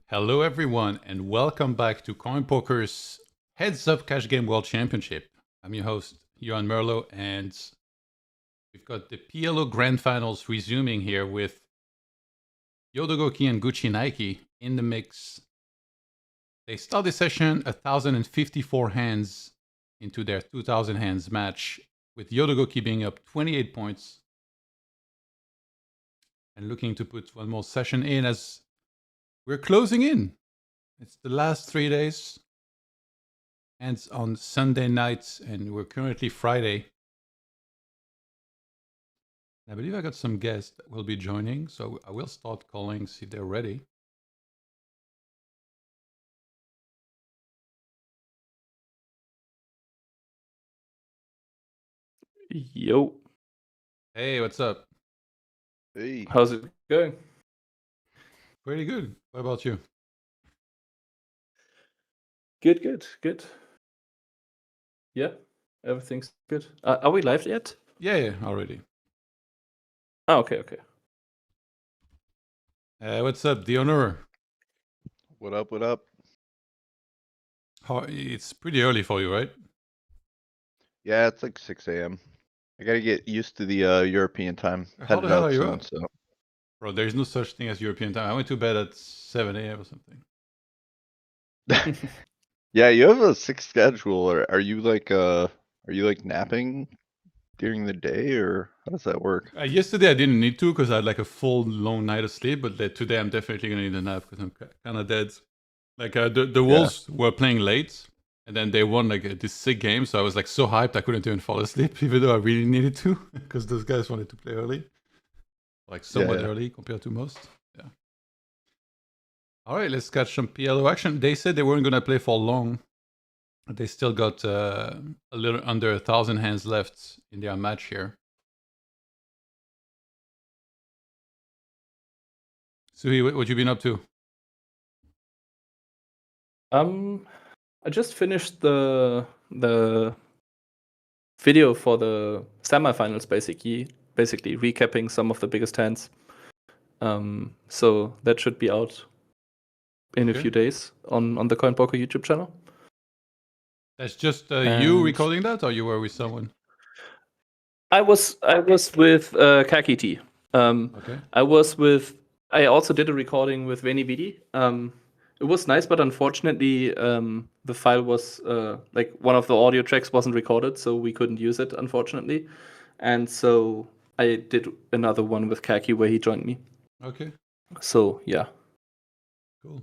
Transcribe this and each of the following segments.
Hello everyone and welcome back to CoinPoker's Heads Up Cash Game World Championship. I'm your host, Johan Merlo, and we've got the PLO Grand Finals resuming here with Yodogoki and GUCCINIKE in the mix. They start the session 1,054 hands into their 2,000 hands match, with Yodogoki being up 28 points and looking to put one more session in as we're closing in. It's the last 3 days. Ends on Sunday night, and we're currently Friday. I believe I got some guests that will be joining, so I will start calling, see if they're ready. Yo. Hey, what's up? Hey. How's it going? Pretty good. What about you? Good. Yeah, everything's good. Are we live yet? Yeah, already. Oh, okay. What's up, the owner? What up? It's pretty early for you, right? Yeah, it's like 6 a.m. I gotta get used to the European time. How the hell are you soon, up? so. Bro, there's no such thing as European time. I went to bed at 7 a.m. or something. Yeah, you have a sick schedule. Or are you like napping during the day, or how does that work? Yesterday I didn't need to because I had like a full long night of sleep, but today I'm definitely gonna need a nap because I'm kind of dead. Like the Wolves were playing late, and then they won like this sick game, so I was like so hyped I couldn't even fall asleep, even though I really needed to, because those guys wanted to play early, like somewhat early compared to most. Yeah. All right, let's catch some PLO action. They said they weren't gonna play for long. They still got a little under 1,000 hands left in their match here. Suhi, what you been up to? I just finished the video for the semifinals, basically recapping some of the biggest hands. So that should be out in a few days on the CoinPoker YouTube channel. That's just you recording that, or you were with someone? I was with Kakiti. Okay. I also did a recording with Veni Vidi. It was nice, but unfortunately, the file was like one of the audio tracks wasn't recorded, so we couldn't use it, unfortunately. And so I did another one with Kaki where he joined me. Okay. So yeah. Cool.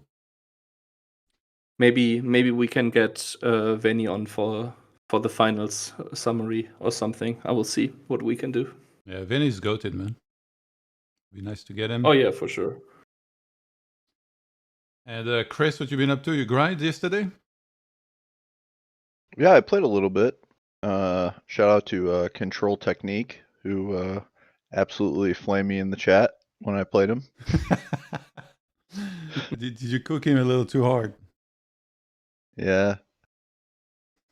Maybe we can get Veni on for the finals summary or something. I will see what we can do. Yeah, Veni's goated, man. Be nice to get him. Oh yeah, for sure. And Chris, what you been up to? You grind yesterday? Yeah, I played a little bit. Shout out to Control Technique, who absolutely flamed me in the chat when I played him. Did you cook him a little too hard? Yeah.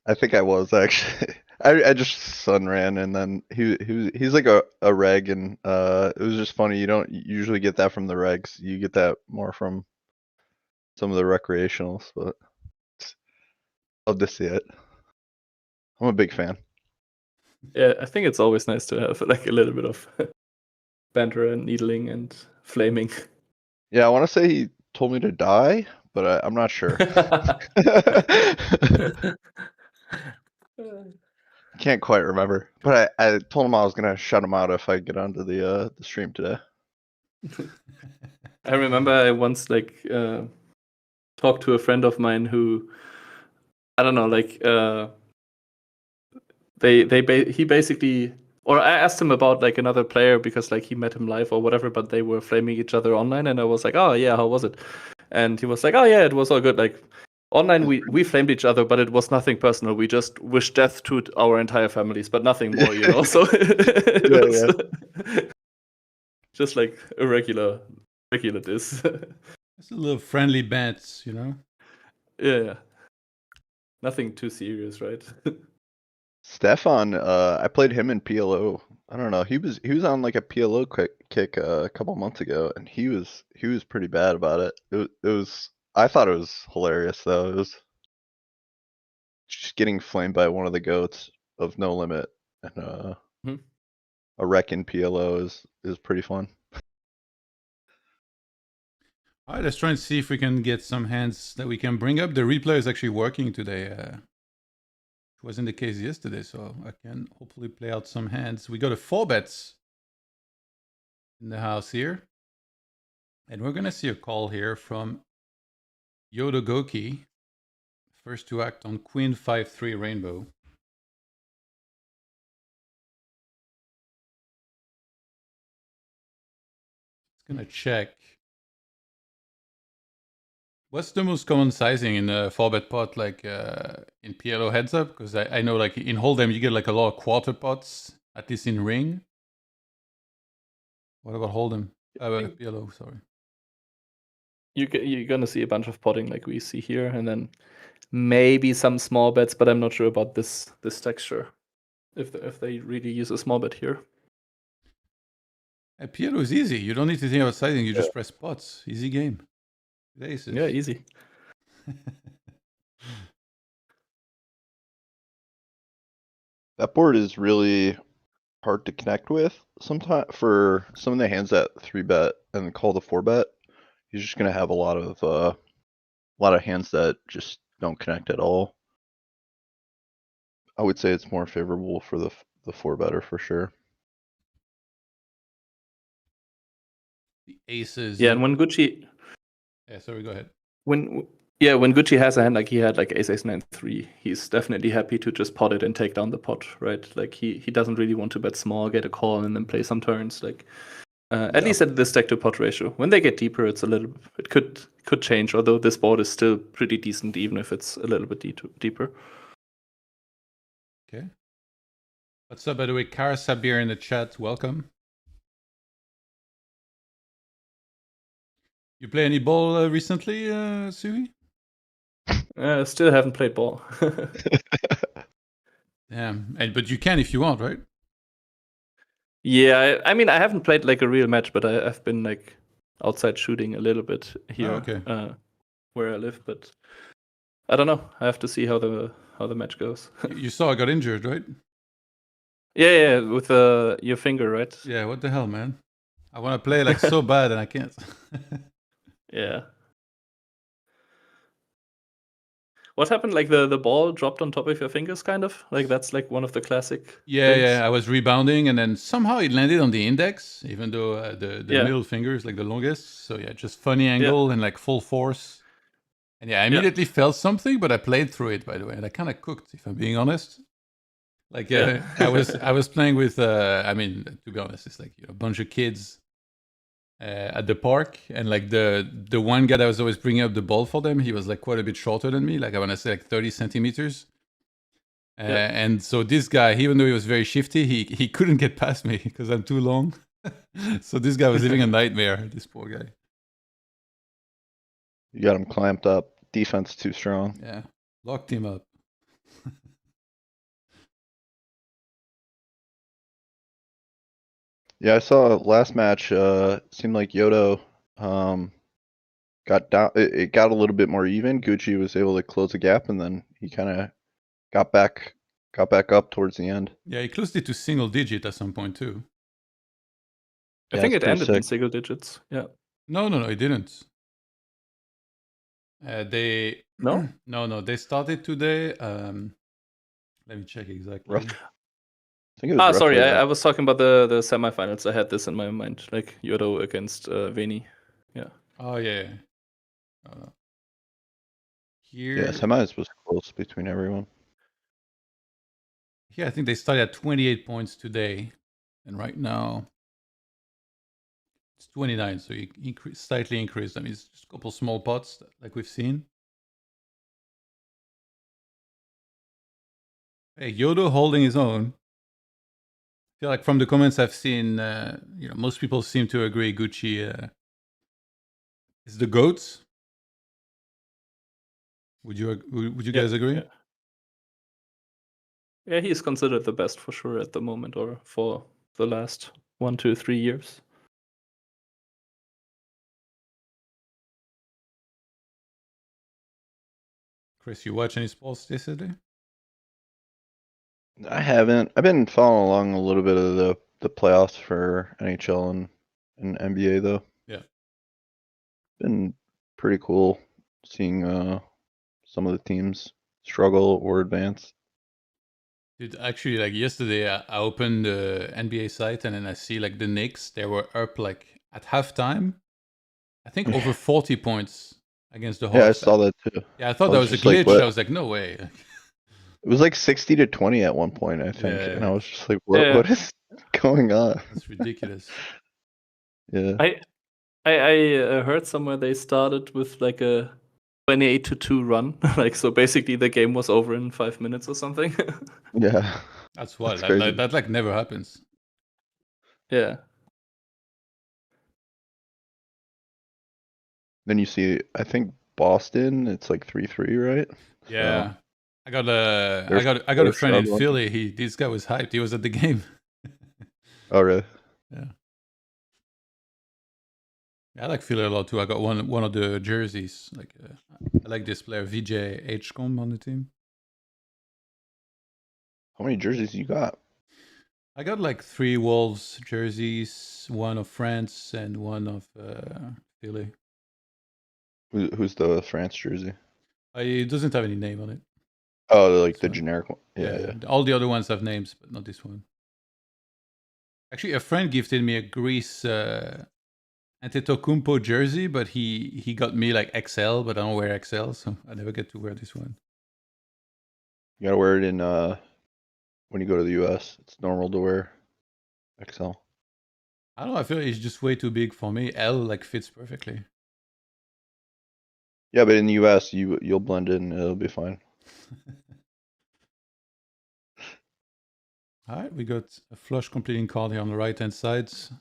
I think I was actually. I just sun ran, and then he's like a reg, and it was just funny. You don't usually get that from the regs. You get that more from some of the recreationals, but love to see it. I'm a big fan. Yeah, I think it's always nice to have like a little bit of banter and needling and flaming. Yeah, I want to say he told me to die, but I'm not sure. Can't quite remember, but I told him I was gonna shut him out if I get onto the stream today. I remember I once talked to a friend of mine who, I don't know, he basically, or I asked him about like another player because like he met him live or whatever, but they were flaming each other online, and I was like, oh yeah, how was it? And he was like, oh yeah, it was all good. Like online we flamed each other, but it was nothing personal. We just wished death to our entire families, but nothing more, you know. So it was just like a regular diss. It's a little friendly bants, you know? Yeah. Nothing too serious, right? Stefan, I played him in PLO. I don't know. He was on like a PLO kick a couple months ago, and he was pretty bad about it. It was I thought it was hilarious though. It was just getting flamed by one of the goats of No Limit and Mhm. a wreck in PLO is pretty fun. All right, let's try and see if we can get some hands that we can bring up. The replay is actually working today. It wasn't the case yesterday, so I can hopefully play out some hands. We got a 4-bets in the house here. And we're going to see a call here from Yodogoki. First to act on Queen 5-3 Rainbow. It's going to check. What's the most common sizing in a 4-bet pot, like in PLO heads up? Because I know like in Hold'em you get like a lot of quarter pots, at least in ring. What about Hold'em? PLO, sorry. You're gonna see a bunch of potting like we see here, and then maybe some small bets, but I'm not sure about this texture. If they really use a small bet here. PLO is easy. You don't need to think about sizing. You just press pots. Easy game. Aces. Yeah, easy. That board is really hard to connect with sometimes for some of the hands that 3-bet and call the 4-bet. You're just gonna have a lot of hands that just don't connect at all. I would say it's more favorable for the 4-better for sure. The aces. Yeah, and when Gucci Yeah, sorry, go ahead. when Gucci has a hand like he had like ace 9-3, he's definitely happy to just pot it and take down the pot, right? Like he doesn't really want to bet small, get a call, and then play some turns. Like at least at the stack to pot ratio. When they get deeper, it could change. Although this board is still pretty decent, even if it's a little bit deeper. Okay. What's up, by the way? Kara Sabir in the chat. Welcome. You play any ball recently, Sui? Still haven't played ball. Damn. But you can if you want, right? Yeah, I mean, I haven't played like a real match, but I've been like outside shooting a little bit here, where I live. But I don't know. I have to see how the match goes. You saw I got injured, right? Yeah, with your finger, right? Yeah. What the hell, man? I want to play like so bad and I can't. Yeah. What happened? Like the ball dropped on top of your fingers, kind of? Like that's like one of the classic Yeah, things? I was rebounding and then somehow it landed on the index, even though the middle finger is like the longest. So yeah, just funny angle and like full force. And yeah, I immediately felt something, but I played through it, by the way, and I kind of cooked, if I'm being honest. Like I was playing with, I mean, to be honest, it's like a bunch of kids at the park, and like the one guy that was always bringing up the ball for them, he was like quite a bit shorter than me, like I want to say like 30 centimeters. And so this guy, even though he was very shifty, he couldn't get past me because I'm too long. So this guy was living a nightmare, this poor guy. You got him clamped up. Defense too strong. Yeah, locked him up. Yeah, I saw last match. Seemed like Yodo got down. It got a little bit more even. Gucci was able to close the gap, and then he kind of got back up towards the end. Yeah, he closed it to single digit at some point too. I think it ended in single digits. Yeah. No, it didn't. They no. They started today. Let me check exactly. Rough. I think it was sorry, I was talking about the semifinals. I had this in my mind, like Yodo against Veni. Yeah. Oh yeah. Here. Yeah, semis was close between everyone. Yeah, I think they started at 28 points today, and right now it's 29. So you slightly increased. I mean, it's just a couple small pots like we've seen. Hey, Yodo holding his own. I feel like from the comments I've seen, most people seem to agree Gucci is the GOAT. Would you guys agree? Yeah, he's considered the best for sure at the moment, or for the last 1, 2, 3 years. Chris, you watch any sports yesterday? I haven't. I've been following along a little bit of the playoffs for NHL and NBA though. Yeah. Been pretty cool seeing some of the teams struggle or advance. Dude, actually, like yesterday, I opened the NBA site and then I see like the Knicks. They were up like at halftime. I think over 40 points against the Hawks. Yeah, I saw that too. Yeah, I thought I that was was a just like, glitch. what? I was like, no way. It was like 60-20 at one point, I think, and I Yeah. was just like, what? Yeah. What is going on? That's ridiculous. Yeah. I heard somewhere they started with like a 28-2 run. Like, so basically the game was over in 5 minutes or something. Yeah. That's wild. That's crazy. That like never happens. Yeah. Then you see, I think Boston, it's like 3-3, right? Yeah. So, I got a they're friend in struggling. Philly. This guy was hyped. He was at the game. Oh, really? Yeah. I like Philly a lot too. I got one of the jerseys. Like I like this player VJ Hcom on the team. How many jerseys you got? I got like 3 Wolves jerseys, one of France and one of Philly. Who's the France jersey? It doesn't have any name on it. Oh, like the So, generic one. Yeah. All the other ones have names, but not this one. Actually, a friend gifted me a Greece Antetokounmpo jersey, but he got me like XL, but I don't wear XL, so I never get to wear this one. You gotta wear it in when you go to the US. It's normal to wear XL. I don't know. I feel it's just way too big for me. L like fits perfectly. Yeah, but in the US, you'll blend in. It'll be fine. All right, we got a flush completing card here on the right-hand side. See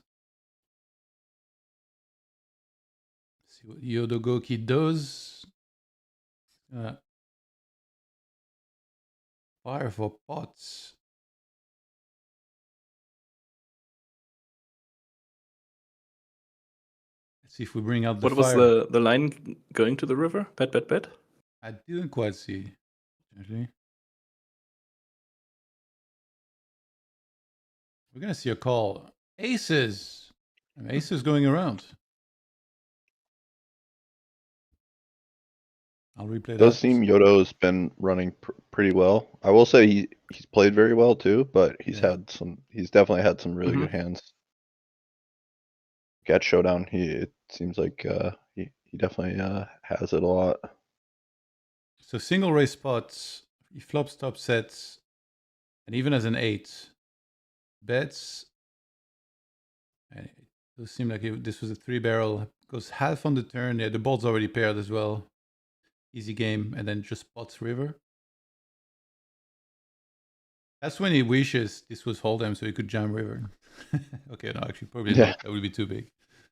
what Yodogoki does. Fire for pots. Let's see if we bring out the What was fire. the line going to the river? Bet. I didn't quite see, actually. We're gonna see a call. Aces. Aces going around. I'll replay that. It does seem Yodo's been running pretty well. I will say he's played very well too, but he's definitely had some really good hands. At Showdown, it seems like he definitely has it a lot. So single raise spots, he flops top sets, and even as an 8, bets. And it does seem like this was a 3-barrel. Goes half on the turn. Yeah, the board's already paired as well. Easy game, and then just pots river. That's when he wishes this was hold'em so he could jam river. Okay, no, actually probably not. That would be too big.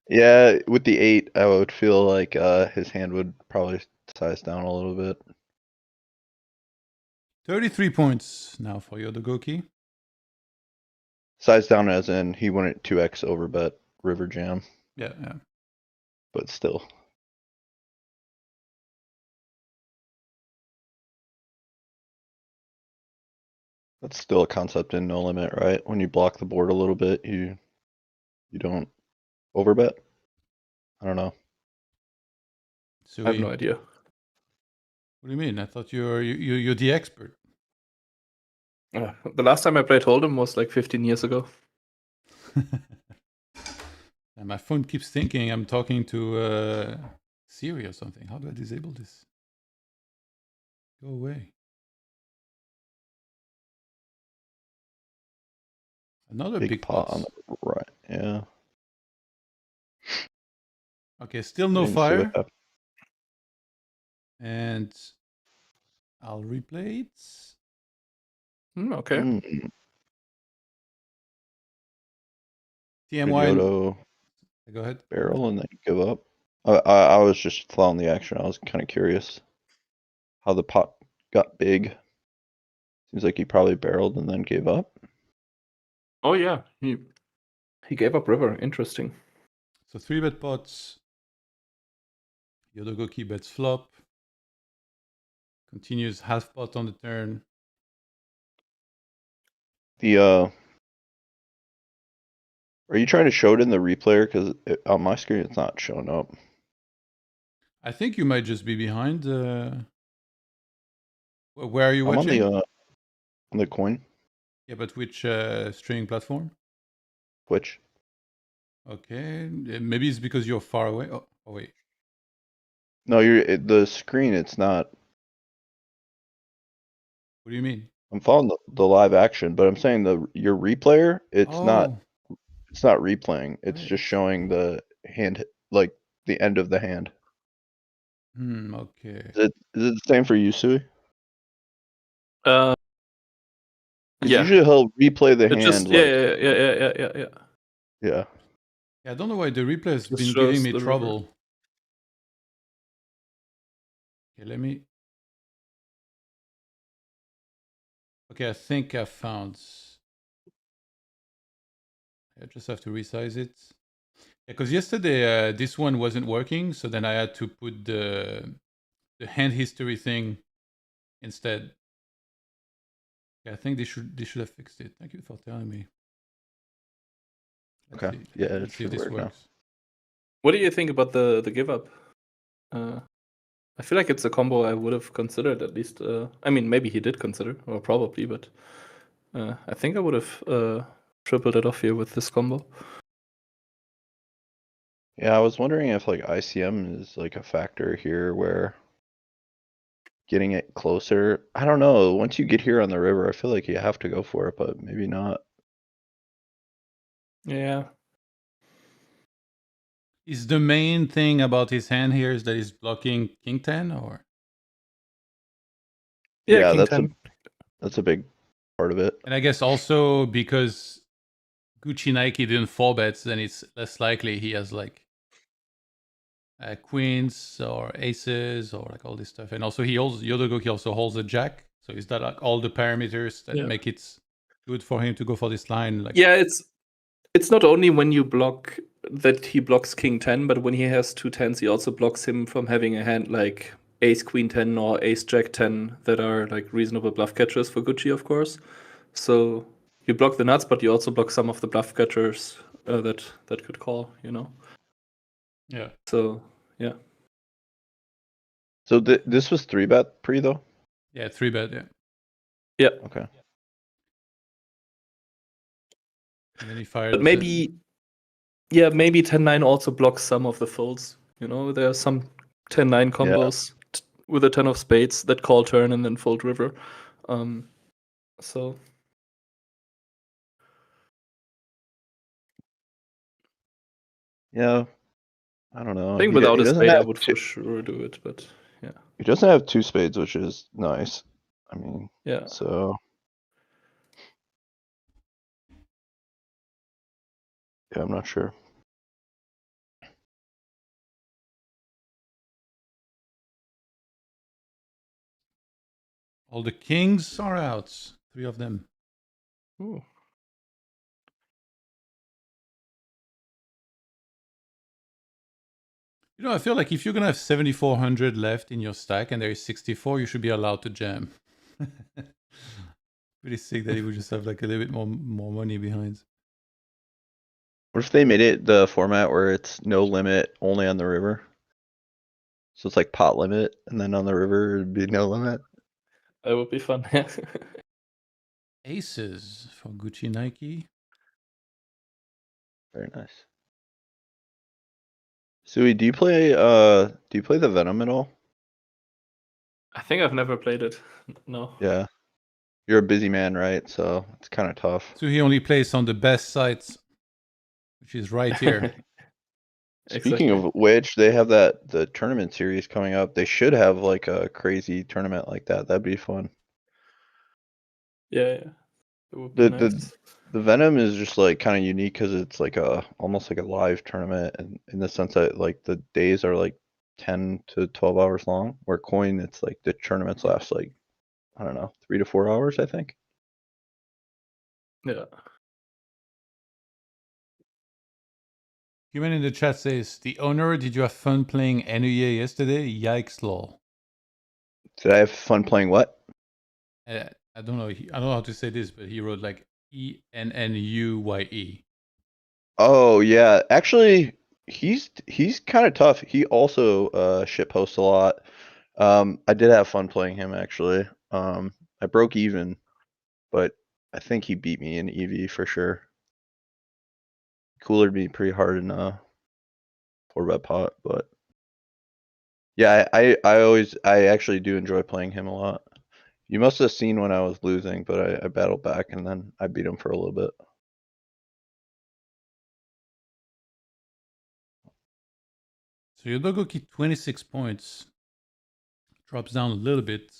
Yeah, with the 8, I would feel like his hand would probably size down a little bit. 33 points now for Yodogoki. Size down as in he wouldn't 2x overbet river jam. Yeah. But still. That's still a concept in No Limit, right? When you block the board a little bit, you don't overbet. I don't know. So I have no idea. What do you mean? I thought you're the expert. The last time I played Hold'em was like 15 years ago. And my phone keeps thinking I'm talking to Siri or something. How do I disable this? Go away. Another big pot on the right. Yeah. Okay, still no fire. And I'll replay it. Okay. TMY. Yodo go ahead. Barrel and then give up. I was just following the action. I was kind of curious how the pot got big. Seems like he probably barreled and then gave up. Oh yeah, he gave up river. Interesting. So 3-bet pots. Yodogoki bets flop. continues half pot on the turn. Are you trying to show it in the replayer? Because on my screen, it's not showing up. I think you might just be behind. Where are you I'm watching? on the coin. Yeah, but which streaming platform? Twitch. Okay, maybe it's because you're far away. Oh wait. No, the screen. It's not. What do you mean? I'm following the live action, but I'm saying your replayer. It's not. Oh, It's not replaying. It's just wait. showing the hand, like the end of the hand. Okay. Is it the same for you, Sui? Uh, Because yeah. usually he'll replay the It hand just like yeah. yeah. Yeah, I don't know why the replay has Just been shows giving me the river. trouble. Okay, let me. Okay, I think I found. I just have to resize it. Yeah, because yesterday this one wasn't working, so then I had to put the hand history thing instead. Yeah, I think they should have fixed it. Thank you for telling me. Let's Okay. see. Yeah, it Let's see if should this work now. works. What do you think about the give up? I feel like it's a combo I would have considered at least. I mean, maybe he did consider, or probably, but I think I would have tripled it off here with this combo. Yeah, I was wondering if like ICM is like a factor here where getting it closer. I don't know. Once you get here on the river, I feel like you have to go for it, but maybe not. Yeah. Is the main thing about his hand here is that he's blocking King 10 or? Yeah, King that's 10. that's a big part of it. And I guess also because GUCCINIKE didn't four bets, then it's less likely he has like queens or aces or like all this stuff. And also Yodogoki also holds a jack. So is that like all the parameters that Yeah. make it good for him to go for this line? Like, Yeah, it's not only when you block that he blocks King 10, but when he has two tens, he also blocks him from having a hand like Ace Queen 10 or Ace Jack 10 that are like reasonable bluff catchers for Gucci, of course. So you block the nuts, but you also block some of the bluff catchers that could call, you know. yeah. So yeah. So this was 3-bet pre though? Yeah, 3-bet, yeah. Yeah. Okay. And then he fired. But maybe 10-9 also blocks some of the folds. You know, there are some 10-9 combos with a 10 of spades that call turn and then fold river. So Yeah. I don't know. I think He without a doesn't spade, I have would for sure do it. But yeah, he doesn't have two spades, which is nice. I mean, yeah. so yeah, I'm not sure. All the kings are out. 3 of them. Ooh. You know, I feel like if you're going to have 7,400 left in your stack and there is 64, you should be allowed to jam. Pretty sick that he would just have like a little bit more money behind. What if they made it the format where it's no limit, only on the river? So it's like pot limit, and then on the river it'd be no limit. That would be fun. Aces for GUCCINIKE. Very nice. Sui, do you play the Venom at all? I think I've never played it. No. Yeah. You're a busy man, right? So it's kind of tough. So he only plays on the best sites, which is right here. Speaking Exactly. of which, they have the tournament series coming up. They should have like a crazy tournament like that. That'd be fun. Yeah. It would be nice. The Venom is just like kind of unique because it's like almost like a live tournament, and in the sense that like the days are like 10 to 12 hours long. Where Coin, it's like the tournaments last like, I don't know, 3 to 4 hours, I think. Yeah. Human in the chat says, the owner, did you have fun playing NUA yesterday? Yikes, lol. Did I have fun playing what? I don't know. I don't know how to say this, but he wrote like ENNUYE. Oh yeah, actually, he's kind of tough. He also shit posts a lot. I did have fun playing him actually. I broke even, but I think he beat me in EV for sure. Coolered me pretty hard in 4-bet pot, but yeah, I actually do enjoy playing him a lot. You must have seen when I was losing, but I battled back and then I beat him for a little bit. So Yodogoki 26 points. Drops down a little bit.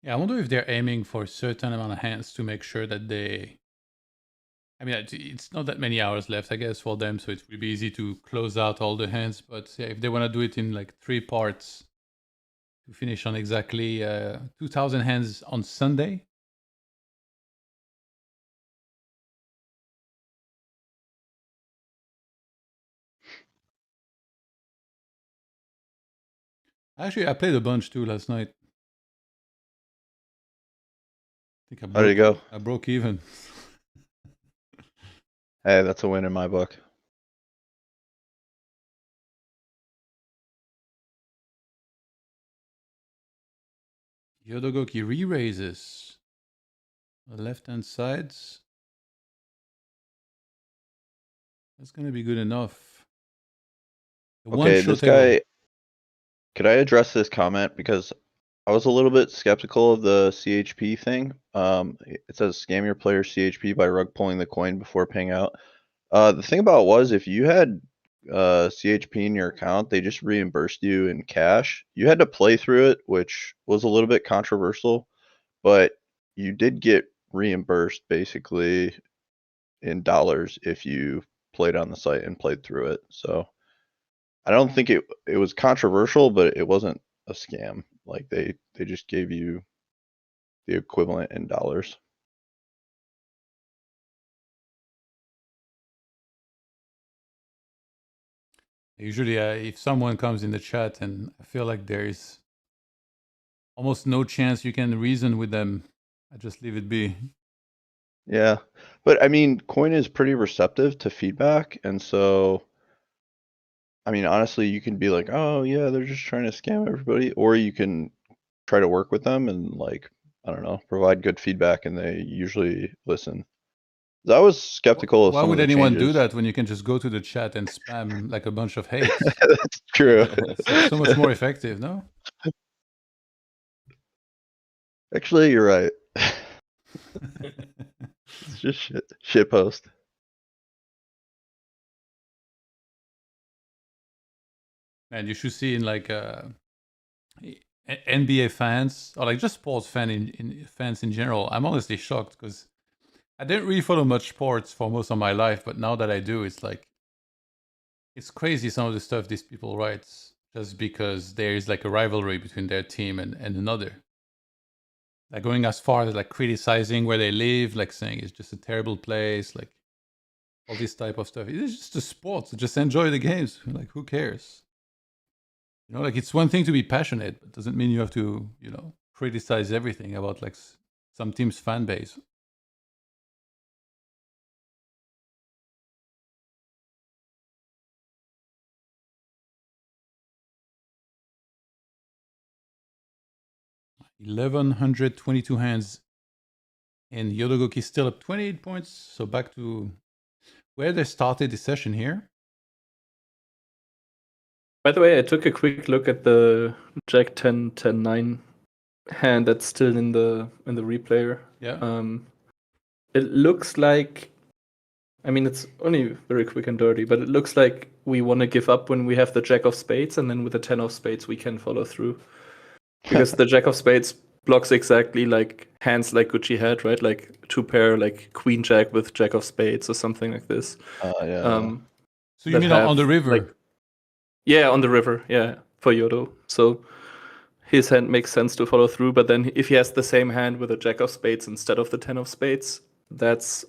Yeah, I wonder if they're aiming for a certain amount of hands to make sure that they... I mean, it's not that many hours left, I guess, for them, so it will be easy to close out all the hands. But yeah, if they want to do it in like 3 parts to finish on exactly 2,000 hands on Sunday. Actually, I played a bunch too last night. I think How did it go? I broke even. Hey, that's a win in my book. Yodogoki re-raises. The left-hand sides. That's going to be good enough. The Okay, one-shot this table. guy, could I address this comment? Because I was a little bit skeptical of the CHP thing. It says scam your player CHP by rug pulling the coin before paying out. The thing about it was if you had CHP in your account, they just reimbursed you in cash. You had to play through it, which was a little bit controversial, but you did get reimbursed basically in dollars if you played on the site and played through it. So I don't think it was controversial, but it wasn't a scam. Like they just gave you the equivalent in dollars. Usually, if someone comes in the chat and I feel like there is almost no chance you can reason with them, I just leave it be. Yeah. But I mean, Coin is pretty receptive to feedback, and so I mean, honestly, you can be like, "Oh, yeah, they're just trying to scam everybody," or you can try to work with them and like, I don't know, provide good feedback, and they usually listen. I was skeptical of Why some of would the anyone do changes. that when you can just go to the chat and spam like a bunch of hate? That's true. It's like so much more effective, no? Actually, you're right. It's just shit post. And you should see in like NBA fans or like just sports fans in general. I'm honestly shocked because I didn't really follow much sports for most of my life, but now that I do, it's like it's crazy some of the stuff these people write just because there is like a rivalry between their team and another. Like going as far as like criticizing where they live, like saying it's just a terrible place, like all this type of stuff. It's just a sport, so just enjoy the games. Like who cares? You know, like it's one thing to be passionate, but doesn't mean you have to, you know, criticize everything about like some team's fan base. $1,122 hands, and Yodogoki still up 28 points. So back to where they started the session here. By the way, I took a quick look at the Jack 10, 10, 9 hand that's still in the replayer. Yeah. It looks like, I mean, it's only very quick and dirty, but it looks like we want to give up when we have the Jack of Spades, and then with the 10 of Spades we can follow through. Because the Jack of Spades blocks exactly like hands like Gucci had, right? Like two pair, like Queen Jack with Jack of Spades or something like this. Yeah. So you mean on the river? Like, yeah, on the river, yeah, for Yodo. So his hand makes sense to follow through. But then if he has the same hand with a jack of spades instead of the 10 of spades, that's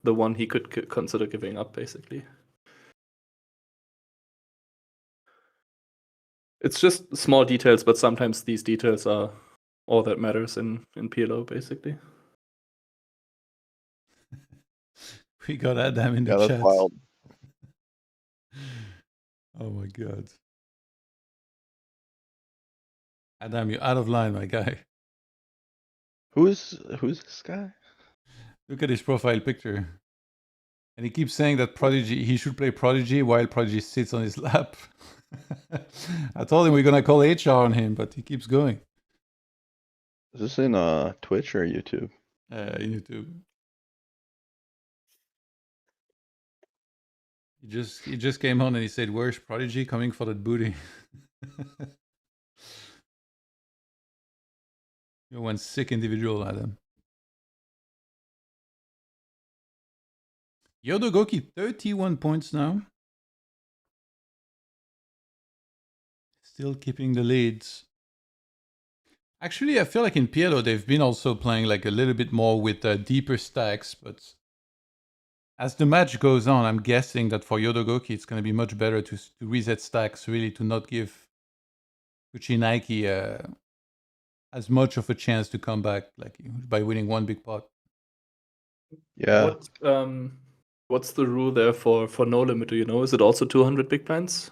the one he could consider giving up, basically. It's just small details, but sometimes these details are all that matters in PLO, basically. We got Adam in the Yeah, chat. that's wild. Oh my god. Adam, you're out of line, my guy. Who's this guy? Look at his profile picture. And he keeps saying that Prodigy, he should play Prodigy while Prodigy sits on his lap. I told him we're gonna call HR on him, but he keeps going. Is this in Twitch or YouTube? In YouTube. He just came on and he said, "Where's Prodigy coming for that booty?" You're one sick individual, Adam. Yodogoki, 31 points now. Still keeping the leads. Actually, I feel like in PLO, they've been also playing like a little bit more with deeper stacks, but as the match goes on, I'm guessing that for Yodogoki, it's going to be much better to reset stacks, really, to not give GUCCINIKE as much of a chance to come back like by winning one big pot. Yeah. What's the rule there for no limit? Do you know? Is it also 200 big blinds?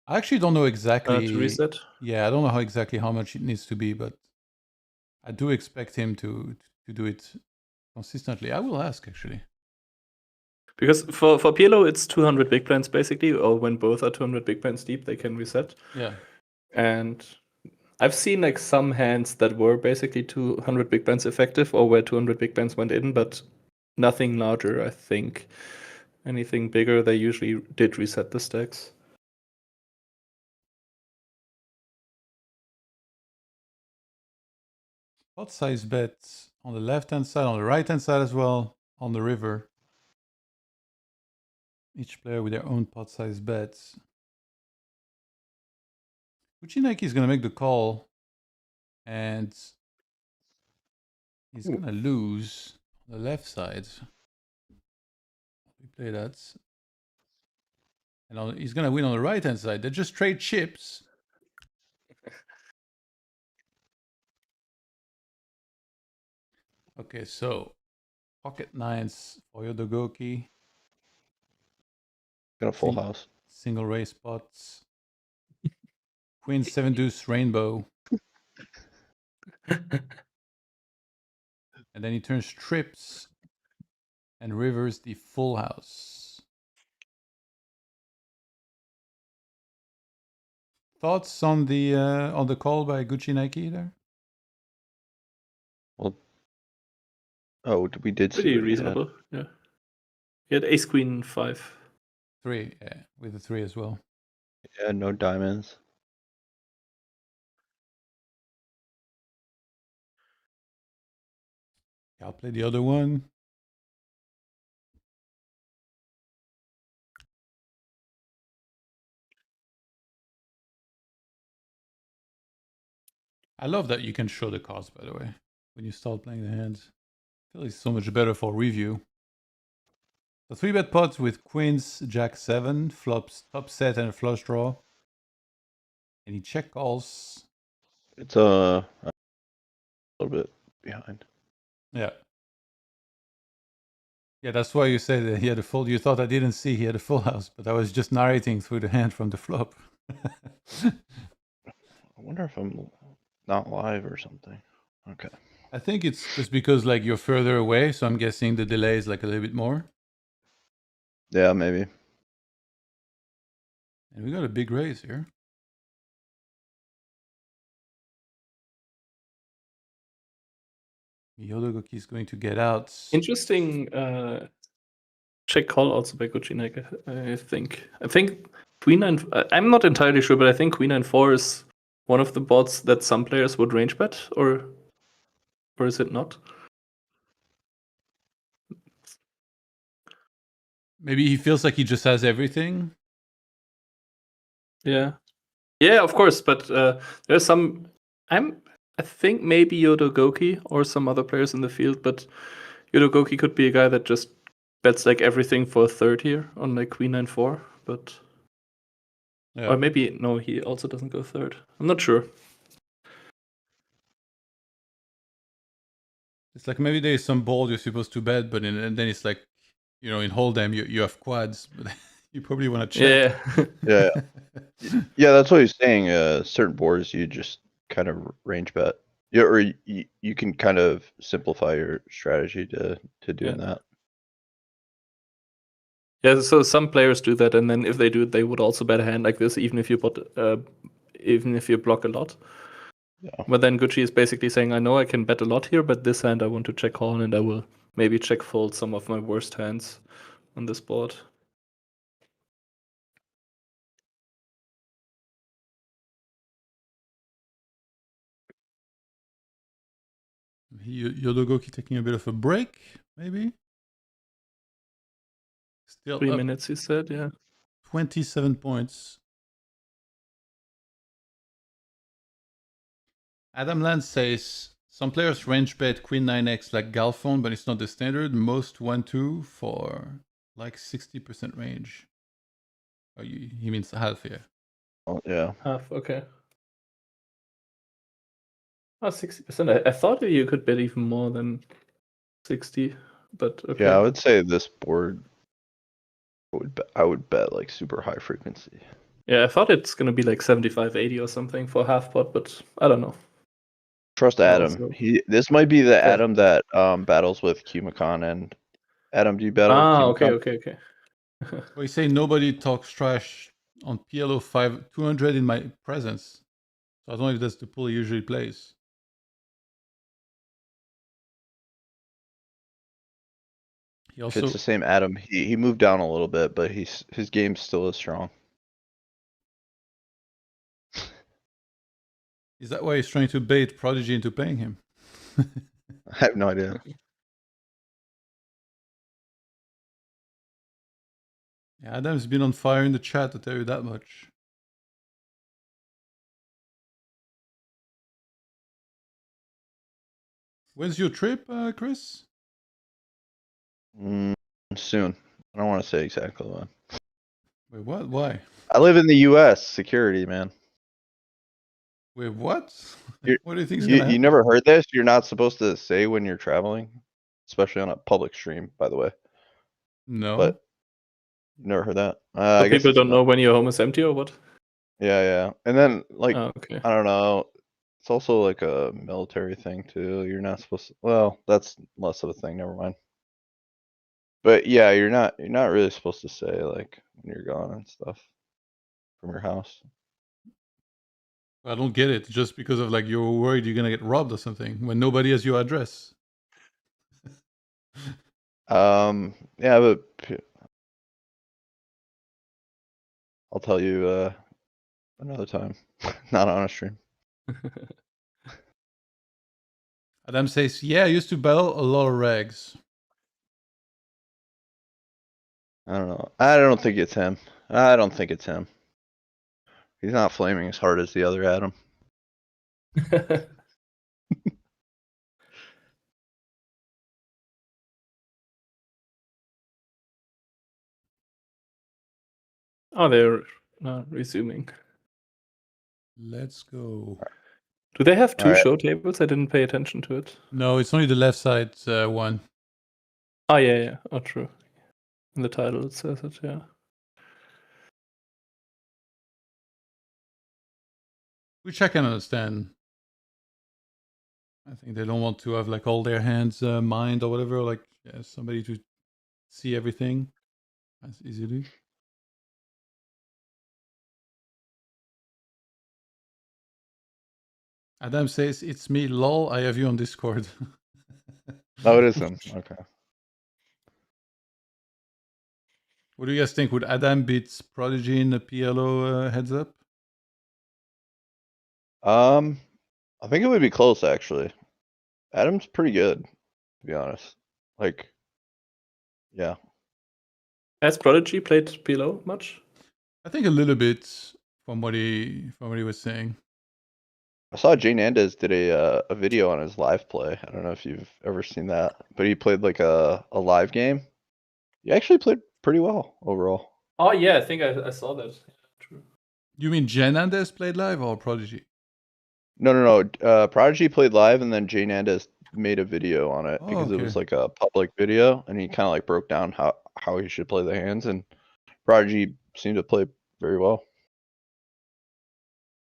I actually don't know exactly. To reset? Yeah, I don't know exactly how much it needs to be, but I do expect him to do it consistently. I will ask, actually. Because for PLO, it's 200 big blinds, basically, or when both are 200 big blinds deep, they can reset. Yeah. And I've seen like some hands that were basically 200 big blinds effective, or where 200 big blinds went in, but nothing larger, I think. Anything bigger, they usually did reset the stacks. Pot size bets on the left-hand side, on the right-hand side as well, on the river. Each player with their own pot size bets. GUCCINIKE is going to make the call, and he's going to lose on the left side. We play that. And he's going to win on the right-hand side. They just trade chips. Okay, so pocket nines for Yodogoki. Got a full house. Single raise pots. Queen 7 deuce rainbow. And then he turns trips and rivers the full house. Thoughts on the call by GUCCINIKE there? Well, oh, we did see Pretty what he had. reasonable, yeah. He had ace queen 5. 3, yeah, with the 3 as well. Yeah, no diamonds. I'll play the other one. I love that you can show the cards, by the way, when you start playing the hands. I feel it's so much better for review. So 3-bet pot with queens, jack 7, flops, top set, and a flush draw. And he check calls. It's a little bit behind. Yeah. Yeah, that's why you said that he had a full. You thought I didn't see he had a full house, but I was just narrating through the hand from the flop. I wonder if I'm not live or something. Okay. I think it's just because like you're further away, so I'm guessing the delay is like a little bit more. Yeah, maybe. And we got a big raise here. Yodogoki is going to get out. Interesting check call also by GUCCINIKE, I think. I think queen 9. I'm not entirely sure, but I think queen 9-4 is one of the bots that some players would range bet, or is it not? Maybe he feels like he just has everything. Yeah. Yeah, of course, but there's some I think maybe Yodogoki or some other players in the field, but Yodogoki could be a guy that just bets like everything for a third here on like Queen 9-4, but Yeah. or maybe no, he also doesn't go third. I'm not sure. It's like maybe there is some board you're supposed to bet, but and then it's like, you know, in Hold'em you have quads, but you probably want to check. Yeah. Yeah. Yeah, that's what he's saying. Certain boards you just kind of range bet. Yeah, or you can kind of simplify your strategy to doing that. Yeah, so some players do that, and then if they do it, they would also bet a hand like this, even if you block a lot. Yeah. But then Gucci is basically saying, I know I can bet a lot here, but this hand I want to check call, and I will maybe check fold some of my worst hands on this board. Yodogoki taking a bit of a break, maybe. Still 3 up minutes, he said, yeah. 27 points. Adam Land says some players range bet Queen 9x like Galfond, but it's not the standard. Most 1-2 for like 60% range. Oh, he means half here. Oh, yeah. Half, okay. Oh, 60%. I thought you could bet even more than 60, but okay. Yeah, I would say this board I would bet like super high frequency. Yeah, I thought it's gonna be like 75, 80 or something for half pot, but I don't know. Trust Adam. Also- This might be the Yeah. Adam that battles with Kumikon. And Adam, do you battle with okay, Kumikon? okay. Well, you say nobody talks trash on PLO 200 in my presence. So I don't know if that's the pool he usually plays. He If also it's the same Adam, he moved down a little bit, but his game still is strong. is that why he's trying to bait Prodigy into playing him? I have no idea. Yeah, Adam's been on fire in the chat, I'll tell you that much. When's your trip, Chris? Soon. I don't want to say exactly when. Wait, what? Why? I live in the U.S. Security, man. Wait, what? You're- What do you think is gonna You happen? never heard this? You're not supposed to say when you're traveling, especially on a public stream, by the way. No. But you never heard that. So I guess people it's don't know when your home is empty or what? Yeah. And then like Oh, okay. I don't know. It's also like a military thing too. You're not supposed to. Well, that's less of a thing. Never mind. But yeah, you're not really supposed to say like when you're gone and stuff from your house. I don't get it. Just because of like you're worried you're gonna get robbed or something when nobody has your address. Yeah, but I'll tell you another time. Not on a stream. Adam says, yeah, I used to battle a lot of rags. I don't know. I don't think it's him. I don't think it's him. He's not flaming as hard as the other Adam. Oh, they're resuming. Let's go. Do they have two Alright. show tables? I didn't pay attention to it. No, it's only the left side one. Oh, yeah. Oh, true. In the title it says it, yeah. Which I can understand. I think they don't want to have like all their hands mined or whatever, like somebody to see everything as easily. Adam says, it's me, lol, I have you on Discord. Oh, it is him. Okay. What do you guys think? Would Adam beat Prodigy in the PLO heads up? I think it would be close actually. Adam's pretty good, to be honest. Like, yeah. Has Prodigy played PLO much? I think a little bit from what he was saying. I saw Jay Nandez did a video on his live play. I don't know if you've ever seen that, but he played like a live game. He actually played pretty well overall. Oh yeah, I think I saw that. True. You mean Jenandez played live or Prodigy? No. Prodigy played live, and then Jay Nandez made a video on it Oh, because it was okay. like a public video, and he kind of like broke down how he should play the hands, and Prodigy seemed to play very well.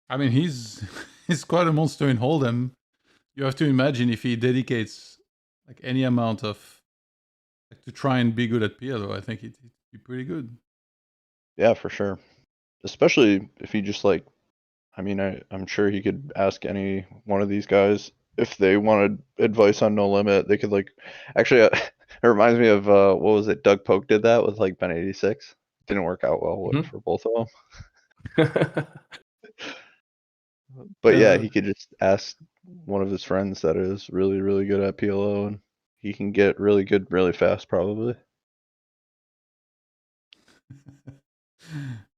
I mean, he's quite a monster in Hold'em. You have to imagine if he dedicates like any amount of like, to try and be good at PLO, I think it'd be pretty good. Yeah, for sure. Especially if he just like, I mean, I'm sure he could ask any one of these guys if they wanted advice on No Limit. They could like, actually, it reminds me of what was it? Doug Polk did that with like Ben 86. Didn't work out well for both of them. But yeah, he could just ask one of his friends that is really, really good at PLO, and he can get really good really fast, probably.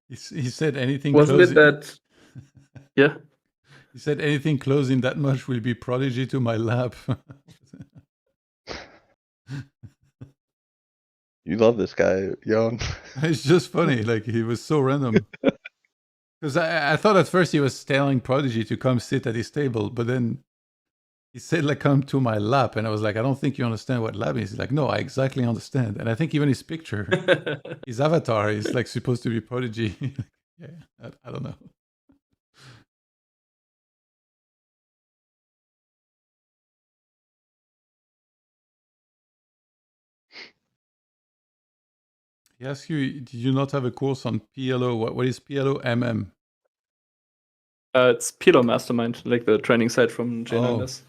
He said anything Wasn't close. it that? Yeah. He said anything close in that much will be Prodigy to my lap. You love this guy, Young. It's just funny. Like, he was so random. Because I thought at first he was telling Prodigy to come sit at his table, but then he said, like, come to my lap. And I was like, I don't think you understand what lap is. He's like, no, I exactly understand. And I think even his picture, his avatar is like supposed to be Prodigy. Yeah, I don't know. He asked you, did you not have a course on PLO? What is PLO MM? It's PLO Mastermind, like the training site from Jay Oh. Nandez.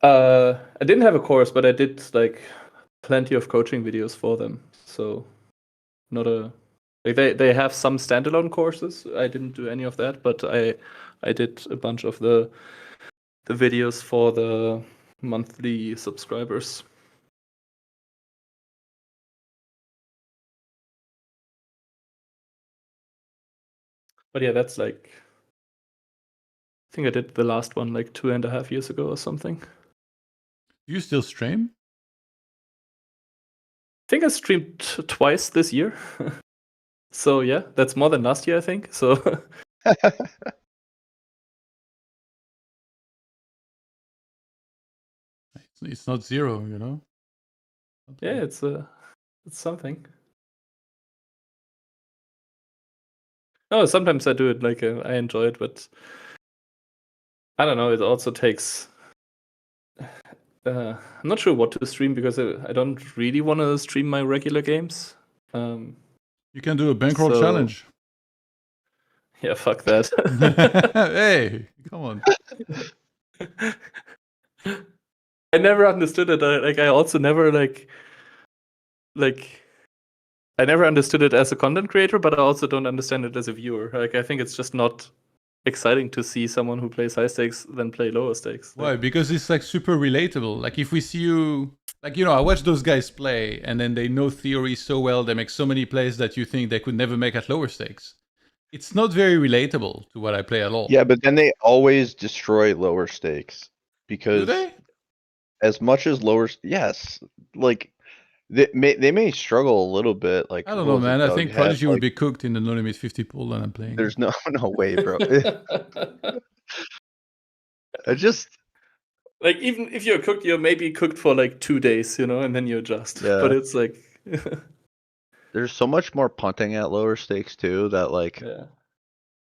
I didn't have a course, but I did like plenty of coaching videos for them. So not a like they have some standalone courses. I didn't do any of that, but I did a bunch of the videos for the monthly subscribers. But yeah, that's like, I think I did the last one like 2.5 years ago or something. Do you still stream? I think I streamed twice this year. So yeah, that's more than last year, I think. So It's not zero, you know? yeah, it's something. No, sometimes I do it like I enjoy it, but I don't know. It also takes. I'm not sure what to stream because I don't really want to stream my regular games. You can do a bankroll So- challenge. Yeah, fuck that. Hey, come on. I never understood it. I also never like I never understood it as a content creator, but I also don't understand it as a viewer. Like, I think it's just not exciting to see someone who plays high stakes then play lower stakes. Why? Because it's like super relatable. Like if we see you, like, you know, I watch those guys play and then they know theory so well, they make so many plays that you think they could never make at lower stakes. It's not very relatable to what I play at all. Yeah, but then they always destroy lower stakes Do because they? as much as lower, yes, like they may struggle a little bit. Like I don't what know, was it, man. I Doug think had, Prodigy like, would be cooked in the No Limit 50 pool that I'm playing. There's no way, bro. I just Like, even if you're cooked, you're maybe cooked for like 2 days, you know, and then you adjust. Yeah. But it's like, there's so much more punting at lower stakes too that like yeah.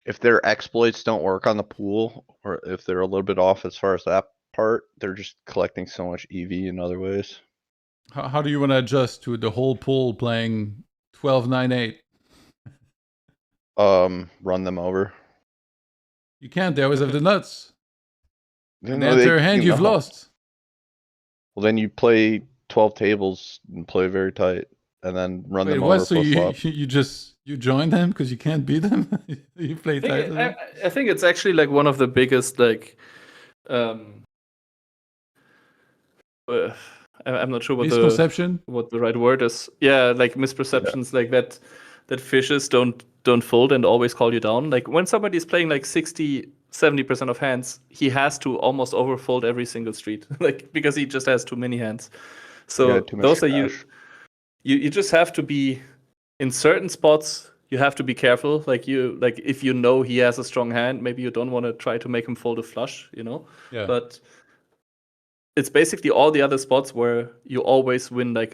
if their exploits don't work on the pool or if they're a little bit off as far as that part, they're just collecting so much EV in other ways. How do you want to adjust to the whole pool playing 12-9-8? Run them over. You can't. They always have the nuts. You And know, enter a hand, you you've know. lost. Well, then you play 12 tables and play very tight, and then run Wait, them what? over So full flop. you join them because you can't beat them? You play tight. I think it's actually like one of the biggest like I'm not sure what Misconception? what the right word is. Yeah, like misperceptions like that fishes don't fold and always call you down. Like when somebody's playing like 60 70% of hands, he has to almost overfold every single street, like because he just has too many hands. So Yeah, too much those are trash. you just have to be in certain spots. You have to be careful. Like if you know he has a strong hand, maybe you don't want to try to make him fold a flush, you know. Yeah. But it's basically all the other spots where you always win like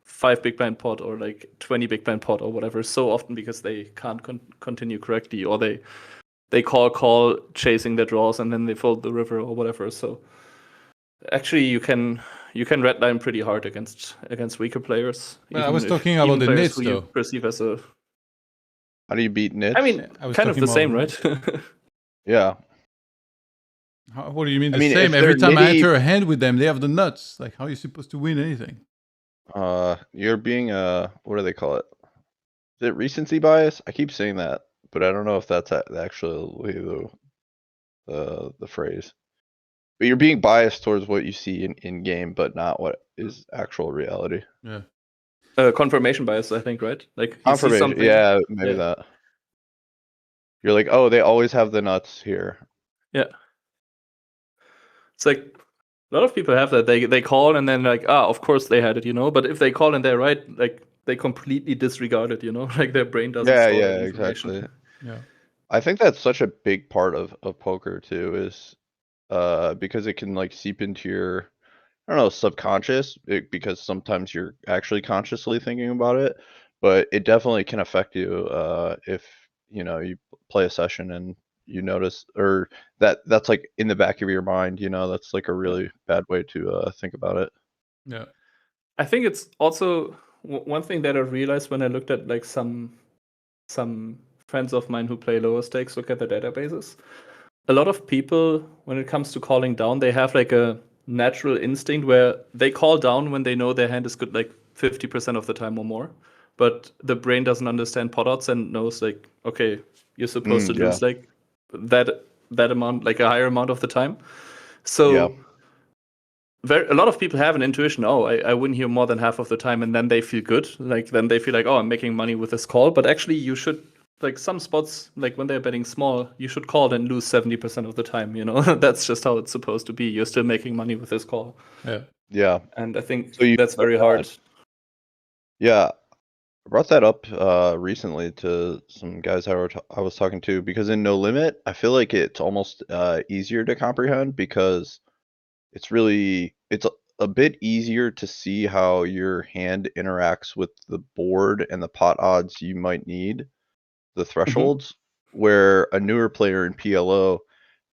5 big blind pot or like 20 big blind pot or whatever so often because they can't continue correctly, or they call chasing their draws and then they fold the river or whatever. So actually you can redline pretty hard against weaker players. Well, I was talking about even the players nits who you though. perceive as a. How do you beat nits? I mean, I was kind of talking the same, about- right? yeah. What do you mean the I mean, same? if Every they're time I nitty- enter a hand with them, they have the nuts. Like, how are you supposed to win anything? You're being what do they call it? Is it recency bias? I keep saying that, but I don't know if that's actually the phrase. But you're being biased towards what you see in game, but not what is actual reality. Yeah. Confirmation bias, I think, right? Like you see Confirmation, something. yeah, maybe Yeah. that. You're like, oh, they always have the nuts here. Yeah. It's like a lot of people have that. They call and then like, of course they had it, you know. But if they call and they're right, like they completely disregard it, you know. Like their brain doesn't store that information. Exactly. Yeah. I think that's such a big part of poker too, is because it can like seep into your, I don't know, subconscious, because sometimes you're actually consciously thinking about it, but it definitely can affect you if you know you play a session and you notice, or that's like in the back of your mind, you know, that's like a really bad way to think about it. Yeah. I think it's also one thing that I realized when I looked at like some friends of mine who play lower stakes look at the databases. A lot of people, when it comes to calling down, they have like a natural instinct where they call down when they know their hand is good like 50% of the time or more. But the brain doesn't understand pot odds and knows like, okay, you're supposed to lose like that amount, like a higher amount of the time. So a lot of people have an intuition. Oh, I win here more than half of the time, and then they feel good. Like then they feel like, oh, I'm making money with this call. But actually, you should, like some spots, like when they're betting small, you should call and lose 70% of the time. You know, that's just how it's supposed to be. You're still making money with this call. Yeah. And I think So that's very hard. Yeah. I brought that up recently to some guys I was talking to, because in No Limit, I feel like it's almost easier to comprehend, because it's a bit easier to see how your hand interacts with the board and the pot odds you might need, the thresholds, where a newer player in PLO,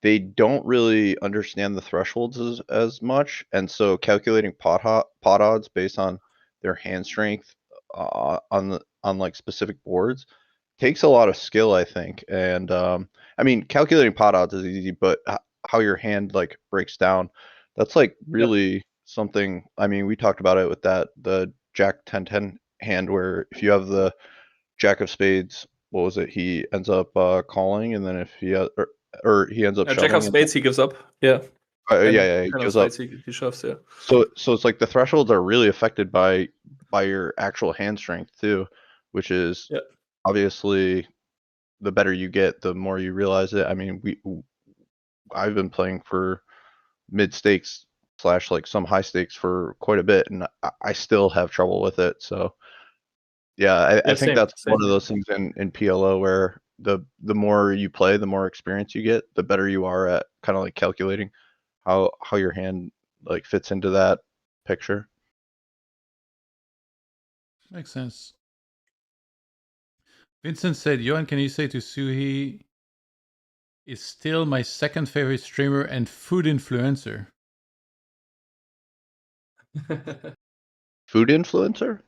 they don't really understand the thresholds as much, and so calculating pot odds based on their hand strength on like specific boards takes a lot of skill, I think. And I mean, calculating pot odds is easy, but how your hand like breaks down, that's like really something. I mean, we talked about it with the Jack 10-10 hand, where if you have the Jack of Spades, what was it? He ends up calling, and then if he or he ends up shoving. Jack of Spades, he gives up. Yeah. He gives up. He shoves. Yeah. So it's like the thresholds are really affected by your actual hand strength too, which is obviously the better you get, the more you realize it. I mean, I've been playing for mid stakes / like some high stakes for quite a bit, and I still have trouble with it. So yeah, I think that's one of those things in PLO where the more you play, the more experience you get, the better you are at kind of like calculating how your hand like fits into that picture. Makes sense. Vincent said, Johan, can you say to Suhi is still my second favorite streamer and food influencer? Food influencer?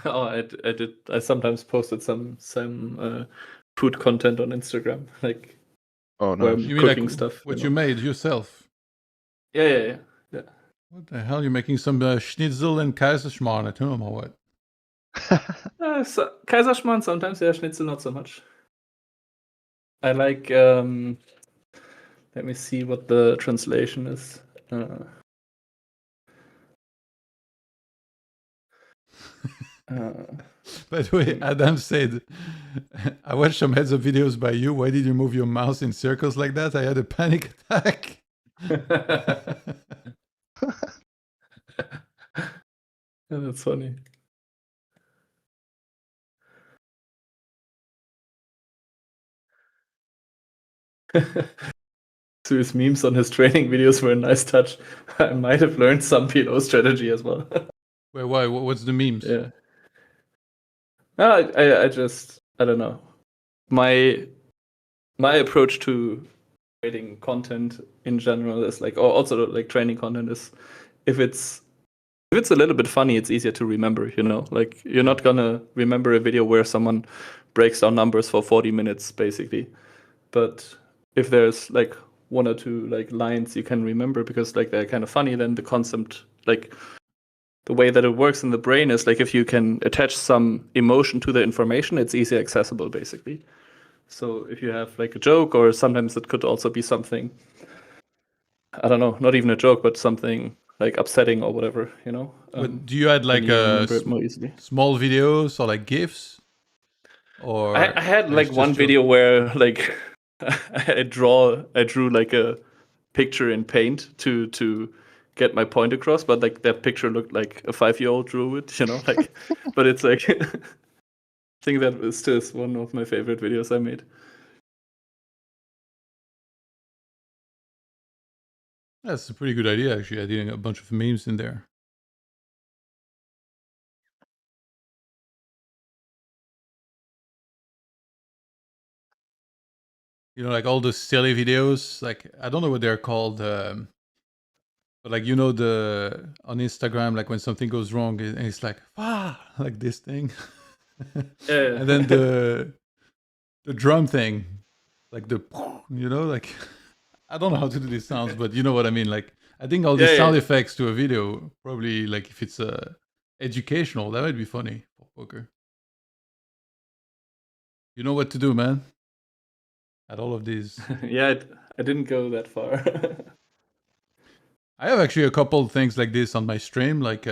Oh, I did. I sometimes posted some food content on Instagram, like oh no, you mean cooking like stuff. What you made yourself? Yeah. What the hell? You're making some schnitzel and Kaiserschmarrn at home or what? So, Kaiserschmarrn sometimes, yeah. Schnitzel not so much. I like. Let me see what the translation is. By the way, Adam said, I watched some heads up videos by you. Why did you move your mouse in circles like that? I had a panic attack. That's funny. So his memes on his training videos were a nice touch. I might have learned some PLO strategy as well. Wait, why? What's the memes? Yeah. No, I don't know. My approach to creating content in general is like, or also like training content is, if it's a little bit funny, it's easier to remember. Like you're not gonna remember a video where someone breaks down numbers for 40 minutes basically, but if there's like one or two like lines you can remember because like they're kind of funny, then the concept, like the way that it works in the brain is like if you can attach some emotion to the information, it's easy accessible basically. So if you have like a joke, or sometimes it could also be something, I don't know, not even a joke, but something like upsetting or whatever, But do you add like you remember it more easily. small videos or like GIFs? Or I had like it's one just video where like I drew like a picture in paint to get my point across, but like that picture looked like a 5-year-old drew it, like, but it's like, I think that was just one of my favorite videos I made. That's a pretty good idea, actually, adding a bunch of memes in there. Like all the silly videos, like, I don't know what they're called, but like, on Instagram, like when something goes wrong and it's like, like this thing. Yeah. And then the drum thing, like like, I don't know how to do these sounds, but you know what I mean? Like, I think all these sound effects to a video, probably like if it's educational, that might be funny for poker. You know what to do, man. At all of these. Yeah, I didn't go that far. I have actually a couple things like this on my stream, like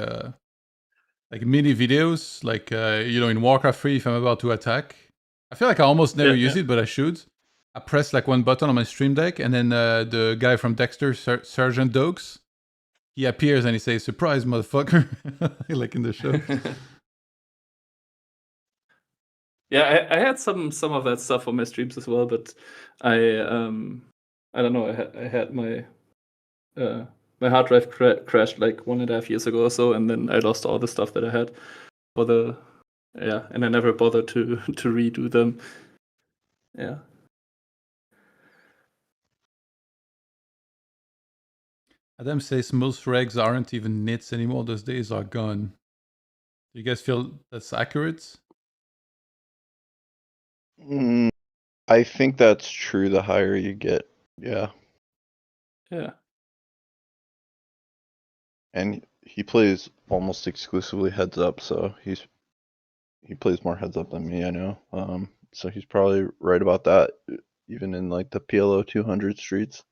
mini videos, like in Warcraft 3, if I'm about to attack. I feel like I almost never use it, but I should. I press like one button on my stream deck, and then the guy from Dexter, Sergeant Dokes, he appears and he says, "Surprise, motherfucker!" like in the show. Yeah, I had some of that stuff on my streams as well, but I don't know. I had my my hard drive crashed like 1.5 years ago or so, and then I lost all the stuff that I had for the and I never bothered to redo them. Yeah. Adam says most regs aren't even nits anymore. Those days are gone. Do you guys feel that's accurate? I think that's true the higher you get. Yeah. Yeah. And he plays almost exclusively heads up, so he plays more heads up than me, I know. So he's probably right about that, even in like the PLO 200 streets.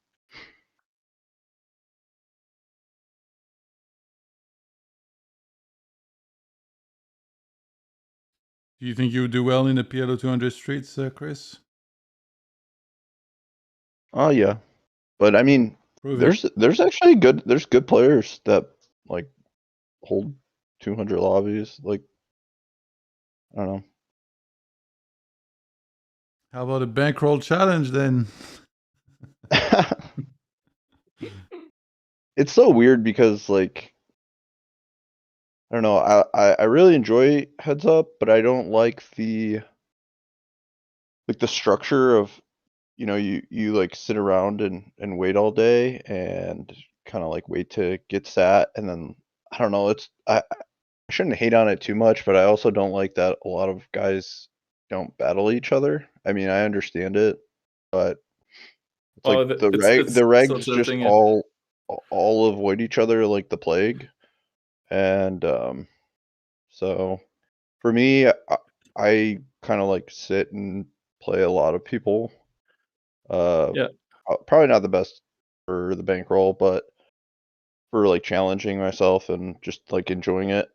Do you think you would do well in the PLO 200 streets, Chris? Oh yeah, but I mean, there's actually there's good players that like hold 200 lobbies. Like, I don't know. How about a bankroll challenge then? It's so weird because like, I don't know. I really enjoy heads up, but I don't like the structure of, you like sit around and wait all day and kind of like wait to get sat, and then I don't know. I shouldn't hate on it too much, but I also don't like that a lot of guys don't battle each other. I mean, I understand it, but it's like the regs just all avoid each other like the plague. And so for me, I kind of like sit and play a lot of people. Probably not the best for the bankroll, but for like challenging myself and just like enjoying it.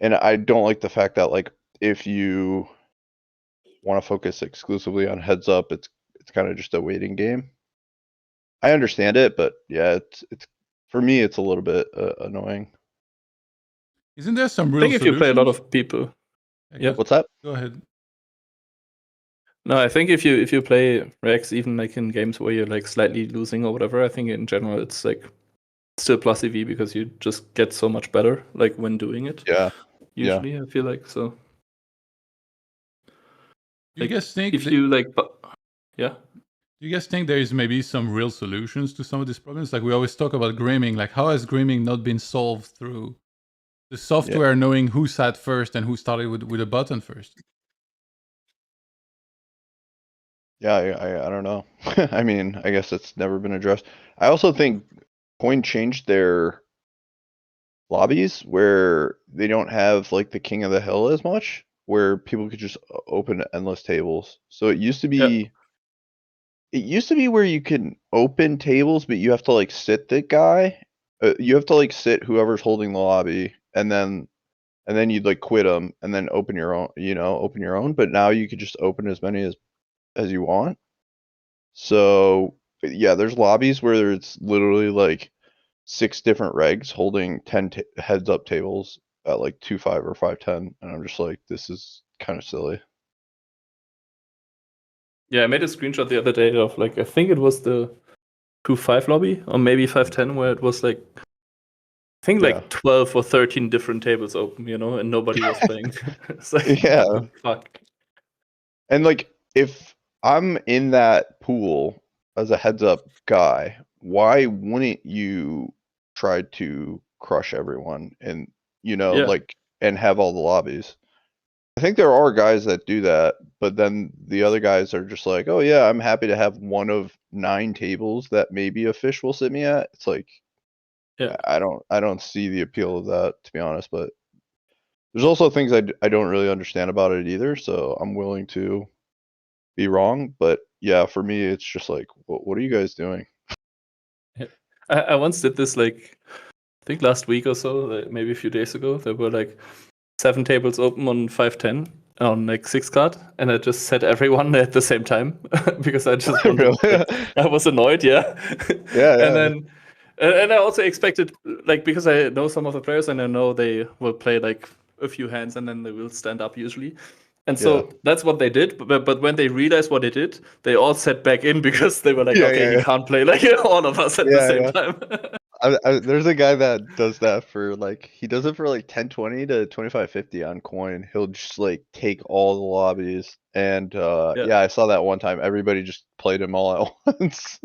And I don't like the fact that like if you want to focus exclusively on heads up, it's kind of just a waiting game. I understand it, but yeah, it's for me, it's a little bit annoying. Isn't there some I real think if you play a lot solutions? of people. Yeah, What's that? go ahead. No, I think if you play Rex, even like in games where you're like slightly losing or whatever, I think in general it's like still plus EV because you just get so much better like when doing it. Yeah. Usually, I feel like so. Do you Like, guys think if that, you like, yeah. do you guys think there is maybe some real solutions to some of these problems? Like we always talk about grooming. Like how has grooming not been solved through the software knowing who sat first and who started with a button first? Yeah, I don't know. I mean, I guess it's never been addressed. I also think Coin changed their lobbies where they don't have like the king of the hill as much, where people could just open endless tables. So it used to be where you can open tables, but you have to like sit the guy. You have to like sit whoever's holding the lobby, and then you'd like quit them, and then open your own. Open your own. But now you could just open as many as you want. So yeah, there's lobbies where it's literally like 6 different regs holding 10 heads up tables at like 2.5 or 5.10, and I'm just like, this is kind of silly. Yeah, I made a screenshot the other day of like I think it was the 2.5 lobby or maybe 5.10 where it was like I think like 12 or 13 different tables open, and nobody was playing. It's like, Yeah. what the fuck? And like, if I'm in that pool as a heads up guy, why wouldn't you try to crush everyone and like and have all the lobbies? I think there are guys that do that, but then the other guys are just like, oh yeah, I'm happy to have one of 9 tables that maybe a fish will sit me at. It's like, I don't see the appeal of that, to be honest, but there's also things I don't really understand about it either, so I'm willing to be wrong. But yeah, for me, it's just like, what are you guys doing? I once did this like I think last week or so, like, maybe a few days ago. There were like 7 tables open on 5.10 on like 6 card, and I just set everyone at the same time because I just wanted. Really? I was annoyed, yeah. Yeah. And then, and I also expected like because I know some of the players and I know they will play like a few hands and then they will stand up usually. And so that's what they did. But when they realized what they did, they all sat back in because they were like, okay, he can't play like all of us at the same time. There's a guy that does that for like, he does it for like 1020 to 2550 on coin. He'll just like take all the lobbies, and I saw that one time. Everybody just played him all at once.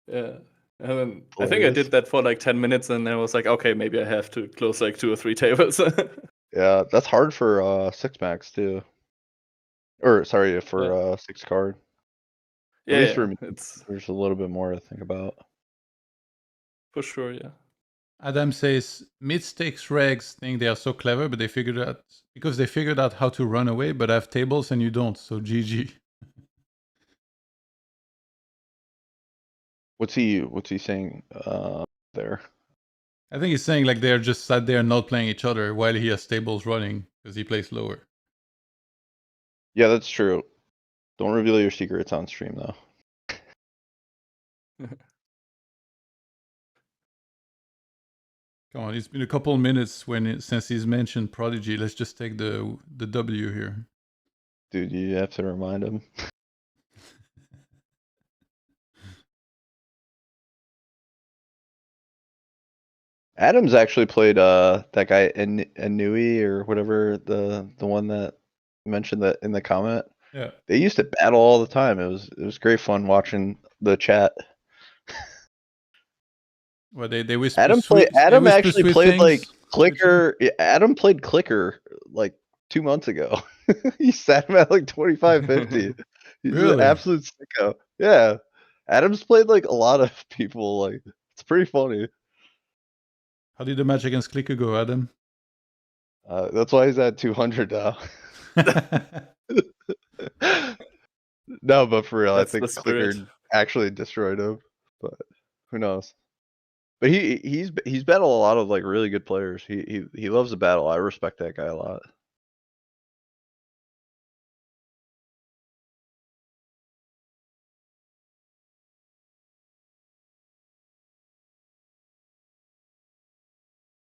Yeah. And then I think I did that for like 10 minutes, and I was like, okay, maybe I have to close like 2 or 3 tables. Yeah, that's hard for 6 max too. Or sorry, for 6 card. At least for me, there's a little bit more to think about. For sure, yeah. Adam says mid-stakes regs think they are so clever, but they figured out how to run away, but have tables and you don't. So GG. What's he saying there? I think he's saying like they're just sat there not playing each other while he has tables running because he plays lower. Yeah, that's true. Don't reveal your secrets on stream though. Come on, it's been a couple minutes since he's mentioned Prodigy. Let's just take the W here. Dude, you have to remind him. Adam's actually played that guy Inui or whatever, the one that mentioned that in the comment. Yeah. They used to battle all the time. It was great fun watching the chat. Well, they whisper. Adam actually played like Clicker. Adam played Clicker like 2 months ago. He sat him at like 2550. He's an absolute sicko. Yeah. Adam's played like a lot of people. Like, it's pretty funny. How did the match against Clicker go, Adam? That's why he's at 200 now. No, but for real, I think Clicker actually destroyed him. But who knows? But he's battled a lot of like really good players. He loves to battle. I respect that guy a lot.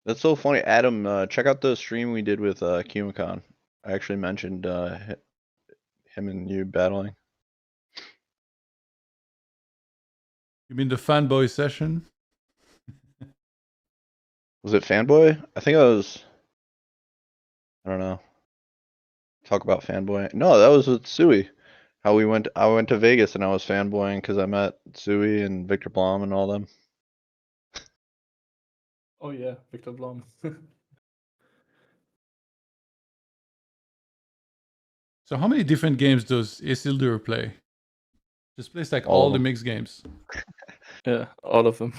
That's so funny. Adam, check out the stream we did with Kumicon. I actually mentioned him and you battling. You mean the fanboy session? Was it Fanboy? I think I was. I don't know. Talk about fanboy. No, that was with Sui. How we went. I went to Vegas and I was fanboying because I met Sui and Victor Blom and all them. Oh yeah, Victor Blom. So how many different games does Isildur play? Just plays like All all of the them. mixed games. Yeah, all of them.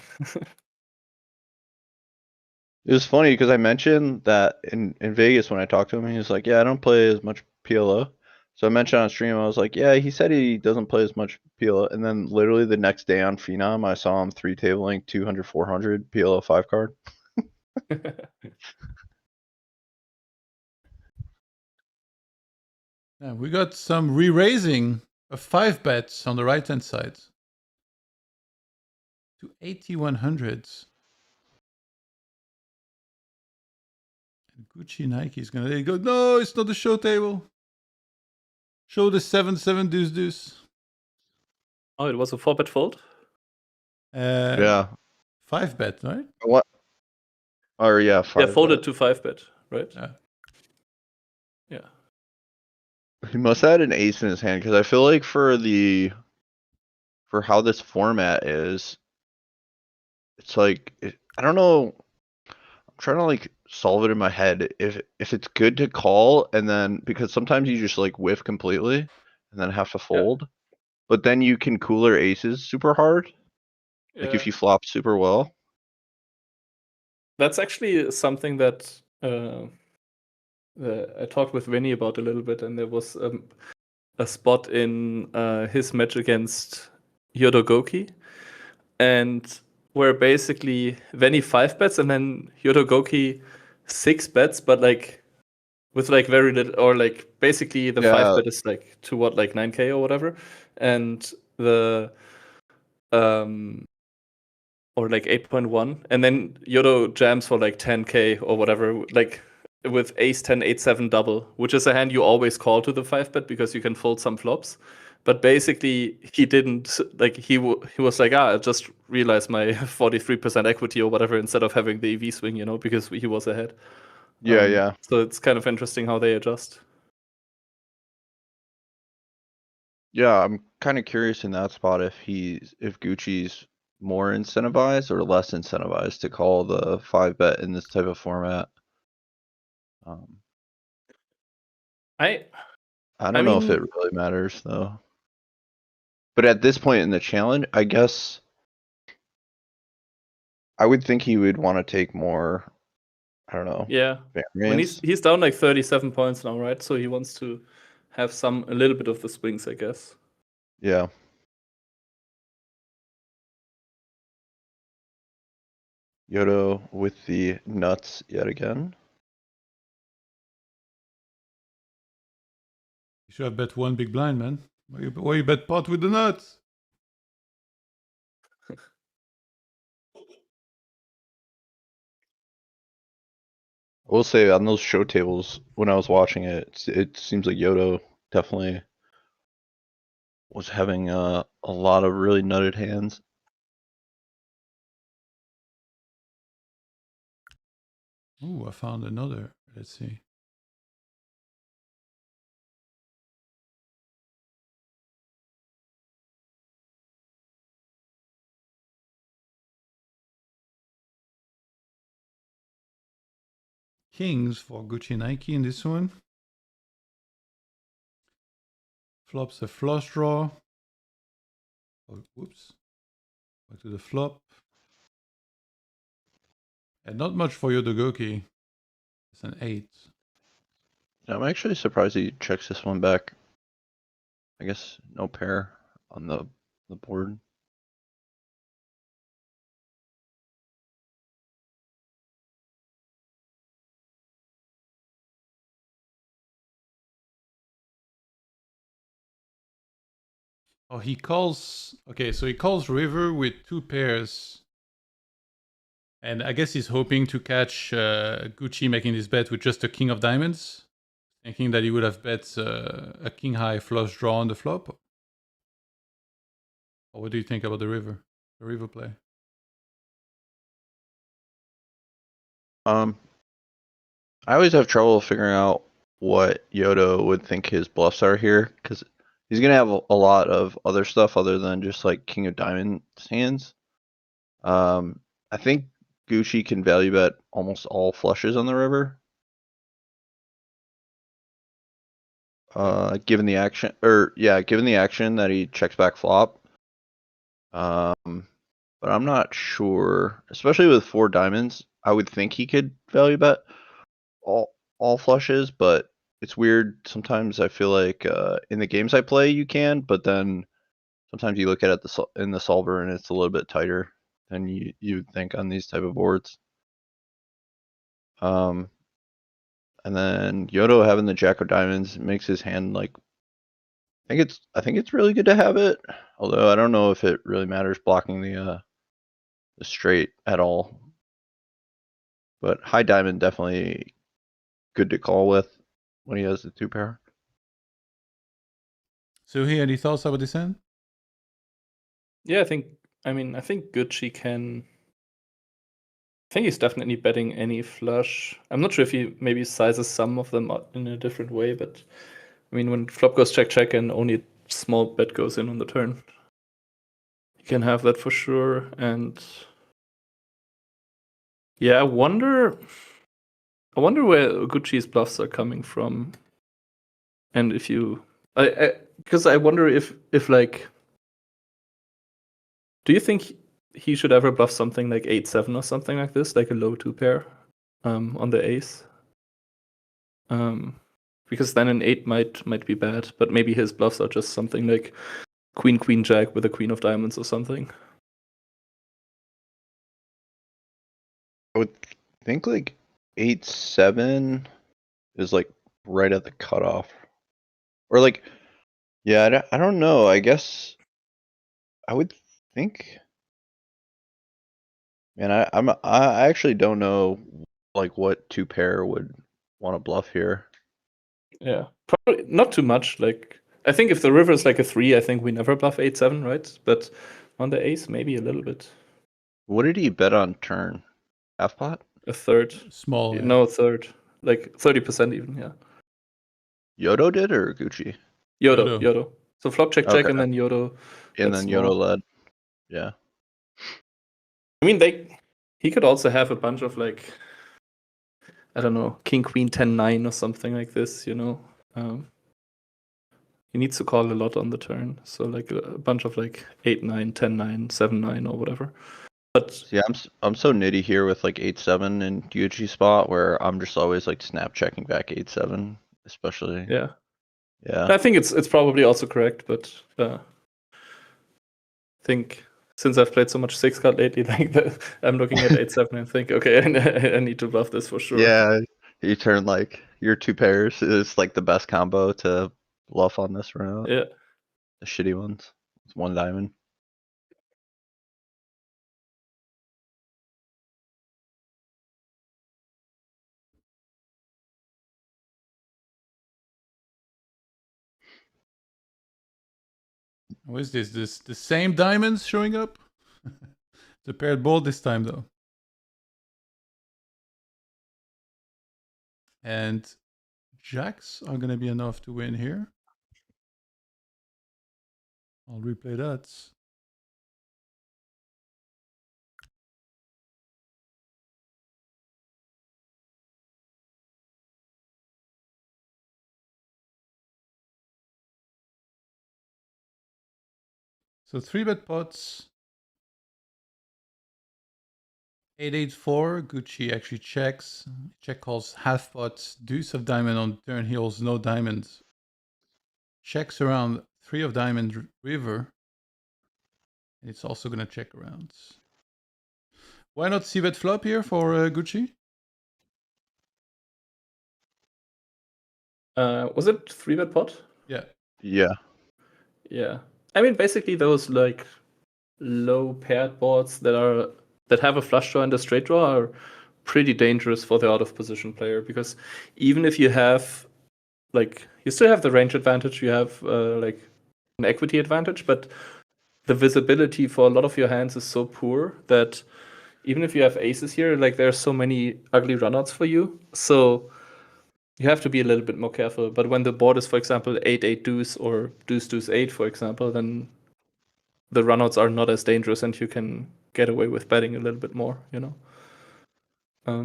It was funny because I mentioned that in Vegas when I talked to him, he was like, "Yeah, I don't play as much PLO." So I mentioned on stream, I was like, "Yeah, he said he doesn't play as much PLO." And then literally the next day on Phenom, I saw him 3-tabling 200, 400 PLO 5 card. Yeah, we got some re-raising of 5 bets on the right hand side to 8100s. And GUCCINIKE is gonna let it go. No, it's not the show table. Show the 7-7 deuce deuce. Oh, it was a 4-bet fold? Yeah. 5 bet, right? What? Or yeah, 5 Yeah, folded bet. to 5-bet, right? Yeah. Yeah. He must have had an ace in his hand because I feel like for how this format is, it's like I don't know. I'm trying to like solve it in my head if it's good to call and then because sometimes you just like whiff completely and then have to fold, but then you can cooler aces super hard. Like if Yeah. you flop super well. That's actually something that I talked with Vinny about a little bit, and there was a spot in his match against Yodogoki, and where basically Vinny 5-bets and then Yodogoki 6-bets, but like with like very little, or like basically the Yeah. 5-bet is like to what, like 9K or whatever, and the or like 8.1, and then Yodo jams for like 10K or whatever, like with ace 10, 8-7 double, which is a hand you always call to the 5-bet because you can fold some flops. But basically, he didn't, like, he was like, I just realized my 43% equity or whatever instead of having the EV swing, because he was ahead. Yeah. So it's kind of interesting how they adjust. Yeah, I'm kind of curious in that spot if Gucci's more incentivized or less incentivized to call the 5-bet in this type of format. I don't know if it mean, really matters though. But at this point in the challenge, I guess I would think he would want to take more. I don't know. yeah. When Variance. he's down like 37 points now, right? So he wants to have a little bit of the swings, I guess. Yeah. Yodo with the nuts yet again. You should have bet one big blind, man. Why you bet pot with the nuts? I will say on those show tables when I was watching it, it seems like Yodo definitely was having a lot of really nutted hands. Oh, I found another. Let's see. Kings for GUCCINIKE in this one. Flops a flush draw. Oh, whoops. Back to the flop. And not much for Yodogoki. It's an 8. I'm actually surprised he checks this one back. I guess no pair on the board. Oh, he calls. Okay, so he calls river with 2 pairs. And I guess he's hoping to catch Gucci making this bet with just a king of diamonds, thinking that he would have bet a king high flush draw on the flop. Or what do you think about the river play? I always have trouble figuring out what Yodo would think his bluffs are here, because he's gonna have a lot of other stuff other than just like king of diamonds hands. I think Gucci can value bet almost all flushes on the river. Given the action, given the action that he checks back flop. But I'm not sure, especially with 4 diamonds. I would think he could value bet all flushes, but it's weird. Sometimes I feel like in the games I play you can, but then sometimes you look at it in the solver and it's a little bit tighter than you'd think on these type of boards. And then Yodo having the jack of diamonds makes his hand like I think it's really good to have it. Although I don't know if it really matters blocking the straight at all. But high diamond definitely good to call with when he has the 2 pair. So he any thoughts about this hand? Yeah, I think Gucci can. I think he's definitely betting any flush. I'm not sure if he maybe sizes some of them up in a different way, but I mean, when flop goes check check and only a small bet goes in on the turn, you can have that for sure. And yeah, I wonder where Gucci's bluffs are coming from, and if you, because I wonder if like, do you think he should ever bluff something like 8-7 or something like this, like a low 2 pair, on the ace? Because then an 8 might be bad, but maybe his bluffs are just something like queen queen jack with a queen of diamonds or something. I would think like 8-7 is like right at the cutoff. Or like, yeah, I don't know. I guess I would think. Man, I actually don't know like what 2 pair would want to bluff here. Yeah, probably not too much. Like, I think if the river is like a 3, I think we never bluff 8-7, right? But on the ace, maybe a little bit. What did he bet on turn? Half pot? A third. Small. Yeah. No, a third. Like 30% even, yeah. Yodo did or Gucci? Yodo. So flop check check Okay. and then Yodo. And That's then Yodo small. led. Yeah. I mean, he could also have a bunch of like, I don't know, king queen 10-9 or something like this, you know. He needs to call a lot on the turn, so like a bunch of like 8-9, 10-9, 7-9 or whatever. But yeah, I'm so nitty here with like 8-7 in Gucci spot where I'm just always like snap checking back 8-7, especially. yeah, Yeah. I think it's probably also correct, but I think since I've played so much 6 card lately, like I'm looking at 8-7 and think, okay, I need to bluff this for sure. Yeah, you turn like your 2 pairs is like the best combo to bluff on this round. Yeah. The shitty ones. It's 1 diamond. What is this? The same diamonds showing up? It's a paired board this time though. And jacks are gonna be enough to win here. I'll replay that. So 3-bet pots. 8-8-4. Gucci actually checks. Check calls half pots. Deuce of diamond on turn. He holds no diamonds. Checks around 3 of diamond river. And it's also gonna check around. Why not c-bet flop here for Gucci? Was it 3-bet pot? Yeah. Yeah. Yeah. I mean, basically those like low paired boards that have a flush draw and a straight draw are pretty dangerous for the out of position player, because even if you have like you still have the range advantage, you have like an equity advantage, but the visibility for a lot of your hands is so poor that even if you have aces here, like there are so many ugly runouts for you. So you have to be a little bit more careful. But when the board is, for example, 8-8 deuce or deuce deuce 8, for example, then the runouts are not as dangerous and you can get away with betting a little bit more, you know. I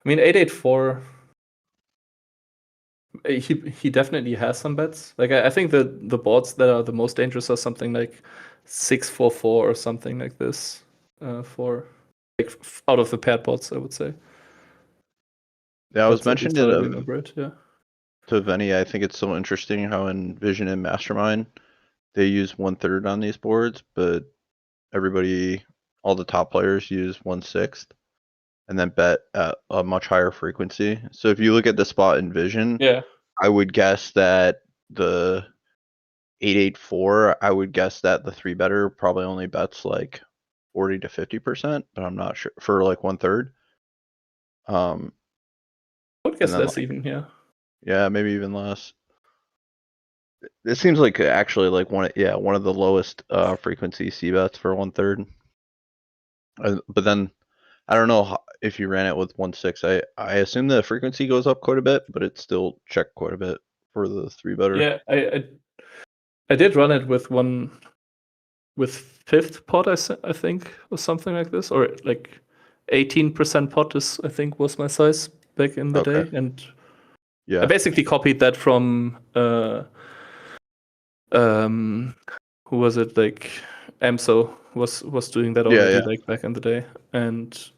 mean, 8-8-4, he definitely has some bets. Like I think the boards that are the most dangerous are something like 6-4-4 or something like this, for like out of the paired boards, I would say. Yeah, I was That's at least mentioning how I it remember it. Yeah. to Venny. I think it's so interesting how in Vision and Mastermind they use 1/3 on these boards, but everybody, all the top players use 1/6 and then bet at a much higher frequency. So if you look at the spot in Vision, Yeah. I would guess that the 8-8-4, I would guess that the 3-better probably only bets like 40 to 50%, but I'm not sure for like 1/3. I would guess then, less like, even, yeah. Yeah, maybe even less. It seems like actually like one of the lowest frequency C bets for 1/3. But then I don't know if you ran it with 1/6. I assume the frequency goes up quite a bit, but it's still checked quite a bit for the 3-better. Yeah, I did run it with fifth pot, I think, or something like this, or like 18% pot is, I think, was my size back in the Okay. day, and I Yeah. basically copied that from who was it, like Amso was doing that already, Yeah. like back in the day, and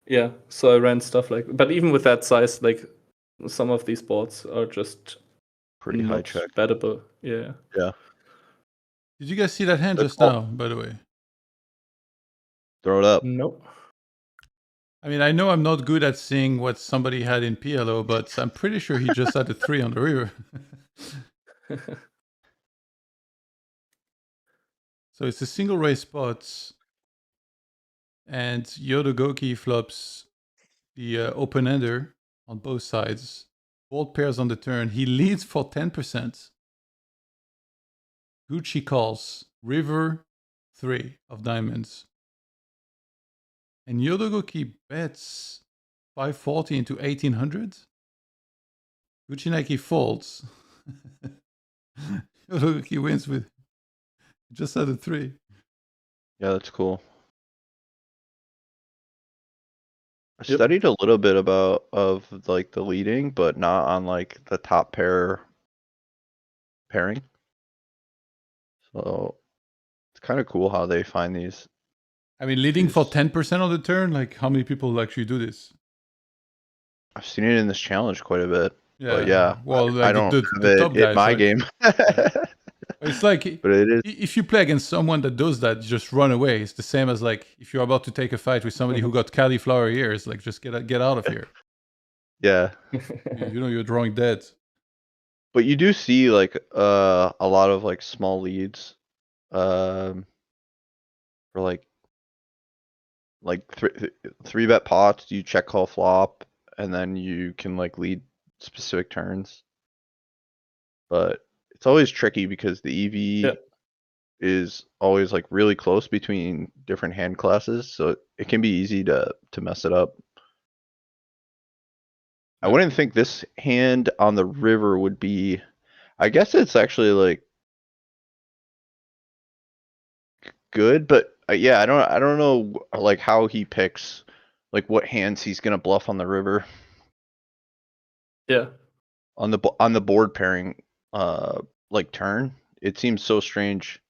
yeah, so I ran stuff like, but even with that size, like some of these boards are just Pretty high not check. bettable. Yeah. Yeah. Did you guys see that hand The just call. now, by the way? Throw it up. Nope. I mean, I know I'm not good at seeing what somebody had in PLO, but I'm pretty sure he just had a 3 on the river. So it's a single raise spot, and Yodogoki flops the open-ender on both sides. Both pairs on the turn. He leads for 10%. Gucci calls river 3 of diamonds. And Yodogoki bets 540 into 1800. GUCCINIKE folds. Yodogoki wins with just at a 3. Yeah, that's cool. I Yep. studied a little bit of like the leading, but not on like the top pair pairing. So it's kind of cool how they find these. I mean, leading for These- 10% on the turn, like how many people actually do this? I've seen it in this challenge quite a bit. But yeah, Well, I like don't have the it top in guys, my like, game. it's like But it is. if you play against someone that does that, just run away. It's the same as like if you're about to take a fight with somebody who got cauliflower ears, like just get out of here. Yeah. You know you're drawing dead. But you do see like a lot of like small leads for like 3-bet pots. You check call flop and then you can like lead specific turns. But it's always tricky because the EV Yeah. is always like really close between different hand classes, so it can be easy to mess it up. I Yeah. wouldn't think this hand on the river would be. I guess it's actually like good, but yeah, I don't know like how he picks like what hands he's gonna bluff on the river Yeah. on the board pairing like turn. It seems so strange.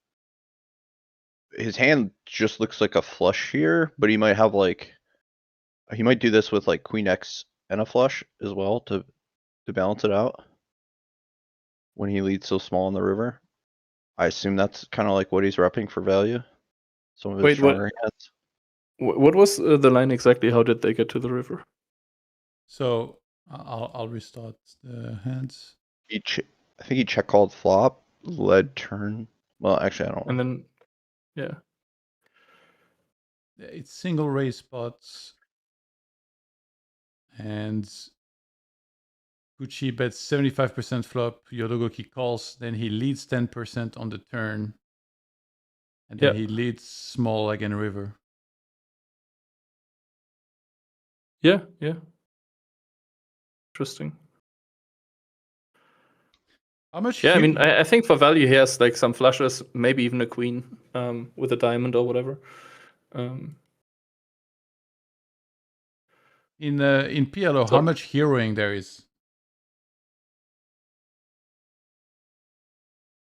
His hand just looks like a flush here, but he might have like he might do this with like Queen X and a flush as well to balance it out when he leads so small on the river. I assume that's kind of like what he's repping for value. Some of his Wait, stronger hands. what was the line exactly? How did they get to the river? So I'll restart the hands. I think he check called flop lead turn. Well, actually, I don't. And then, yeah. It's single raise spots. And Gucci bets 75% flop. Yodogoki calls. Then he leads 10% on the turn. And then he leads small again river. Yeah. Interesting. How much? Yeah, I mean, I think for value he has like some flushes, maybe even a queen with a diamond or whatever. In PLO, how much heroing there is?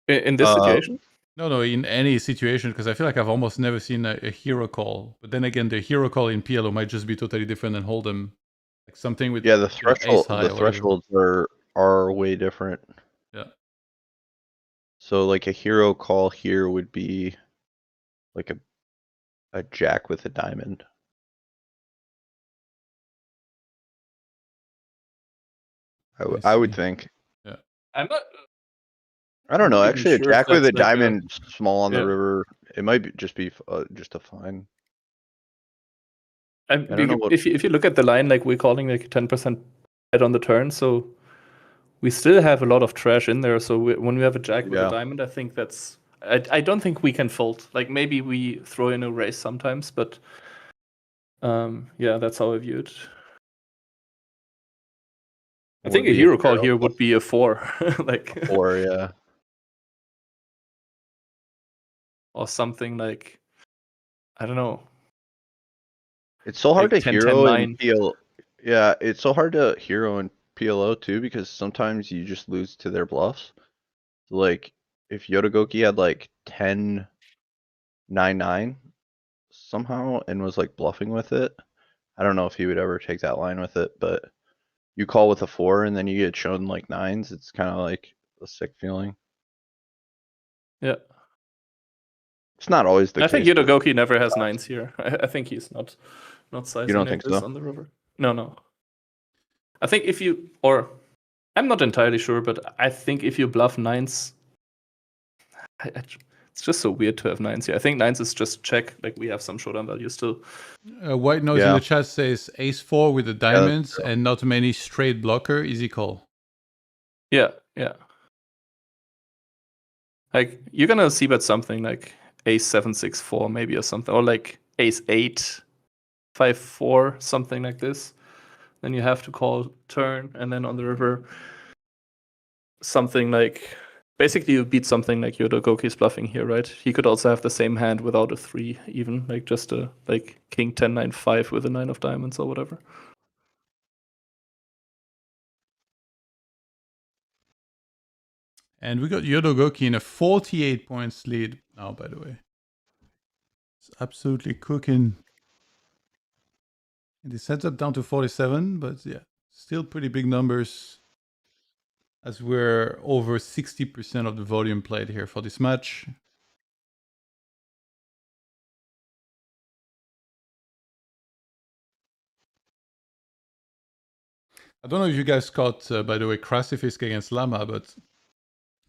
In this situation? No, in any situation, because I feel like I've almost never seen a hero call. But then again, the hero call in PLO might just be totally different than Hold'em. Like something with the threshold. ace high The thresholds are way different. Yeah. So like a hero call here would be like a jack with a diamond. I would think. Yeah. I'm not. I don't know. not Actually, a sure jack if with a that's like diamond small on yeah. the river, it might be just a fine. I don't know if you look at the line, like we're calling like 10% bet on the turn, so we still have a lot of trash in there. So when we have a jack with a diamond, I think that's. I don't think we can fold. Like maybe we throw in a raise sometimes, but yeah, that's how I view it. I think a hero call here would be a 4, like a 4, yeah, or something like I don't know. It's so hard like to 10, hero 10, in PLO. Yeah, it's so hard to hero in PLO too because sometimes you just lose to their bluffs. Like if Yodogoki had like 10-9-9 somehow and was like bluffing with it, I don't know if he would ever take that line with it, but you call with a 4 and then you get shown like 9s, it's kind of like a sick feeling. Yeah. It's not always the case. I think Yodogoki never has 9s here. I think he's not sizing You don't like think this so? on the river. No. I think if you, or I'm not entirely sure, but I think if you bluff 9s, it's just so weird to have 9s here. I think 9s is just check, like we have some showdown value still. White Nose in the chat says ace 4 with the diamonds and not many straight blocker, easy call. Yeah. Like you're gonna see bet something like ace 7-6-4 maybe or something, or like ace 8-5-4, something like this. Then you have to call turn, and then on the river, something like basically you beat something like Yodogoki's bluffing here, right? He could also have the same hand without a 3, even like just a like king 10-9-5 with a 9 of diamonds or whatever. And we got Yodogoki in a 48 points lead now, by the way. It's absolutely cooking. And he sets up down to 47, but yeah, still pretty big numbers as we're over 60% of the volume played here for this match. I don't know if you guys caught, by the way, Krasifisk against Lama, but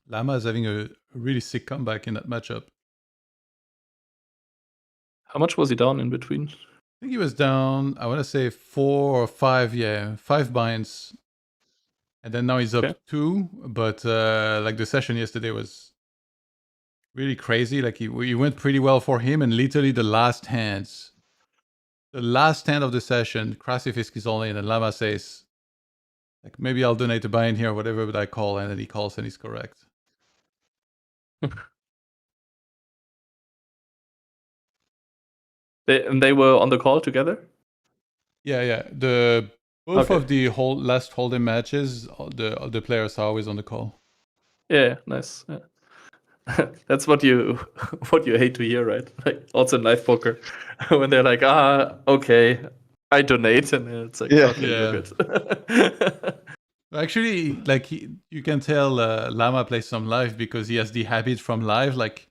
Lama is having a really sick comeback in that matchup. How much was he down in between? I think he was down, I want to say 4 or 5, yeah, 5 binds. And then now he's up 2, but like the session yesterday was really crazy. Like he went pretty well for him, and literally the last hand of the session, Krasifisk is all in, and Lama says, like, maybe I'll donate a buy-in here or whatever, but I call, and then he calls and he's correct. They were on the call together? Yeah. Both of the last Hold'em matches, the players are always on the call. Yeah, nice. Yeah. That's what you hate to hear, right? Like also in live poker, when they're like, okay, I donate, and it's like, okay, you're good. Actually, like you can tell Lama plays some live because he has the habit from live. Like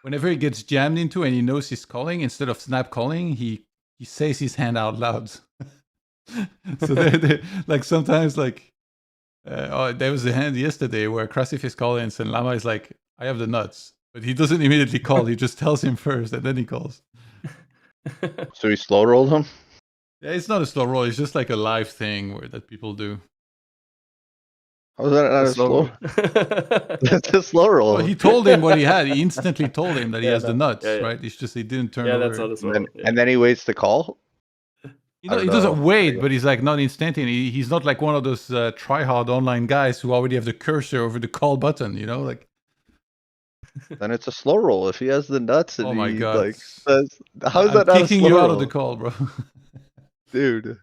whenever he gets jammed into and he knows he's calling, instead of snap calling, he says his hand out loud. So they like sometimes like there was a hand yesterday where Krasifisk calls and Lama is like, I have the nuts. But he doesn't immediately call. He just tells him first, and then he calls. So he slow rolled him. Yeah, it's not a slow roll. It's just like a live thing that people do. How is that not a slow? That's a slow roll. Well, he told him what he had. He instantly told him that he Yeah, has the no. nuts, Yeah, yeah. right? It's just he didn't turn Yeah, over. that's not as well. And then he waits to call. He I don't doesn't know. wait, but he's like not instantaneous. He's not like one of those try-hard online guys who already have the cursor over the call button, you know? Like, Then it's a slow roll. If he has the nuts and oh my he God. like says, how is I'm that not a kicking slow you roll? out of the call, bro. Dude?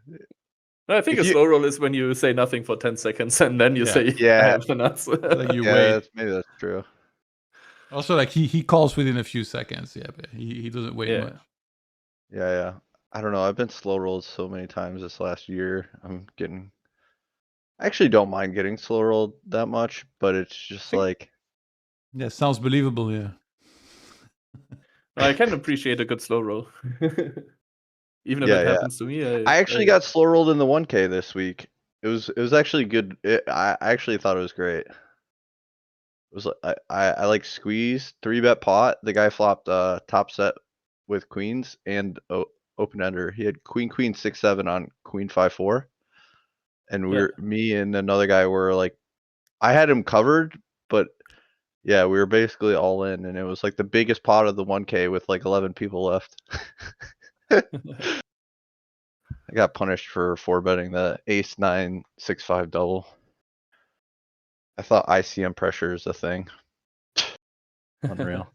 No, I think If a you- slow roll is when you say nothing for 10 seconds and then you Yeah. say, Yeah. I have the nuts. Like you Yeah, wait. maybe that's true. Also, like he calls within a few seconds. Yeah, but he doesn't wait Yeah. much. Yeah. I don't know. I've been slow rolled so many times this last year. I actually don't mind getting slow rolled that much, but it's just think- like, Yeah, sounds believable. Yeah. I can appreciate a good slow roll. Even if Yeah, it yeah. happens to me. I actually got slow rolled in the 1K this week. It was actually good. I actually thought it was great. It was I like squeezed 3-bet pot. The guy flopped top set with queens and open ender. He had queen 6-7 on queen 5-4, and me and another guy were like, I had him covered, but yeah, we were basically all in, and it was like the biggest pot of the 1K with like 11 people left. I got punished for 4-betting the ace 9 6-5 double. I thought ICM pressure is a thing. Unreal.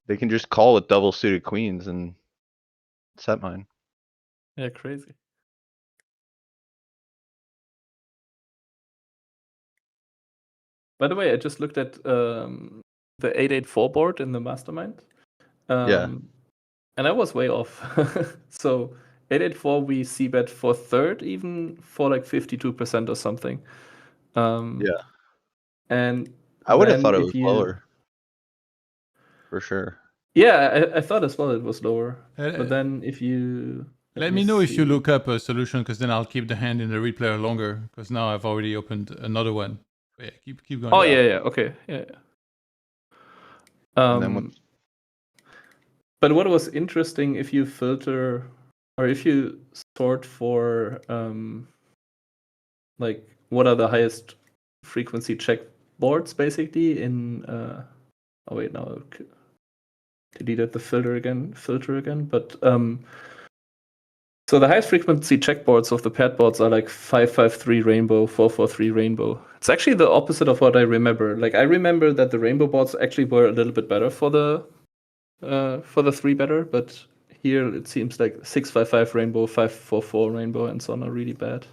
They can just call with double suited queens and set mine. Yeah, crazy. By the way, I just looked at the 884 board in the mastermind. Yeah. And I was way off. So 884 we see bet for third, even for like 52% or something. Yeah. And I would have then thought it if was you- lower. For sure. Yeah, I thought as well it was lower. Uh, But then if you Let me know if you look up a solution, because then I'll keep the hand in the read player longer. Because now I've already opened another one. But yeah, keep going. Oh yeah, okay, yeah. And then But what was interesting, if you filter or if you sort for like what are the highest frequency check boards basically in oh wait, now I deleted the filter again, but so the highest frequency checkboards of the paired boards are like 553 rainbow, 443 rainbow. It's actually the opposite of what I remember. Like I remember that the rainbow boards actually were a little bit better for the 3-better, but here it seems like 655 rainbow, 544 rainbow, and so on are really bad.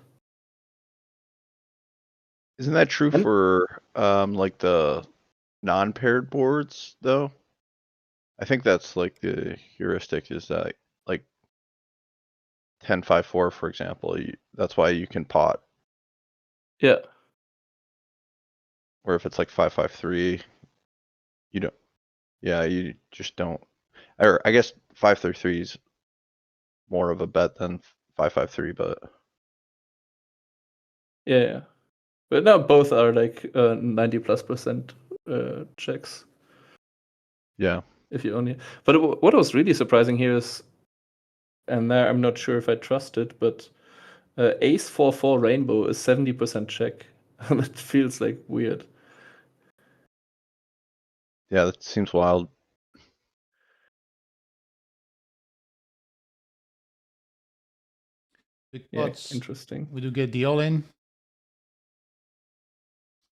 isn't that true for like the non-paired boards though? I think that's like the heuristic is that like 10-5-4, for example. That's why you can pot. Yeah. Or if it's like 5-5-3, you don't. Yeah, you just don't. Or I guess 5-3-3 is more of a bet than 5-5-3, but Yeah. But now both are like 90+% checks. yeah. If you only. But what was really surprising here is, and there I'm not sure if I trust it, but Ace 4-4 rainbow is 70% check. That feels like weird. Yeah, that seems wild. Big Yeah, pots. interesting. We do get the all in.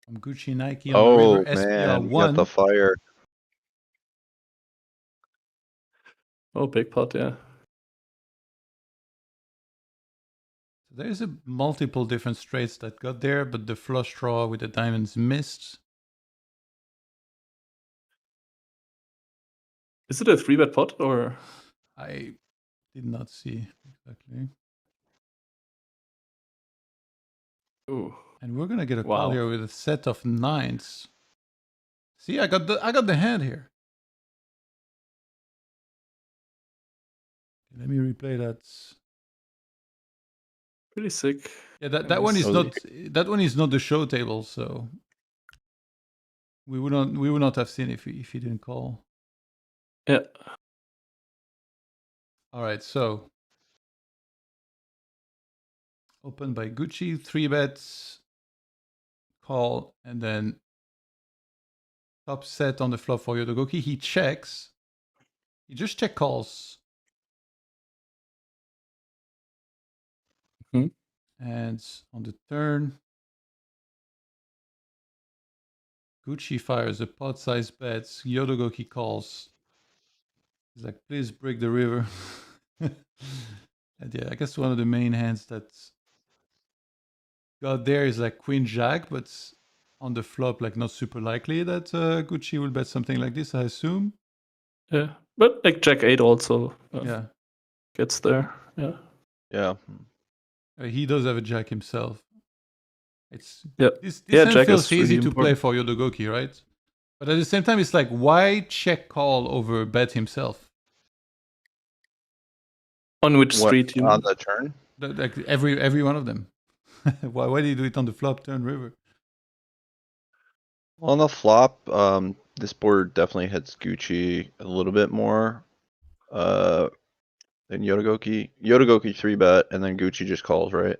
From GUCCINIKE on the Oh river man, you got SPR1. the fire. Oh, big pot, yeah. There's a multiple different straights that got there, but the flush draw with the diamonds missed. Is it a 3-bet pot or? I did not see exactly. Ooh. And we're gonna get a call Wow. here with a set of 9s. See, I got the hand here. Let me replay that. Pretty sick. Yeah, that one is Oh, not the show table, so We would not have seen if he didn't call. Yeah. All right, so open by Gucci, 3 bets, call, and then top set on the flop for Yodogoki. He checks. He just check calls. Mhm. And on the turn, Gucci fires a pot-sized bet. Yodogoki calls. He's like, please break the river. And yeah, I guess one of the main hands that got there is like Queen Jack, but on the flop, like not super likely that Gucci will bet something like this, I assume. Yeah. But like Jack 8 also Yeah. gets there. Yeah. Yeah. He does have a Jack himself. It's Yeah. this Yeah, hand Jack feels is easy really to play important. for Yodogoki, right? But at the same time, it's like, why check call over bet himself? On which What street you on mean? the turn? Like every one of them. Why do you do it on the flop turn river? Well, on the flop, this board definitely hits Gucci a little bit more than Yodogoki. Yodogoki 3-bet, and then Gucci just calls, right?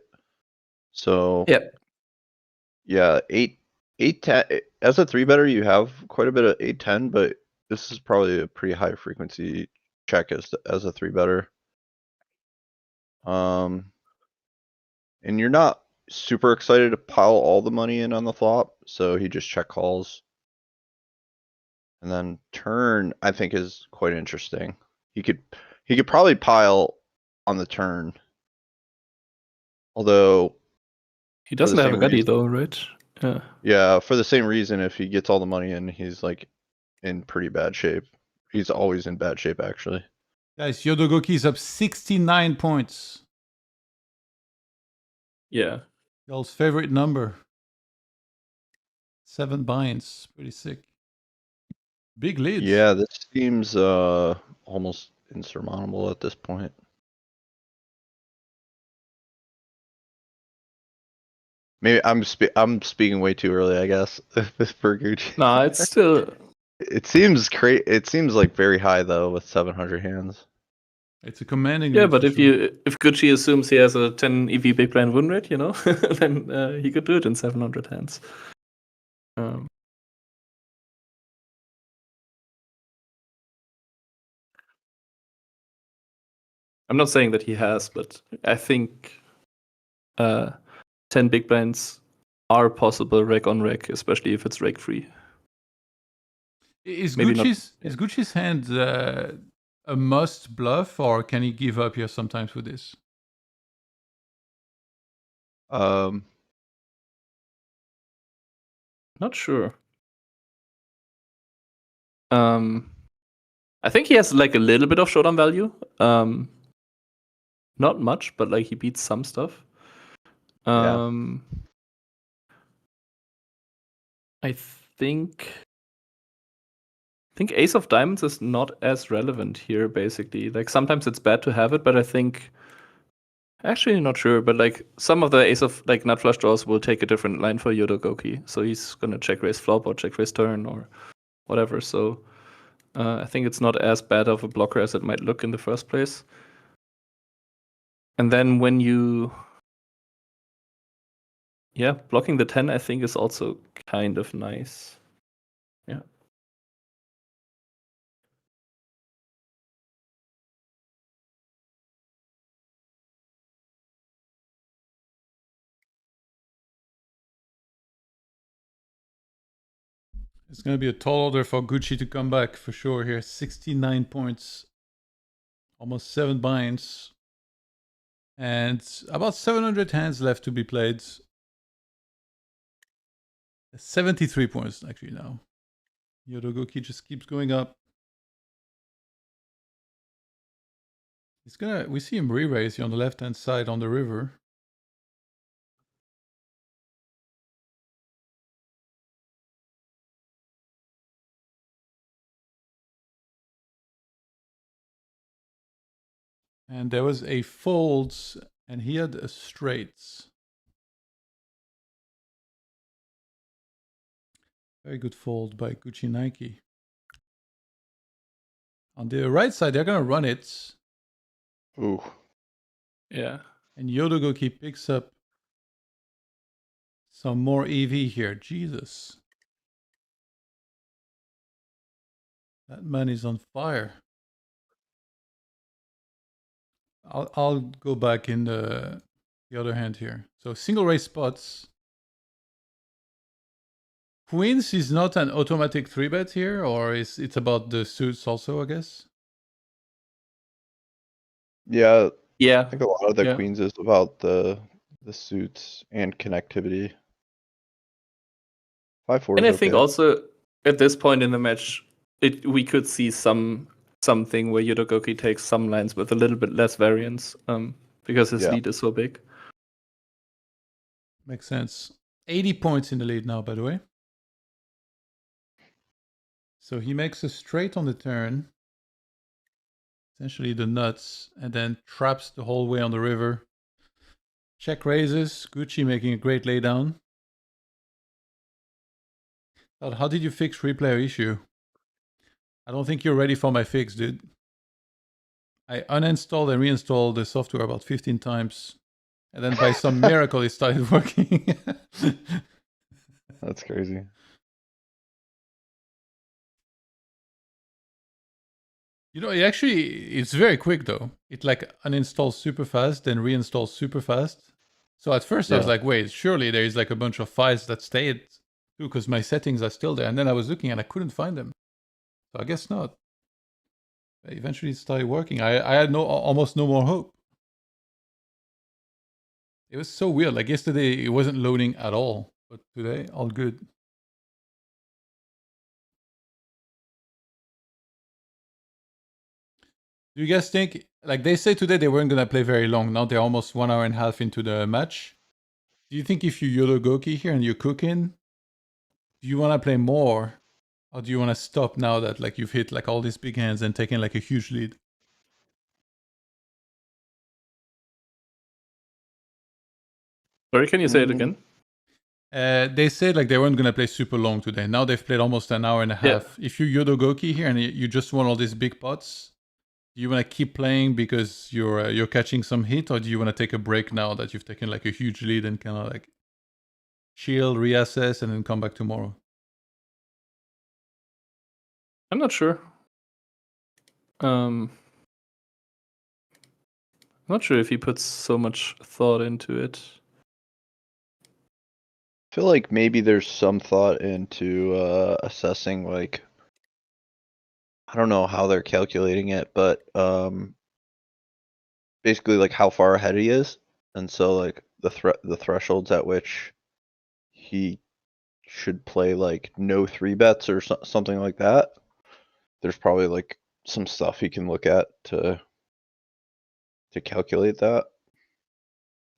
So Yeah. yeah, 8-10. As a 3-better, you have quite a bit of 8-10, but this is probably a pretty high frequency check as a 3-better. And you're not super excited to pile all the money in on the flop, so he just check calls. And then turn, I think, is quite interesting. He could probably pile on the turn. Although He for the doesn't have a same gutty reason, though, right? Yeah. yeah, for the same reason, if he gets all the money in, he's like in pretty bad shape. He's always in bad shape, actually. Guys, Yodogoki is up 69 points. Yeah. Y'all's favorite number. 7 binds. Pretty sick. Big leads. Yeah, this seems almost insurmountable at this point. Maybe I'm speaking way too early, I guess. For Gucci. Nah, it's still It seems it seems like very high though with 700 hands. It's a commanding yeah, lead but for sure. if Gucci assumes he has a 10 EV big blind win rate, you know, then he could do it in 700 hands. I'm not saying that he has, but I think 10 big blinds are possible reg on reg, especially if it's reg free. Is Maybe not- Gucci's hand a must bluff, or can he give up here sometimes with this? Not sure. I think he has like a little bit of showdown value. Not much, but like he beats some stuff. Yeah. I think Ace of Diamonds is not as relevant here, basically. Like sometimes it's bad to have it, but I think actually not sure, but like some of the Ace of like nut flush draws will take a different line for Yodogoki. So he's gonna check raise flop or check raise turn or whatever. So I think it's not as bad of a blocker as it might look in the first place. And then when blocking the 10 I think is also kind of nice. Yeah. It's going to be a tall order for Gucci to come back for sure here. 69 points. Almost 7 binds. And about 700 hands left to be played. 73 points actually now. Yodogoki just keeps going up. We see him re-raise here on the left-hand side on the river. And there was a folds, and he had a straight. Very good fold by GUCCINIKE. On the right side, they're going to run it. Ooh. Yeah. And Yodogoki picks up some more EV here. Jesus. That man is on fire. I'll go back in the other hand here. So single raise spots. Queens is not an automatic 3-bet here, or is it's about the suits also, I guess? Yeah, Yeah. I think a lot of the Yeah. queens is about the suits and connectivity. 5-4 And is I think okay. also at this point in the match, we could see something where Yodogoki takes some lines with a little bit less variance, because his Yeah. lead is so big. Makes sense. 80 points in the lead now, by the way. So he makes a straight on the turn. Essentially the nuts, and then traps the whole way on the river. Check raises. Gucci making a great laydown. But how did you fix replayer issue? I don't think you're ready for my fix, dude. I uninstalled and reinstalled the software about 15 times. And then by some miracle, it started working. That's crazy. You know, it's very quick though. It like uninstalls super fast, then reinstalls super fast. So at first I was Yeah. like, wait, surely there is like a bunch of files that stayed too, because my settings are still there. And then I was looking and I couldn't find them. So I guess not. Eventually it started working. I had almost no more hope. It was so weird. Like yesterday, it wasn't loading at all. But today, all good. Do you guys think, like they say today they weren't going to play very long. Now they're almost 1 hour and a half into the match. Do you think if you Yodogoki here and you're cooking, do you want to play more? Or do you want to stop now that like you've hit like all these big hands and taken like a huge lead? Sorry, can you say it again? They said like they weren't going to play super long today. Now they've played almost an hour and a half. If you Yodogoki here and you just won all these big pots, do you want to keep playing because you're catching some hit, or do you want to take a break now that you've taken like a huge lead and kind of like chill, reassess, and then come back tomorrow? I'm not sure. I'm not sure if he puts so much thought into it. I feel like maybe there's some thought into assessing, like, I don't know how they're calculating it, but basically like how far ahead he is, and so like the thresholds at which he should play like no 3-bets or something like that. There's probably like some stuff he can look at to calculate that.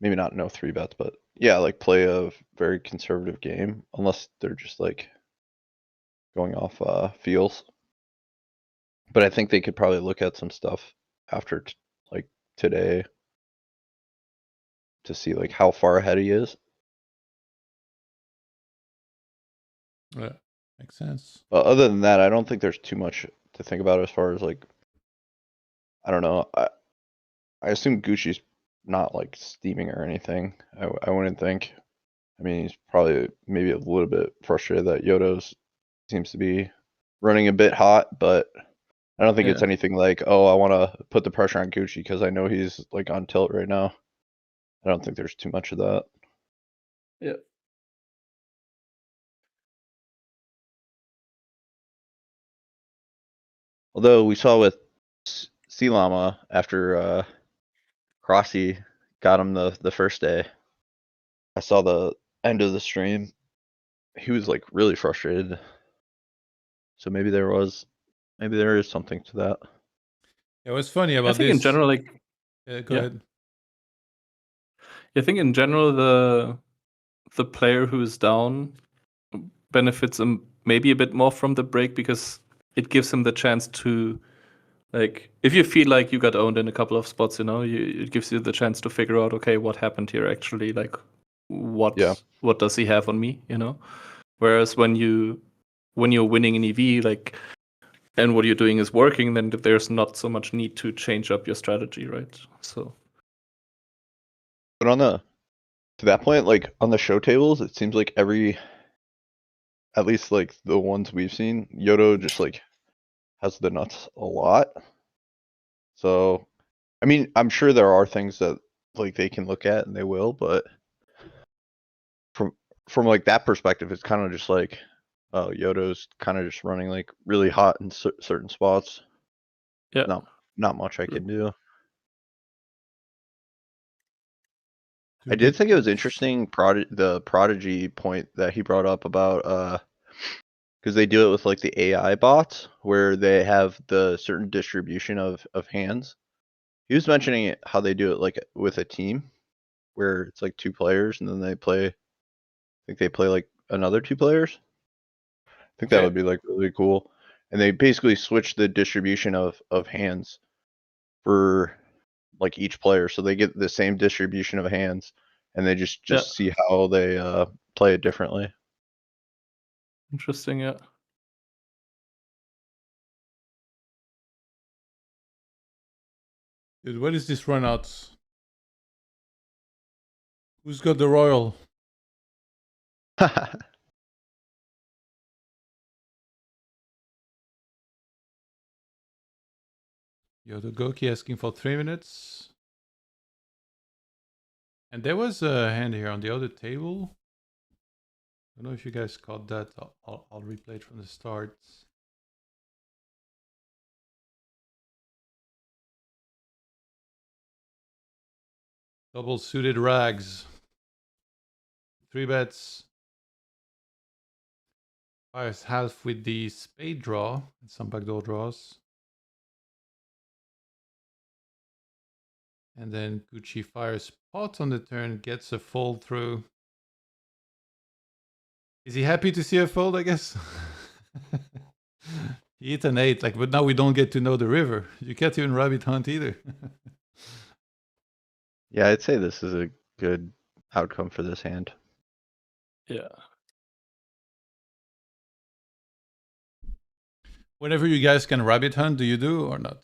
Maybe not no 3-bets, but yeah, like play a very conservative game, unless they're just like going off feels. But I think they could probably look at some stuff after like today to see like how far ahead he is. Yeah, makes sense. But other than that, I don't think there's too much to think about as far as like, I don't know. I assume Gucci's not like steaming or anything. I wouldn't think. I mean, he's probably maybe a little bit frustrated that Yodo's seems to be running a bit hot, but I don't think it's anything like, oh, I want to put the pressure on Gucci because I know he's like on tilt right now. I don't think there's too much of that. Yeah. Although we saw with Sea Llama after Crossy got him the first day. I saw the end of the stream. He was like really frustrated. So maybe there is something to that. Yeah, what's funny about I think this? in general, like, go ahead. I think in general the player who's down benefits him maybe a bit more from the break because it gives him the chance to, like, if you feel like you got owned in a couple of spots, it gives you the chance to figure out, okay, what happened here actually, like what does he have on me, Whereas when you when you're winning in EV, like, and what you're doing is working, then there's not so much need to change up your strategy, right? So But to that point, like on the show tables, it seems like at least like the ones we've seen, Yodo just like has the nuts a lot. So, I mean, I'm sure there are things that like they can look at and they will, but from like that perspective, it's kind of just like, oh, Yodo's kind of just running like really hot in certain spots. yeah, Not much I True. can do. I did think it was interesting the prodigy point that he brought up about because they do it with like the AI bots where they have the certain distribution of hands. He was mentioning how they do it like with a team where it's like 2 players and then I think they play like another 2 players. I think that Okay. would be like really cool. And they basically switch the distribution of hands for like each player, so they get the same distribution of hands, and they just Yeah. see how they play it differently. Interesting, yeah. Dude, what is this run out? Who's got the royal? Yodogoki asking for 3 minutes. And there was a hand here on the other table. I don't know if you guys caught that. I'll replay it from the start. Double suited rags. 3 bets. Fires half with the spade draw and some backdoor draws. And then Gucci fires pot on the turn, gets a fold through. Is he happy to see a fold, I guess? He hit an 8, like, but now we don't get to know the river. You can't even rabbit hunt either. Yeah, I'd say this is a good outcome for this hand. Yeah. Whenever you guys can rabbit hunt, do you do or not?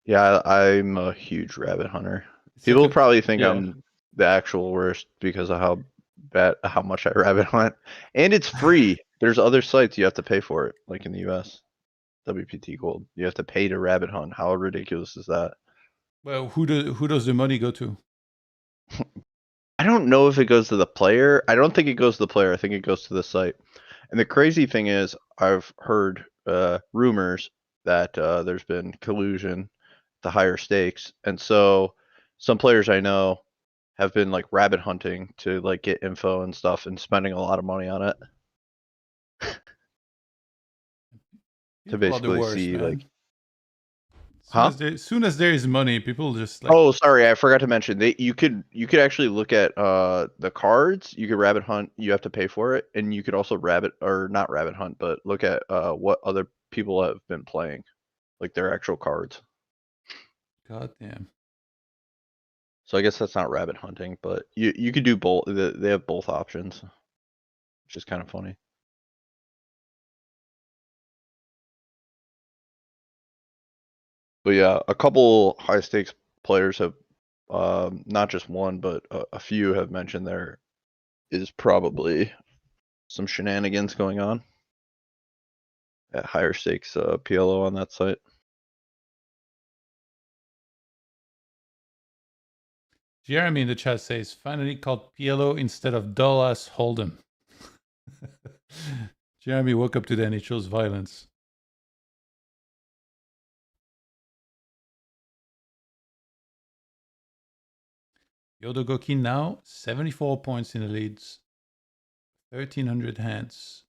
Yeah, I'm a huge rabbit hunter. It's People like a, probably think Yeah. I'm the actual worst because of how much I rabbit hunt, and it's free. There's other sites you have to pay for it, like in the US. WPT Gold. You have to pay to rabbit hunt. How ridiculous is that? well, who does the money go to? I don't know if it goes to the player. I don't think it goes to the player. I think it goes to the site. And the crazy thing is, I've heard rumors that there's been collusion to higher stakes, and so some players I know have been like rabbit hunting to like get info and stuff, and spending a lot of money on it to People are the basically worst, see man. like, huh? Soon as there is money, people just like. Oh, sorry, I forgot to mention. You could actually look at the cards. You could rabbit hunt. You have to pay for it, and you could also not rabbit hunt, but look at what other people have been playing, like their actual cards. God damn. So I guess that's not rabbit hunting, but you could do both. They have both options, which is kind of funny. But yeah, a couple high stakes players have, not just one, but a few have mentioned there is probably some shenanigans going on at higher stakes PLO on that site. Jeremy in the chat says, finally called PLO instead of dull-ass Hold'em. Jeremy woke up to that and he chose violence. Yodogoki now 74 points in the leads. 1,300 hands.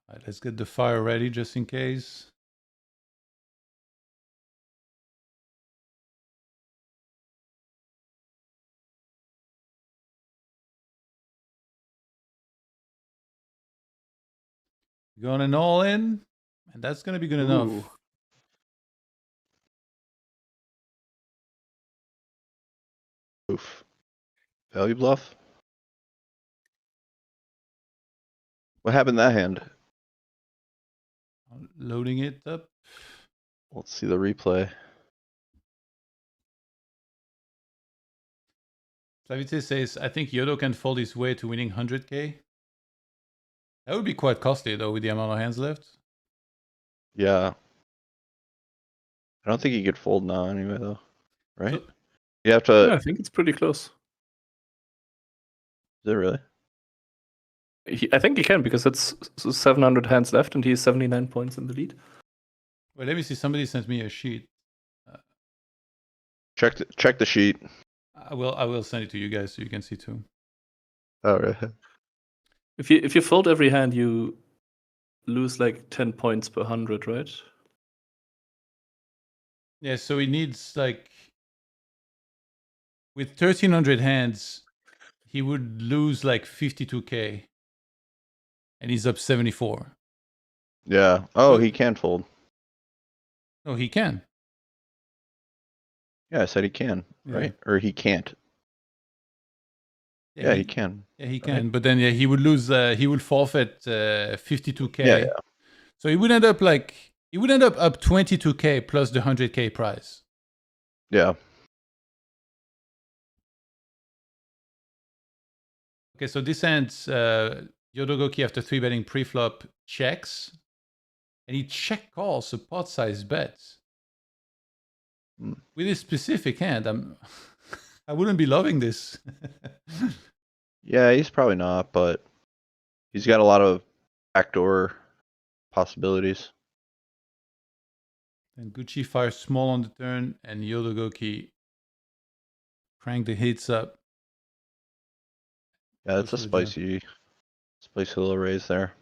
All right, let's get the fire ready just in case. Going all in, and that's going to be good enough. Value bluff. What happened to that hand? Loading it up. Let's see the replay. Slavite says, I think Yodo can fold his way to winning 100k. That would be quite costly though with the amount of hands left. Yeah. I don't think he could fold now anyway though. Right? So- You have Yeah, to. I think it's pretty close. Is it really? I think he can because it's 700 hands left and he's 79 points in the lead. Wait, let me see. Somebody sent me a sheet. Check the sheet. I will send it to you guys so you can see too. Oh, really? If you fold every hand, you lose like 10 points per 100, right? Yeah, so he needs like with 1300 hands, he would lose like 52k, and he's up 74. Yeah. Oh, So- he can fold. No, he can. Yeah, I said he can, Yeah. right? Or he can't. Yeah, he can. Yeah, he can. But then, yeah, he would lose. He would forfeit 52k. Yeah. So he would end up up 22k plus the 100k prize. Yeah. Okay, so this ends Yodogoki after 3-betting pre-flop checks, and he check calls a pot size bet. With this specific hand, I wouldn't be loving this. Yeah, he's probably not, but he's got a lot of backdoor possibilities. And Gucci fires small on the turn, and Yodogoki crank the hits up. Yeah, that's a Goes for the jump. spicy little raise there.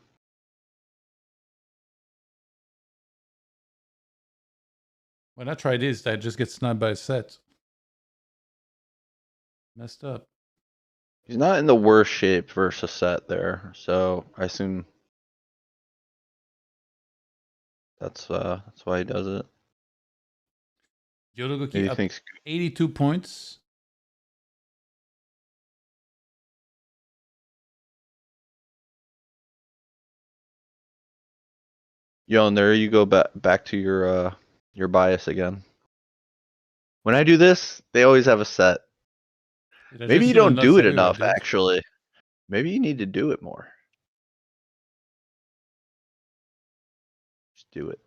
When I try this, I just get sniped by a set. Messed up. He's not in the worst shape versus set there, so I assume that's why he does it. Yodogoki He up thinks 82 points. Yo, and there you go back to your bias again. When I do this, they always have a set. Did I Maybe just you do a don't nut do it save? I enough, did. actually. Maybe you need to do it more. Just do it.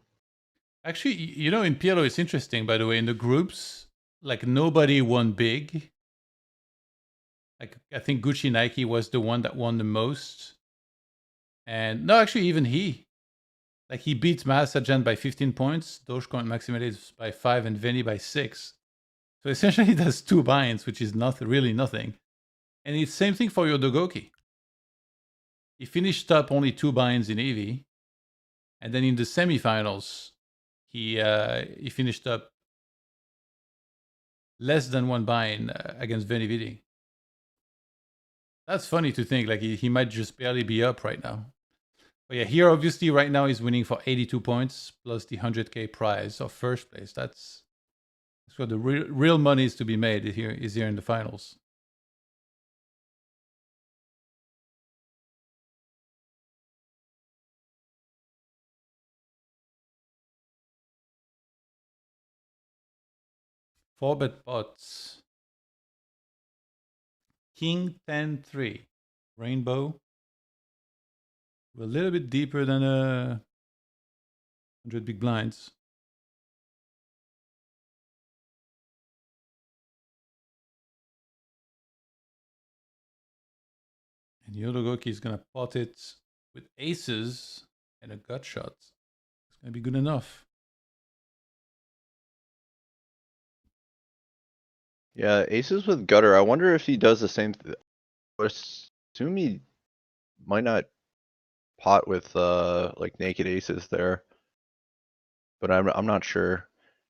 Actually, you know, in PLO, it's interesting, by the way, in the groups, like nobody won big. Like, I think GUCCINIKE was the one that won the most. And no, actually, even he. Like, he beat Mahasajan by 15 points, Dogecoin Maximalides by 5, and Veni by 6. So essentially, he does 2 buy-ins, which is really nothing. And it's same thing for Yodogoki. He finished up only 2 buy-ins in EV. And then in the semifinals, he finished up less than 1 buy-in against Veni Vidi. That's funny to think, like he might just barely be up right now. But yeah, here obviously right now he's winning for 82 points plus the 100k prize of first place. That's where the real money is to be made here in the finals. Four bet pots. King 10-3. Rainbow. We're a little bit deeper than 100 big blinds. And Yodogoki is going to pot it with aces and a gut shot. It's going to be good enough. Yeah, aces with gutter. I wonder if he does the same. I assume he might not pot with like naked aces there, but I'm not sure.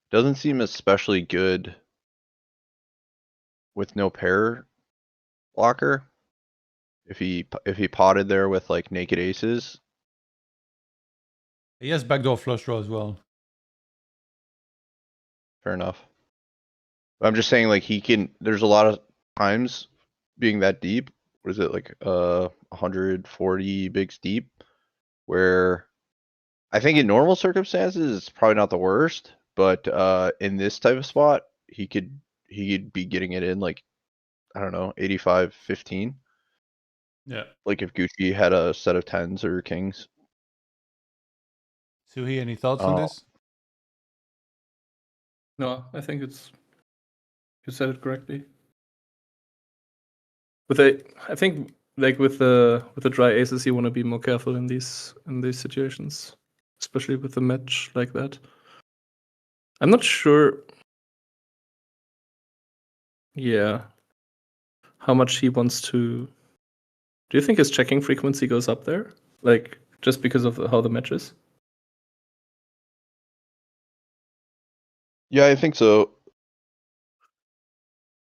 Doesn't seem especially good with no pair blocker. If he potted there with like naked aces. He has backdoor flush draw as well. Fair enough. I'm just saying, like, he can. There's a lot of times being that deep. What is it, like 140 bigs deep? Where I think in normal circumstances it's probably not the worst, but in this type of spot, he'd be getting it in like, I don't know, 85-15. Yeah. Like if Gucci had a set of tens or kings. Suhi, any thoughts on this? No, I think it's you said it correctly. I think like with the dry aces, you want to be more careful in these situations, especially with a match like that. I'm not sure. Yeah, how much he wants to. Do you think his checking frequency goes up there, like just because of how the match is? Yeah, I think so.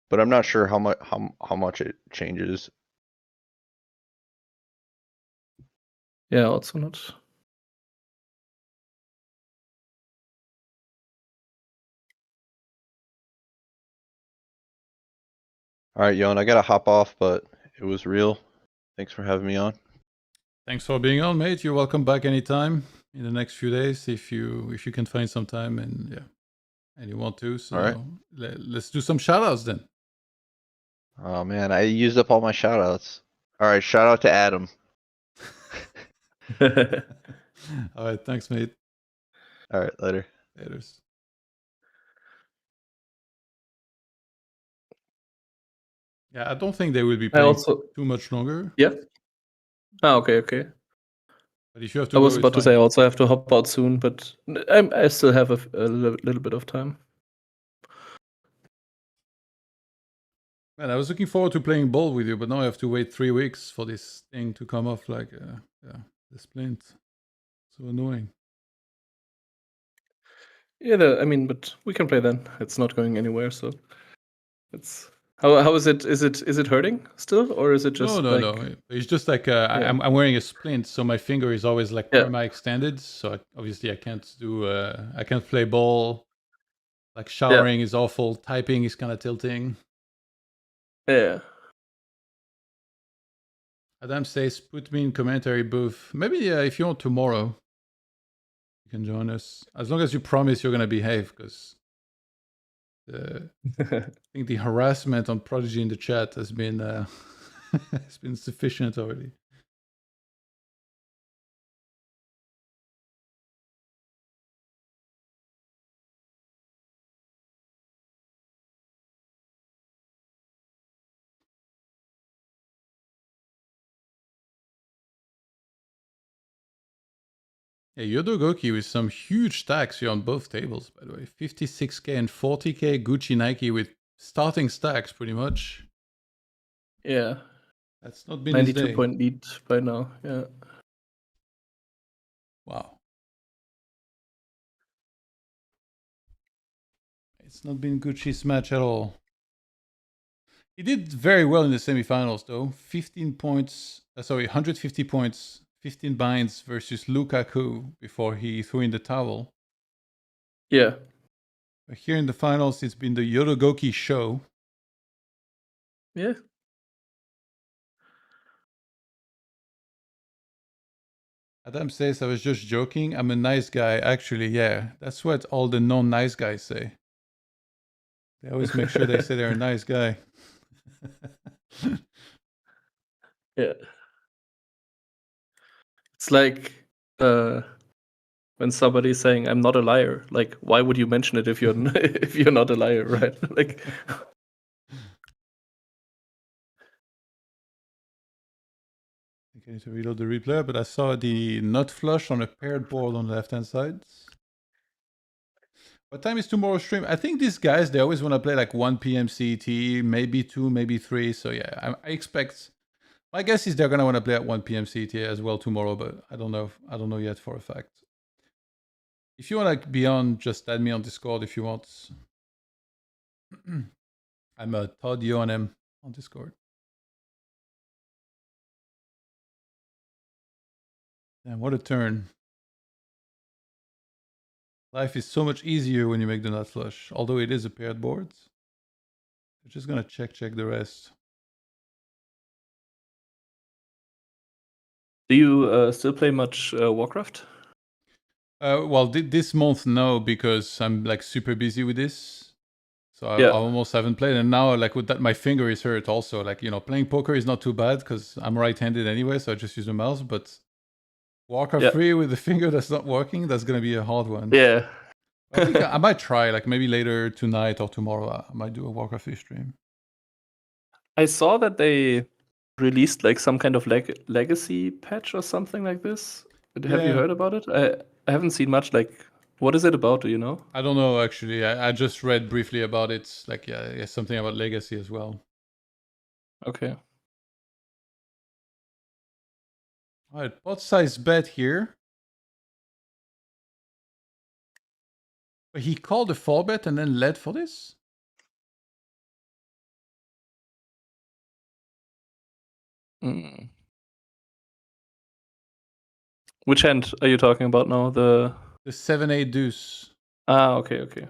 But I'm not sure how much it changes. Yeah, also not. All right, Yon, I gotta hop off, but it was real. Thanks for having me on. Thanks for being on, mate. You're welcome back anytime in the next few days if you can find some time and and you want to. So All right. let's do some shout outs then. Oh man, I used up all my shout outs. All right, shout out to Adam. All right, thanks, mate. All right, later. Laters. Yeah, I don't think they will be playing too much longer. Yeah. Ah, okay. But if you have to I go, was it's about to fine. say I also have to hop out soon, but I still have a little bit of time. Man, I was looking forward to playing ball with you, but now I have to wait 3 weeks for this thing to come off. Like, the splint. So annoying. Yeah, I mean, but we can play then. It's not going anywhere, so it's how is it? Is it hurting still, or is it just No. It's just like I'm wearing a splint, so my finger is always like perma extended. So obviously I can't do I can't play ball. Like showering is awful. Typing is kind of tilting. Yeah. Adam says, put me in commentary booth. Maybe if you want tomorrow, you can join us. As long as you promise you're going to behave, because I think the harassment on Prodigy in the chat has been has been sufficient already. Yeah, Yodogoki with some huge stacks here on both tables, by the way. 56k and 40k GUCCINIKE with starting stacks, pretty much. Yeah. That's not been his day. 92-point lead by now. Yeah. Wow. It's not been Gucci's match at all. He did very well in the semifinals, though. 15 points, 150 points, 15 binds versus Lukaku before he threw in the towel. Yeah. But here in the finals, it's been the Yodogoki show. Yeah. Adam says, I was just joking. I'm a nice guy. Actually, yeah, that's what all the non-nice guys say. They always make sure they say they're a nice guy. Yeah. It's like when somebody's saying I'm not a liar. Like, why would you mention it if you're if you're not a liar, right? Like. I need to reload the replay, but I saw the nut flush on a paired board on the left-hand side. What time is tomorrow's stream? I think these guys, they always want to play like 1 p.m. CET, maybe 2, maybe 3. So yeah, I expect... My guess is they're going to want to play at 1 p.m. CET as well tomorrow, but I don't know. I don't know yet for a fact. If you want to be on, just add me on Discord if you want. I'm Todd Yonem on Discord. And what a turn. Life is so much easier when you make the nut flush, although it is a paired board. We're just going to check the rest. Do you still play much Warcraft? Well, this month no, because I'm like super busy with this. So I almost haven't played, and now like with that, my finger is hurt also. Like, you know, playing poker is not too bad because I'm right-handed anyway, so I just use the mouse. But Warcraft 3 with the finger that's not working, that's gonna be a hard one. Yeah. I think I might try, like maybe later tonight or tomorrow, I might do a Warcraft 3 stream. I saw that they released like some kind of legacy patch or something like this. Have you heard about it? I haven't seen much. Like, what is it about? Do you know? I don't know actually. I just read briefly about it. Like, yeah, something about legacy as well. Okay. All right, pot size bet here. But he called a 4-bet and then led for this? Mm. Which hand are you talking about now? The 7-8 deuce. Ah, okay.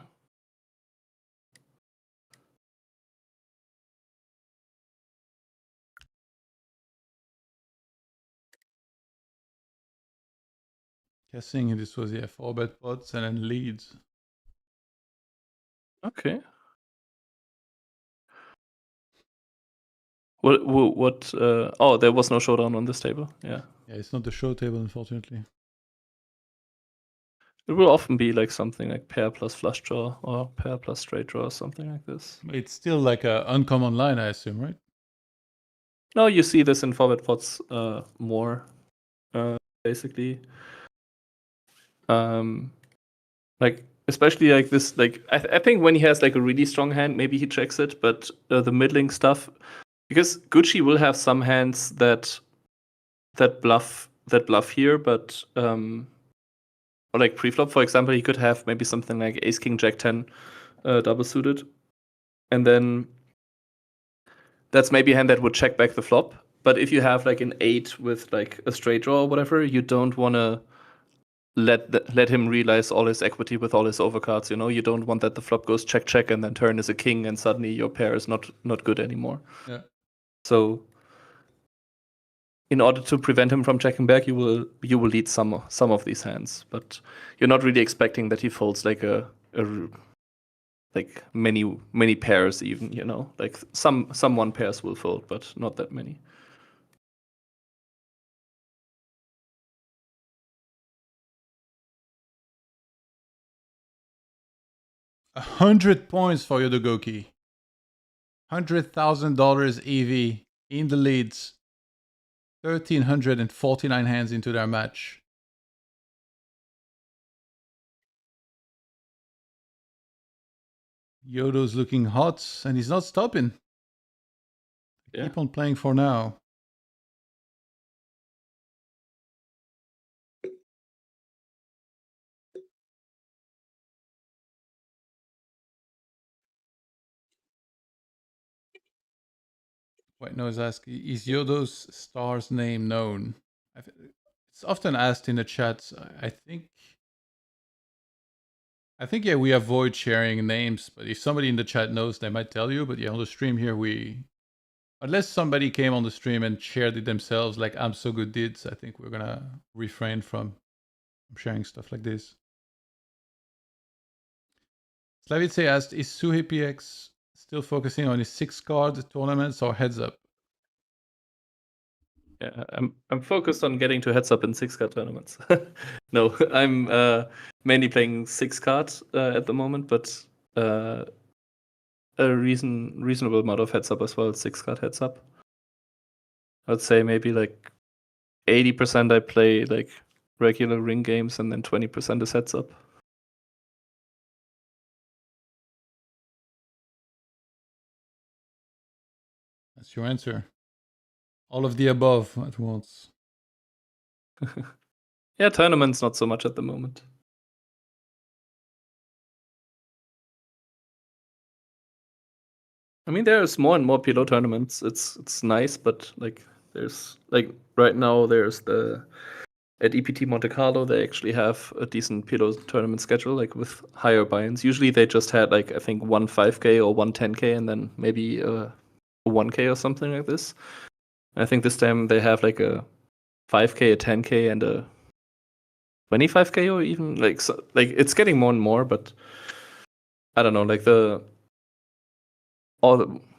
Guessing this was 4-bet pots and then leads. Okay. What oh, there was no showdown on this table. Yeah. Yeah, it's not the show table, unfortunately. It will often be like something like pair plus flush draw or pair plus straight draw or something like this. It's still like an uncommon line, I assume, right? No, you see this in forward pots more, basically. Like especially like this, like I think when he has like a really strong hand, maybe he checks it, but the middling stuff, because Gucci will have some hands that bluff here, but or like pre-flop, for example, he could have maybe something like Ace King Jack 10 double suited, and then that's maybe a hand that would check back the flop. But if you have like an 8 with like a straight draw or whatever, you don't want to let him realize all his equity with all his overcards. You know, you don't want that the flop goes check check and then turn is a king and suddenly your pair is not good anymore. Yeah. So in order to prevent him from checking back, you will lead some of these hands, but you're not really expecting that he folds like a like many pairs even. You know, like some one pairs will fold, but not that many. $100 points for Yodogoki. $100,000 EV in the leads. 1,349 hands into their match. Yodo's looking hot and he's not stopping. Yeah. Keep on playing for now. White Nose asks, is Yodo's star's name known? It's often asked in the chat. I think yeah, we avoid sharing names, but if somebody in the chat knows, they might tell you. But yeah, on the stream here, unless somebody came on the stream and shared it themselves, like I'm So Good did, I think we're gonna refrain from sharing stuff like this. Slavice asked, is SuhiPX still focusing on his 6-card tournaments or heads up? Yeah, I'm focused on getting to heads up in 6-card tournaments. No, I'm mainly playing 6-card at the moment, but a reasonable amount of heads up as well. 6-card heads up. I'd say maybe like 80% I play like regular ring games, and then 20% is heads up. That's your answer. All of the above at once. Yeah, tournaments not so much at the moment. I mean, there's more and more PLO tournaments. It's nice, but like there's like right now there's at EPT Monte Carlo they actually have a decent PLO tournament schedule, like with higher buy-ins. Usually they just had like I think 1 5K or 1 10K and then maybe a 1K or something like this. I think this time they have like a 5K, a 10K, and a 25K, or even like it's getting more and more. But I don't know, like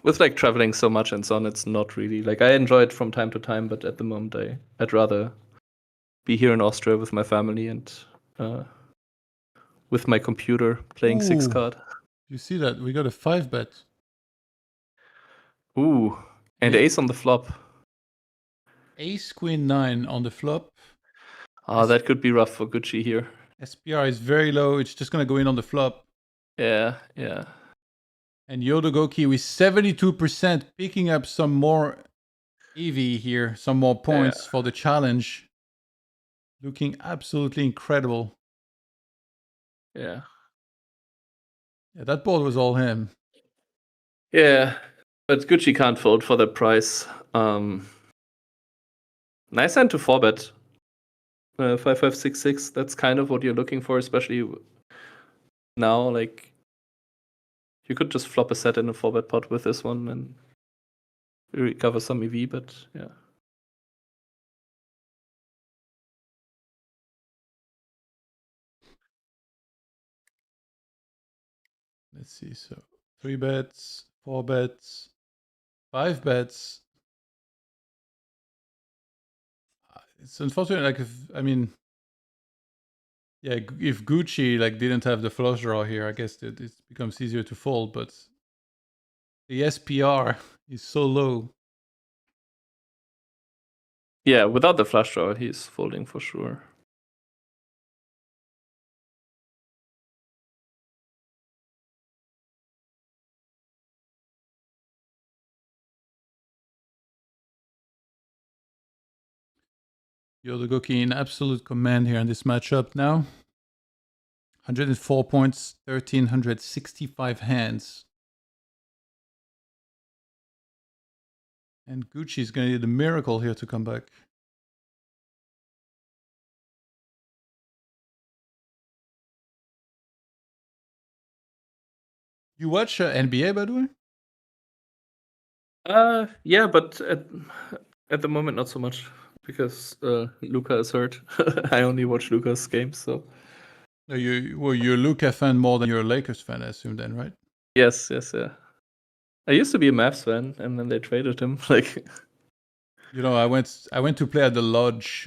with like traveling so much and so on, it's not really like I enjoy it from time to time, but at the moment I'd rather be here in Austria with my family and with my computer playing six Ooh. card. You see that? We got a 5-bet. Ooh, and Yeah. ace on the flop. Ace Queen 9 on the flop. That could be rough for Gucci here. SPR is very low. It's just gonna go in on the flop. Yeah. And Yodogoki with 72%, picking up some more EV here, some more points for the challenge. Looking absolutely incredible. Yeah, that board was all him. Yeah, but Gucci can't fold for that price. Nice hand to 4-bet. 5-5-6-6. That's kind of what you're looking for, especially now. Like, you could just flop a set in a 4-bet pot with this one and recover some EV, but yeah. Let's see. So 3 bets, 4 bets, 5 bets. It's unfortunate. Like, if Gucci like didn't have the flush draw here, I guess it becomes easier to fold. But the SPR is so low. Yeah, without the flush draw, he's folding for sure. Yodogoki in absolute command here in this matchup now. 104 points, 1,365 hands. And Gucci's going to need a miracle here to come back. You watch NBA, by the way? Yeah, but at the moment not so much because Luka is hurt. I only watch Luka's games, so. No, you're a Luka fan more than you're a Lakers fan, I assume then, right? Yes, yeah. I used to be a Mavs fan, and then they traded him. Like, you know, I went to play at the lodge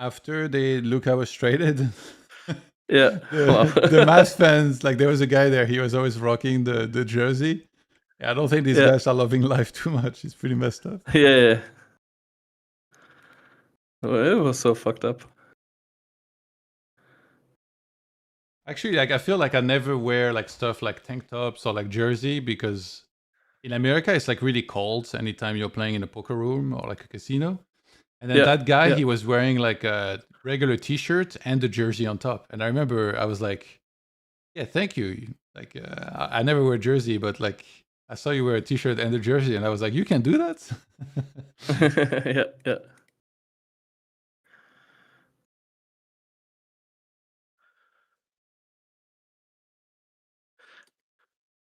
after Luka was traded. yeah, the Mavs fans, like there was a guy there. He was always rocking the jersey. Yeah, I don't think these guys are loving life too much. It's pretty messed up. Yeah. Well, it was so fucked up. Actually, like I feel like I never wear like stuff like tank tops or like jersey because in America it's like really cold anytime you're playing in a poker room or like a casino. And then that guy, he was wearing like a regular t-shirt and the jersey on top. And I remember I was like, yeah, thank you. Like I never wear jersey, but like I saw you wear a t-shirt and a jersey and I was like, you can do that? Yeah.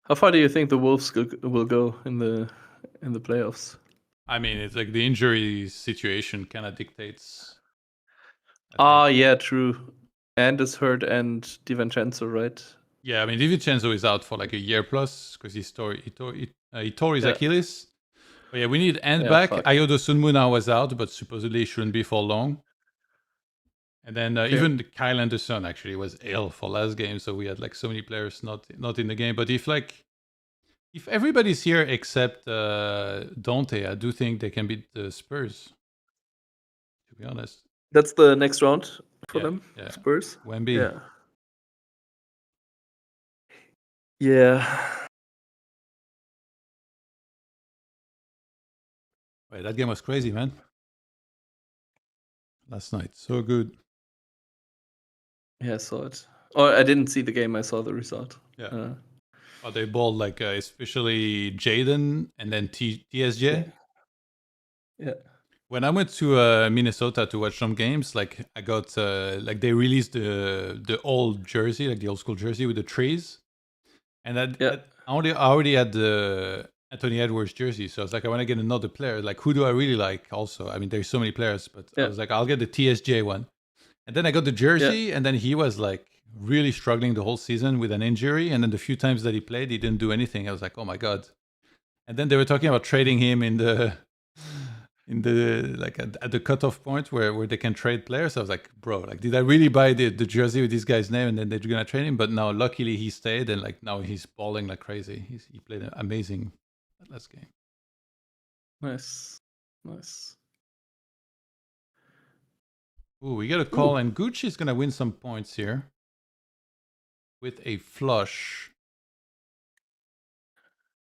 How far do you think the Wolves will go in the playoffs? I mean, it's like the injury situation kind of dictates. Yeah, true. And is hurt and DiVincenzo, right? Yeah, I mean, DiVincenzo is out for like a year plus because he tore his Achilles. But yeah, we need Ant back. Ayodo Sunmu now was out, but supposedly shouldn't be for long. And then even Kyle Anderson actually was ill for last game, so we had like so many players not in the game. But if everybody's here except Dante, I do think they can beat the Spurs. To be honest, that's the next round for them. Yeah. Spurs. Wemby. Yeah. Wait, that game was crazy, man. Last night, so good. Yeah, I saw it. Or I didn't see the game. I saw the result. Yeah. They bowled like especially Jaden and then TSJ. Yeah. When I went to Minnesota to watch some games, like I got like they released the old jersey, like the old school jersey with the trees, and I already had the Anthony Edwards jersey. So I was like, I want to get another player. Like, who do I really like? Also, I mean, there's so many players, but I Yeah. was like, I'll get the TSJ one. And then I got the jersey, and then he was like really struggling the whole season with an injury. And then the few times that he played, he didn't do anything. I was like, oh my god. And then they were talking about trading him in the like at the cutoff point where they can trade players. I was like, bro, like, did I really buy the jersey with this guy's name and then they're gonna trade him? But now, luckily, he stayed, and like now he's balling like crazy. He played an amazing last game. Nice. Nice. Ooh, we get a call, and Gucci's gonna win some points here with a flush.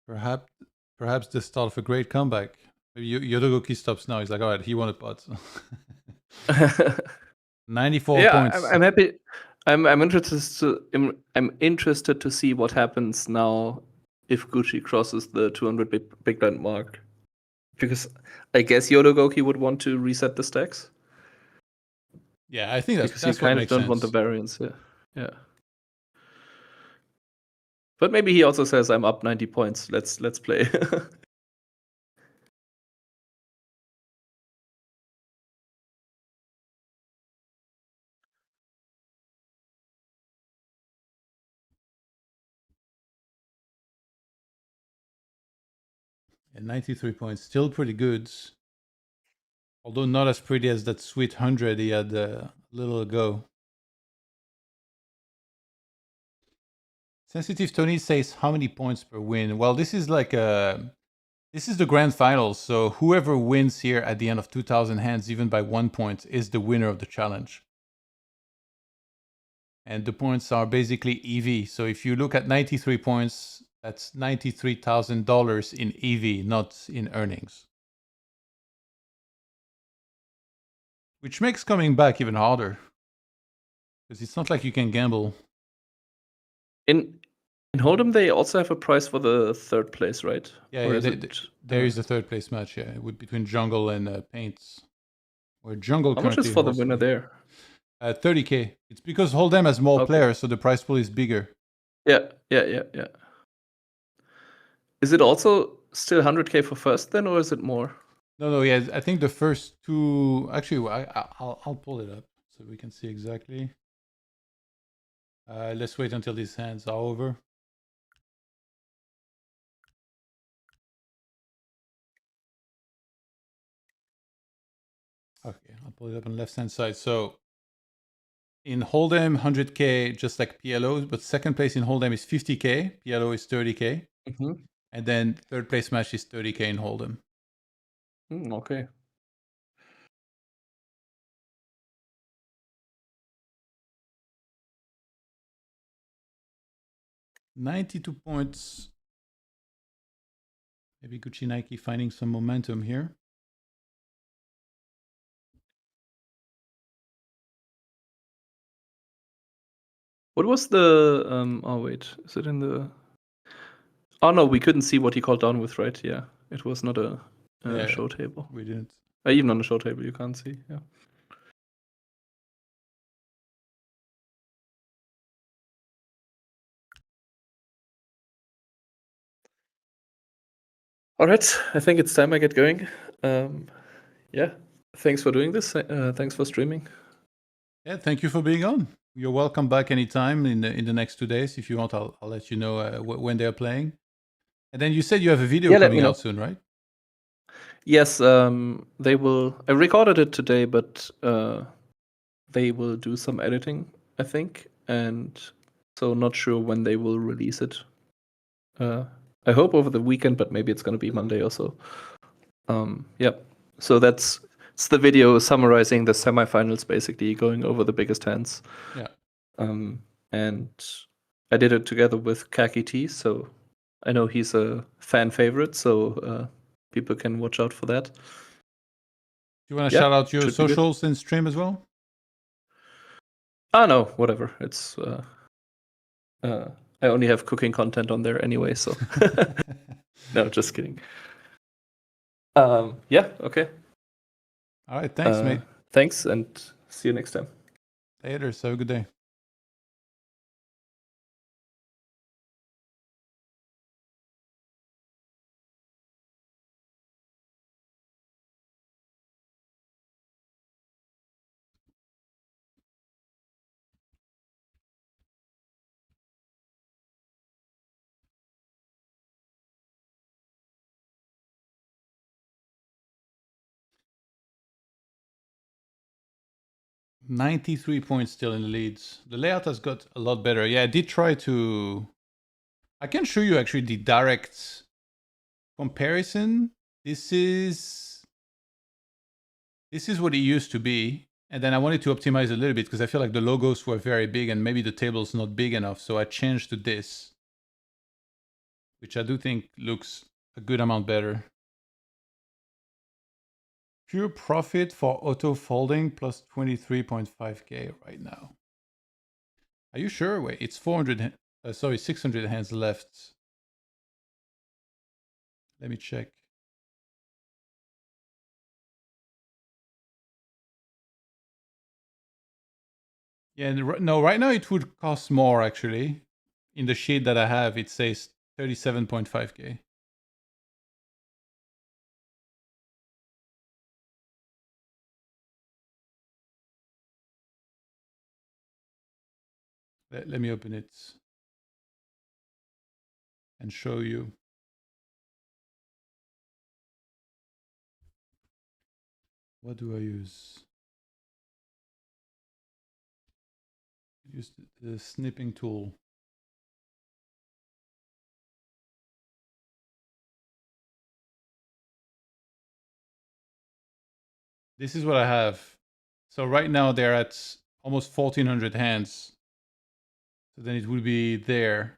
Perhaps the start of a great comeback. Maybe Yodogoki stops now. He's like, all right, he won a pot. 94 points. I'm happy. I'm interested to see what happens now if Gucci crosses the 200 big blind mark, because I guess Yodogoki would want to reset the stacks. Yeah, I think because that's you kind what of makes don't sense. want the variance. Yeah. But maybe he also says, "I'm up 90 points. Let's play." And 93 points, still pretty good. Although not as pretty as that sweet 100 he had a little ago. Sensitive Tony says, how many points per win? Well, this is like this is the grand finals, so whoever wins here at the end of 2,000 hands, even by 1 point, is the winner of the challenge. And the points are basically EV. So if you look at 93 points, that's $93,000 in EV, not in earnings. Which makes coming back even harder. Because it's not like you can gamble. In Hold'em, they also have a prize for the third place, right? Yeah, Or yeah, is there is a third place match, yeah, between Jungle and Paints. Where Jungle how much currently is for the holds winner there? 30K. It's because Hold'em has more players, so the prize pool is bigger. Yeah. Is it also still 100K for first then, or is it more? No, yeah, I think the first two. Actually, I'll pull it up so we can see exactly. Let's wait until these hands are over. Okay, I'll pull it up on the left-hand side. So in Hold'em, 100K, just like PLO, but second place in Hold'em is 50K. PLO is 30K. Mm-hmm. And then third place match is 30K in Hold'em. Okay. $92 points. Maybe GUCCINIKE finding some momentum here. What was the oh wait, is it in the oh no, we couldn't see what he called down with, right? Yeah. It was not a show table. We didn't. Even on the show table you can't see, yeah. All right, I think it's time I get going. Yeah, thanks for doing this. Thanks for streaming. Yeah, thank you for being on. You're welcome back anytime in the next 2 days. If you want, I'll let you know when they're playing. And then you said you have a video coming out soon, right? Yes, they will. I recorded it today, but they will do some editing, I think, and so not sure when they will release it. I hope over the weekend, but maybe it's going to be Monday or so. Yeah, so it's the video summarizing the semifinals, basically going over the biggest hands. Yeah. And I did it together with Kaki T, so I know he's a fan favorite, so people can watch out for that. Do you want to shout out your socials and stream as well? No, whatever. It's I only have cooking content on there anyway, so no, just kidding. Yeah, okay. All right, thanks, mate. Thanks, and see you next time. Later. Have a good day. 93 points still in the leads. The layout has got a lot better. Yeah, I did try to... I can show you actually the direct comparison. This is what it used to be. And then I wanted to optimize a little bit because I feel like the logos were very big and maybe the table's not big enough. So I changed to this, which I do think looks a good amount better. Pure profit for auto folding plus 23.5k right now. Are you sure? Wait, it's 600 hands left. Let me check. Yeah, no, right now it would cost more actually. In the sheet that I have, it says 37.5k. Let me open it and show you. What do I use? Use the snipping tool. This is what I have. So right now they're at almost 1400 hands. So then it will be there.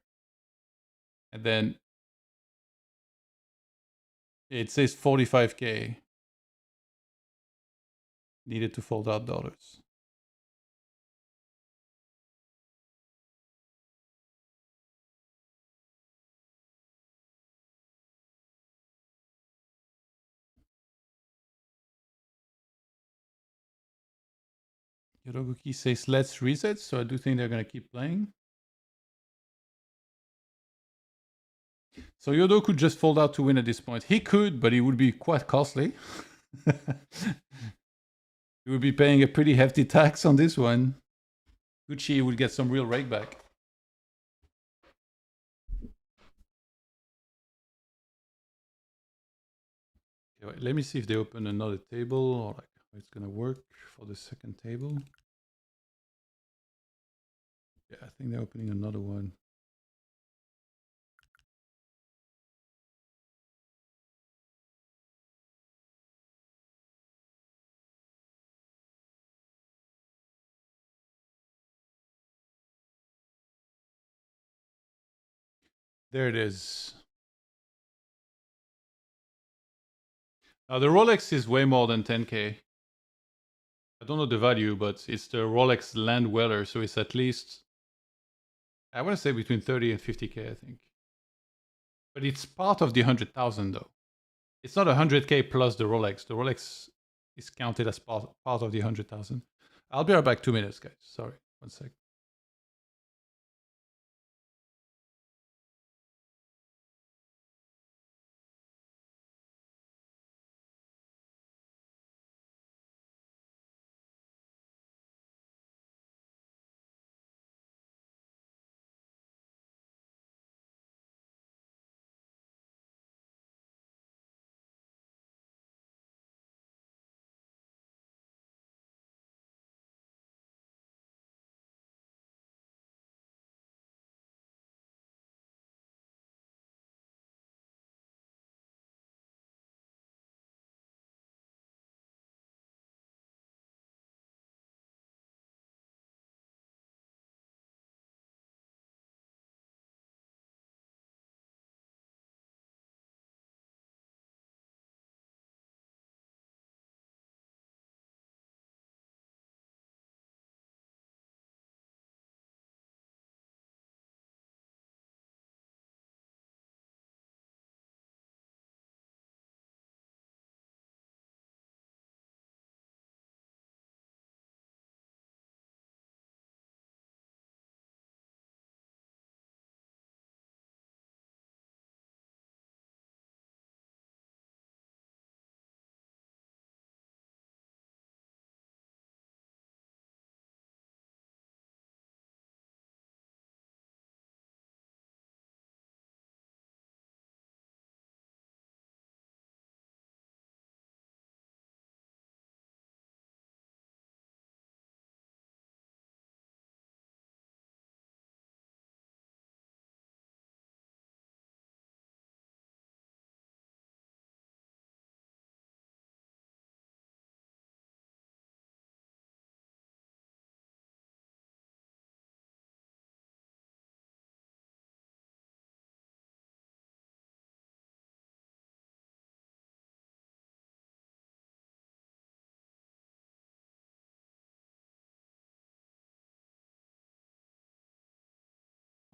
And then it says 45k needed to fold out dollars. Yodogoki says let's reset, so I do think they're gonna keep playing. So Yodo could just fold out to win at this point. He could, but it would be quite costly. He would be paying a pretty hefty tax on this one. Gucci would get some real rake back. Okay, wait, let me see if they open another table or like how it's gonna work for the second table. Yeah, I think they're opening another one. There it is. Now the Rolex is way more than 10k. I don't know the value, but it's the Rolex Land Weller, so it's at least, I want to say between 30 and 50k, I think. But it's part of the 100,000 though. It's not 100k plus the Rolex. The Rolex is counted as part of the 100,000. I'll be right back 2 minutes, guys. Sorry, 1 sec.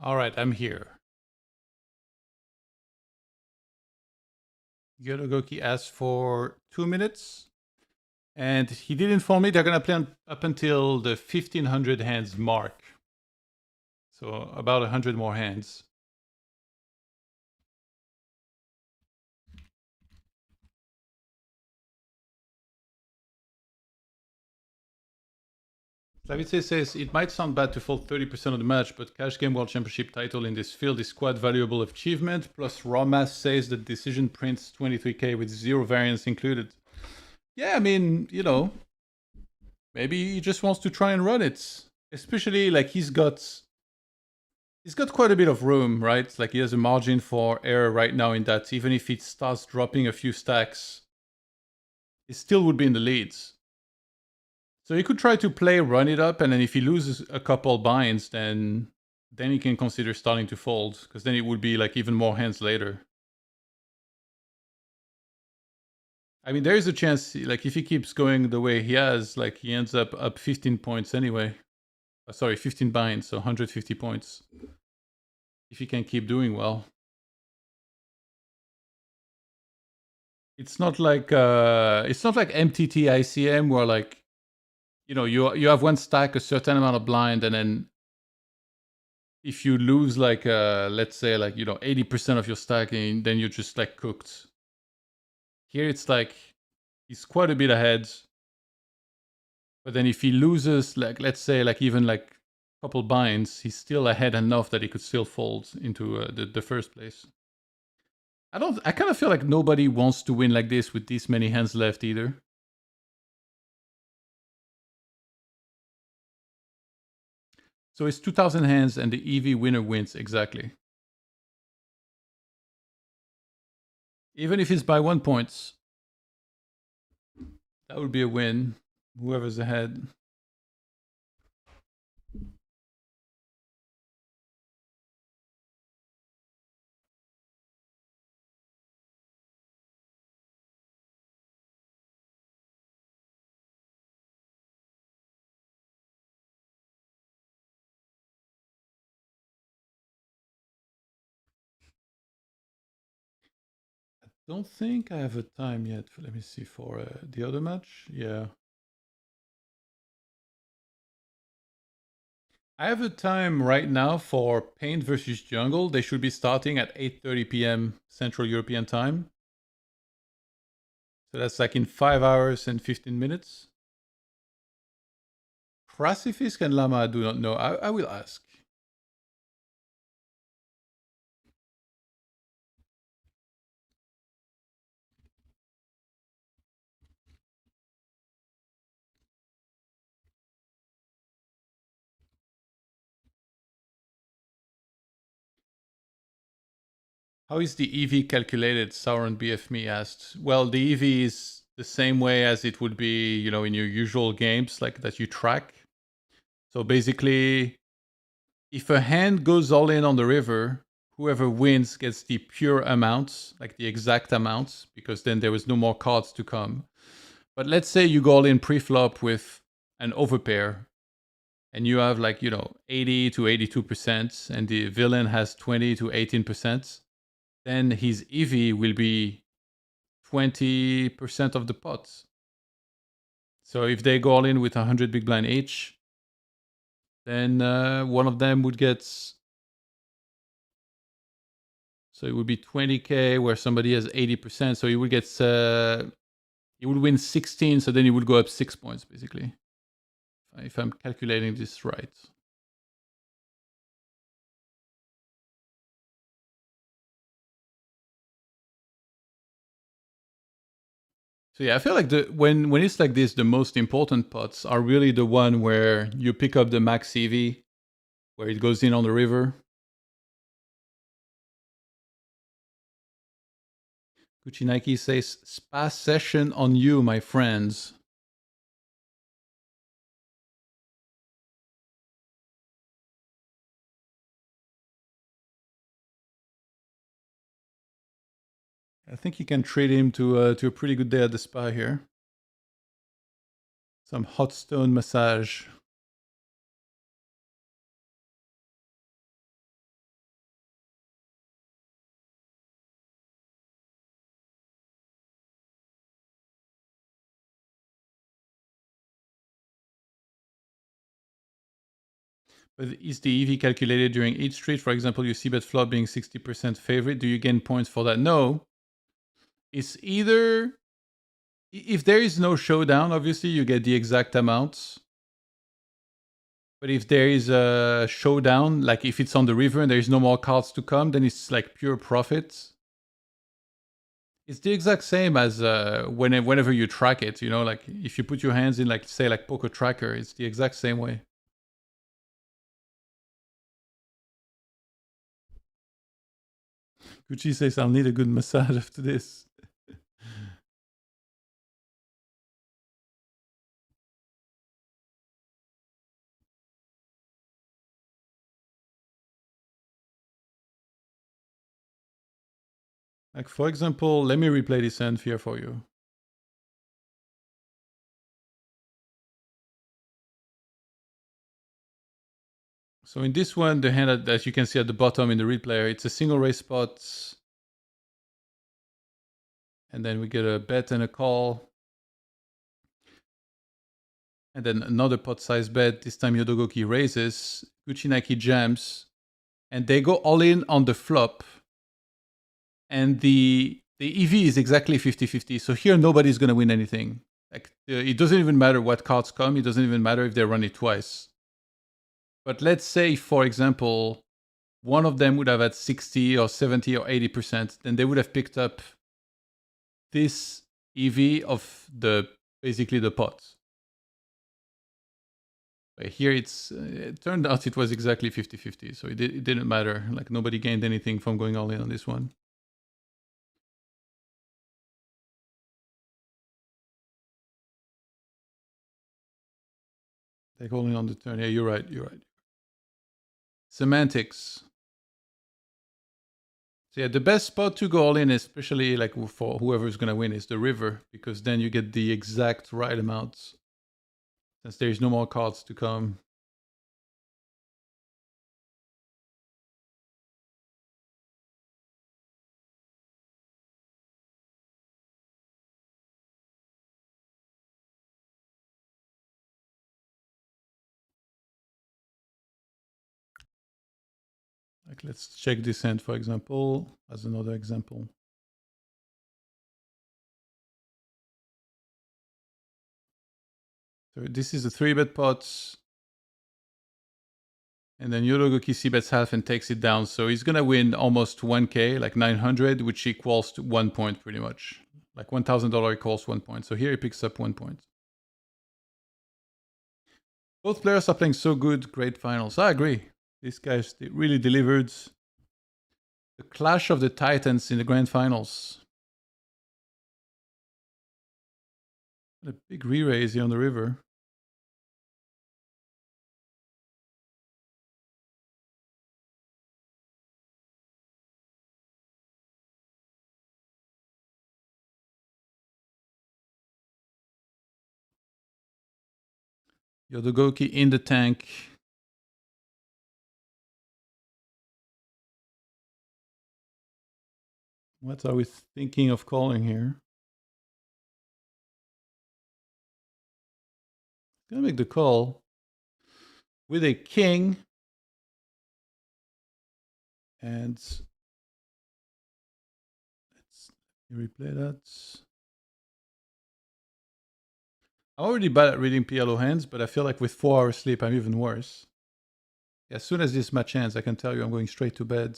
All right, I'm here. Yodogoki asked for 2 minutes. And he did inform me they're going to play up until the 1500 hands mark. So about 100 more hands. Slavice says, it might sound bad to fold 30% of the match, but Cash Game World Championship title in this field is quite valuable achievement. Plus, raw math says that decision prints 23k with 0 variance included. Yeah, I mean, you know, maybe he just wants to try and run it. Especially, like, he's got quite a bit of room, right? Like, he has a margin for error right now in that even if it starts dropping a few stacks, he still would be in the leads. So he could try to run it up, and then if he loses a couple binds, then he can consider starting to fold, because then it would be like even more hands later. I mean, there is a chance, like if he keeps going the way he has, like he ends up 15 points anyway. Sorry, 15 binds, so 150 points. If he can keep doing well. It's not like MTT ICM where like, you know, you have one stack, a certain amount of blind, and then if you lose like let's say like, you know, 80% of your stacking, then you're just like cooked. Here it's like he's quite a bit ahead, but then if he loses like, let's say like even like a couple binds, he's still ahead enough that he could still fold into the first place. I kind of feel like nobody wants to win like this with this many hands left either. So it's 2000 hands and the EV winner wins, exactly. Even if it's by 1 point, that would be a win, whoever's ahead. Don't think I have a time yet. Let me see for the other match. Yeah. I have a time right now for Paint versus Jungle. They should be starting at 8:30 p.m. Central European time. So that's like in 5 hours and 15 minutes. Crassifisk and Llama, I do not know. I will ask. How is the EV calculated? Sauron BFME asked. Well, the EV is the same way as it would be, you know, in your usual games, like that you track. So basically, if a hand goes all in on the river, whoever wins gets the pure amount, like the exact amount, because then there was no more cards to come. But let's say you go all in pre-flop with an overpair, and you have like, you know, 80 to 82%, and the villain has 20 to 18%, then his EV will be 20% of the pot. So if they go all in with 100 big blind each, then one of them would get... So it would be 20k where somebody has 80%. So he would get... he would win 16, so then he would go up 6 points, basically. If I'm calculating this right. So yeah, I feel like when it's like this, the most important pots are really the one where you pick up the max EV, where it goes in on the river. GUCCINIKE says, spa session on you, my friends. I think you can treat him to a pretty good day at the spa here. Some hot stone massage. But is the EV calculated during each street? For example, you see bet flop being 60% favorite. Do you gain points for that? No. It's either... If there is no showdown, obviously you get the exact amounts. But if there is a showdown, like if it's on the river and there is no more cards to come, then it's like pure profit. It's the exact same as whenever you track it, you know, like if you put your hands in, like, say, like Poker Tracker, it's the exact same way. Gucci says, I'll need a good massage after this. Like, for example, let me replay this hand here for you. So in this one, the hand that you can see at the bottom in the replayer, it's a single raise spot. And then we get a bet and a call. And then another pot size bet. This time Yodogoki raises, GUCCINIKE jams, and they go all in on the flop. And the EV is exactly 50-50. So here nobody's going to win anything. Like, it doesn't even matter what cards come. It doesn't even matter if they run it twice. But let's say, for example, one of them would have had 60 or 70 or 80%. Then they would have picked up this EV of basically the pot. But here it turned out it was exactly 50-50. So it didn't matter. Like, nobody gained anything from going all in on this one. Take all in on the turn. Yeah, you're right. You're right. Semantics. So yeah, the best spot to go all in, especially like for whoever's gonna win, is the river, because then you get the exact right amounts. Since there's no more cards to come. Like, let's check this hand, for example, as another example. So this is a 3-bet pot. And then Yodogoki c-bets half and takes it down. So he's going to win almost 1k, like 900, which equals to 1 point pretty much. Like $1,000 equals 1 point. So here he picks up 1 point. Both players are playing so good, great finals. I agree. These guys, they really delivered. The clash of the titans in the grand finals. A big re-raise here on the river. Yodogoki in the tank. What are we thinking of calling here? Gonna make the call with a king. And let's replay that. I'm already bad at reading PLO hands, but I feel like with 4 hours sleep, I'm even worse. As soon as this match ends, I can tell you I'm going straight to bed.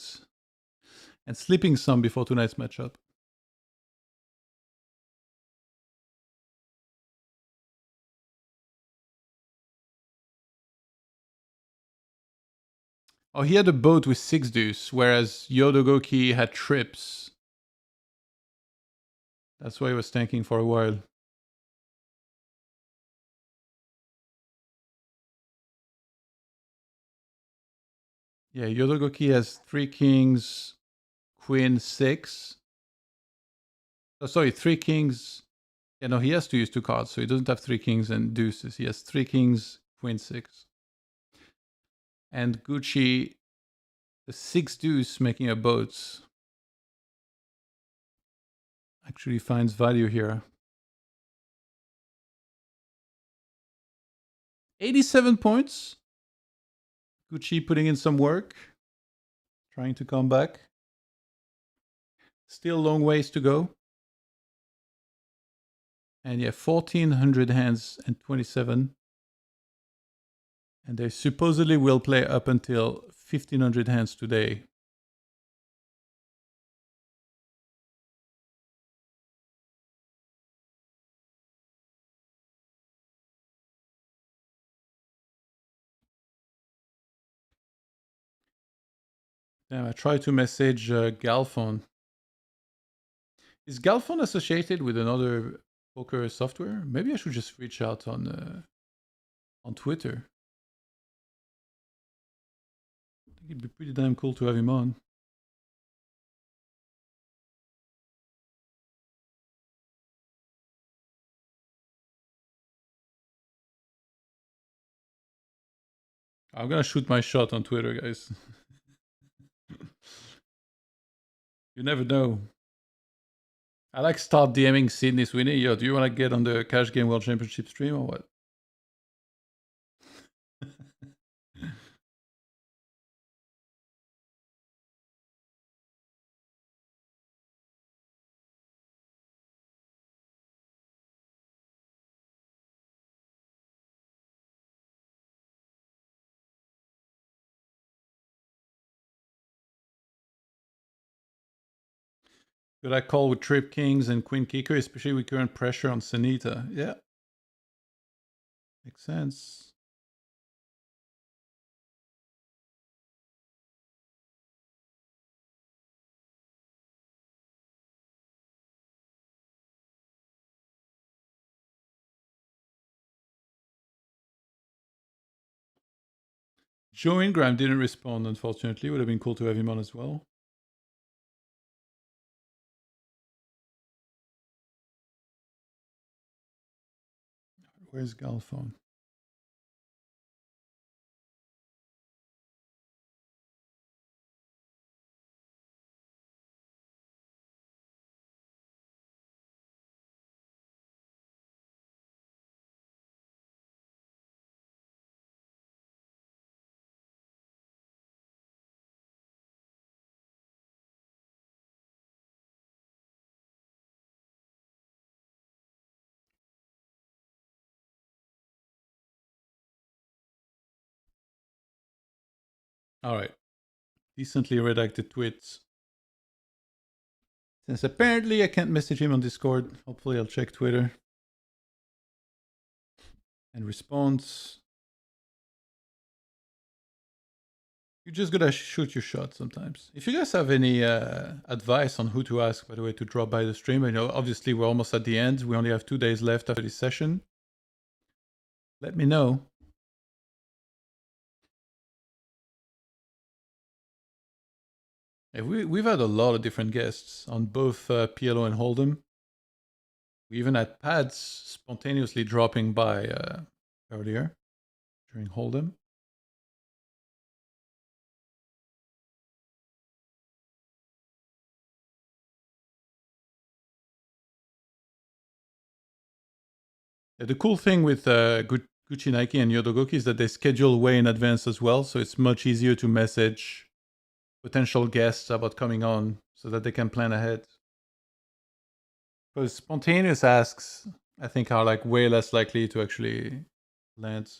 And sleeping some before tonight's matchup. Oh, he had a boat with 6 deuce, whereas Yodogoki had trips. That's why he was tanking for a while. Yeah, Yodogoki has 3 kings, queen 6. Oh, sorry, 3 kings. Yeah, no, he has to use 2 cards, so he doesn't have 3 kings and deuces. He has 3 kings, queen 6. And Gucci, the 6 deuce making a boat, actually finds value here. 87 points. Gucci putting in some work, trying to come back. Still long ways to go. And yeah, 1,400 hands and 27. And they supposedly will play up until 1,500 hands today. Damn, I tried to message Galfon. Is Galfon associated with another poker software? Maybe I should just reach out on Twitter. I think it'd be pretty damn cool to have him on. I'm gonna shoot my shot on Twitter, guys. You never know. I like start DMing Sydney Sweeney. Yo, do you want to get on the Cash Game World Championship stream or what? Could I call with Trip Kings and Queen Kicker, especially with current pressure on Sanita? Yeah. Makes sense. Joe Ingram didn't respond, unfortunately. Would have been cool to have him on as well. Where's Galfon? All right. Decently redacted tweets. Since apparently I can't message him on Discord, hopefully I'll check Twitter. And response. You just gotta shoot your shot sometimes. If you guys have any advice on who to ask, by the way, to drop by the stream, I know obviously we're almost at the end. We only have 2 days left after this session. Let me know. We've had a lot of different guests on both PLO and Hold'em. We even had Pads spontaneously dropping by earlier during Hold'em. The cool thing with GUCCINIKE and Yodogoki is that they schedule way in advance as well, so it's much easier to message potential guests about coming on so that they can plan ahead. Because spontaneous asks, I think, are like way less likely to actually land.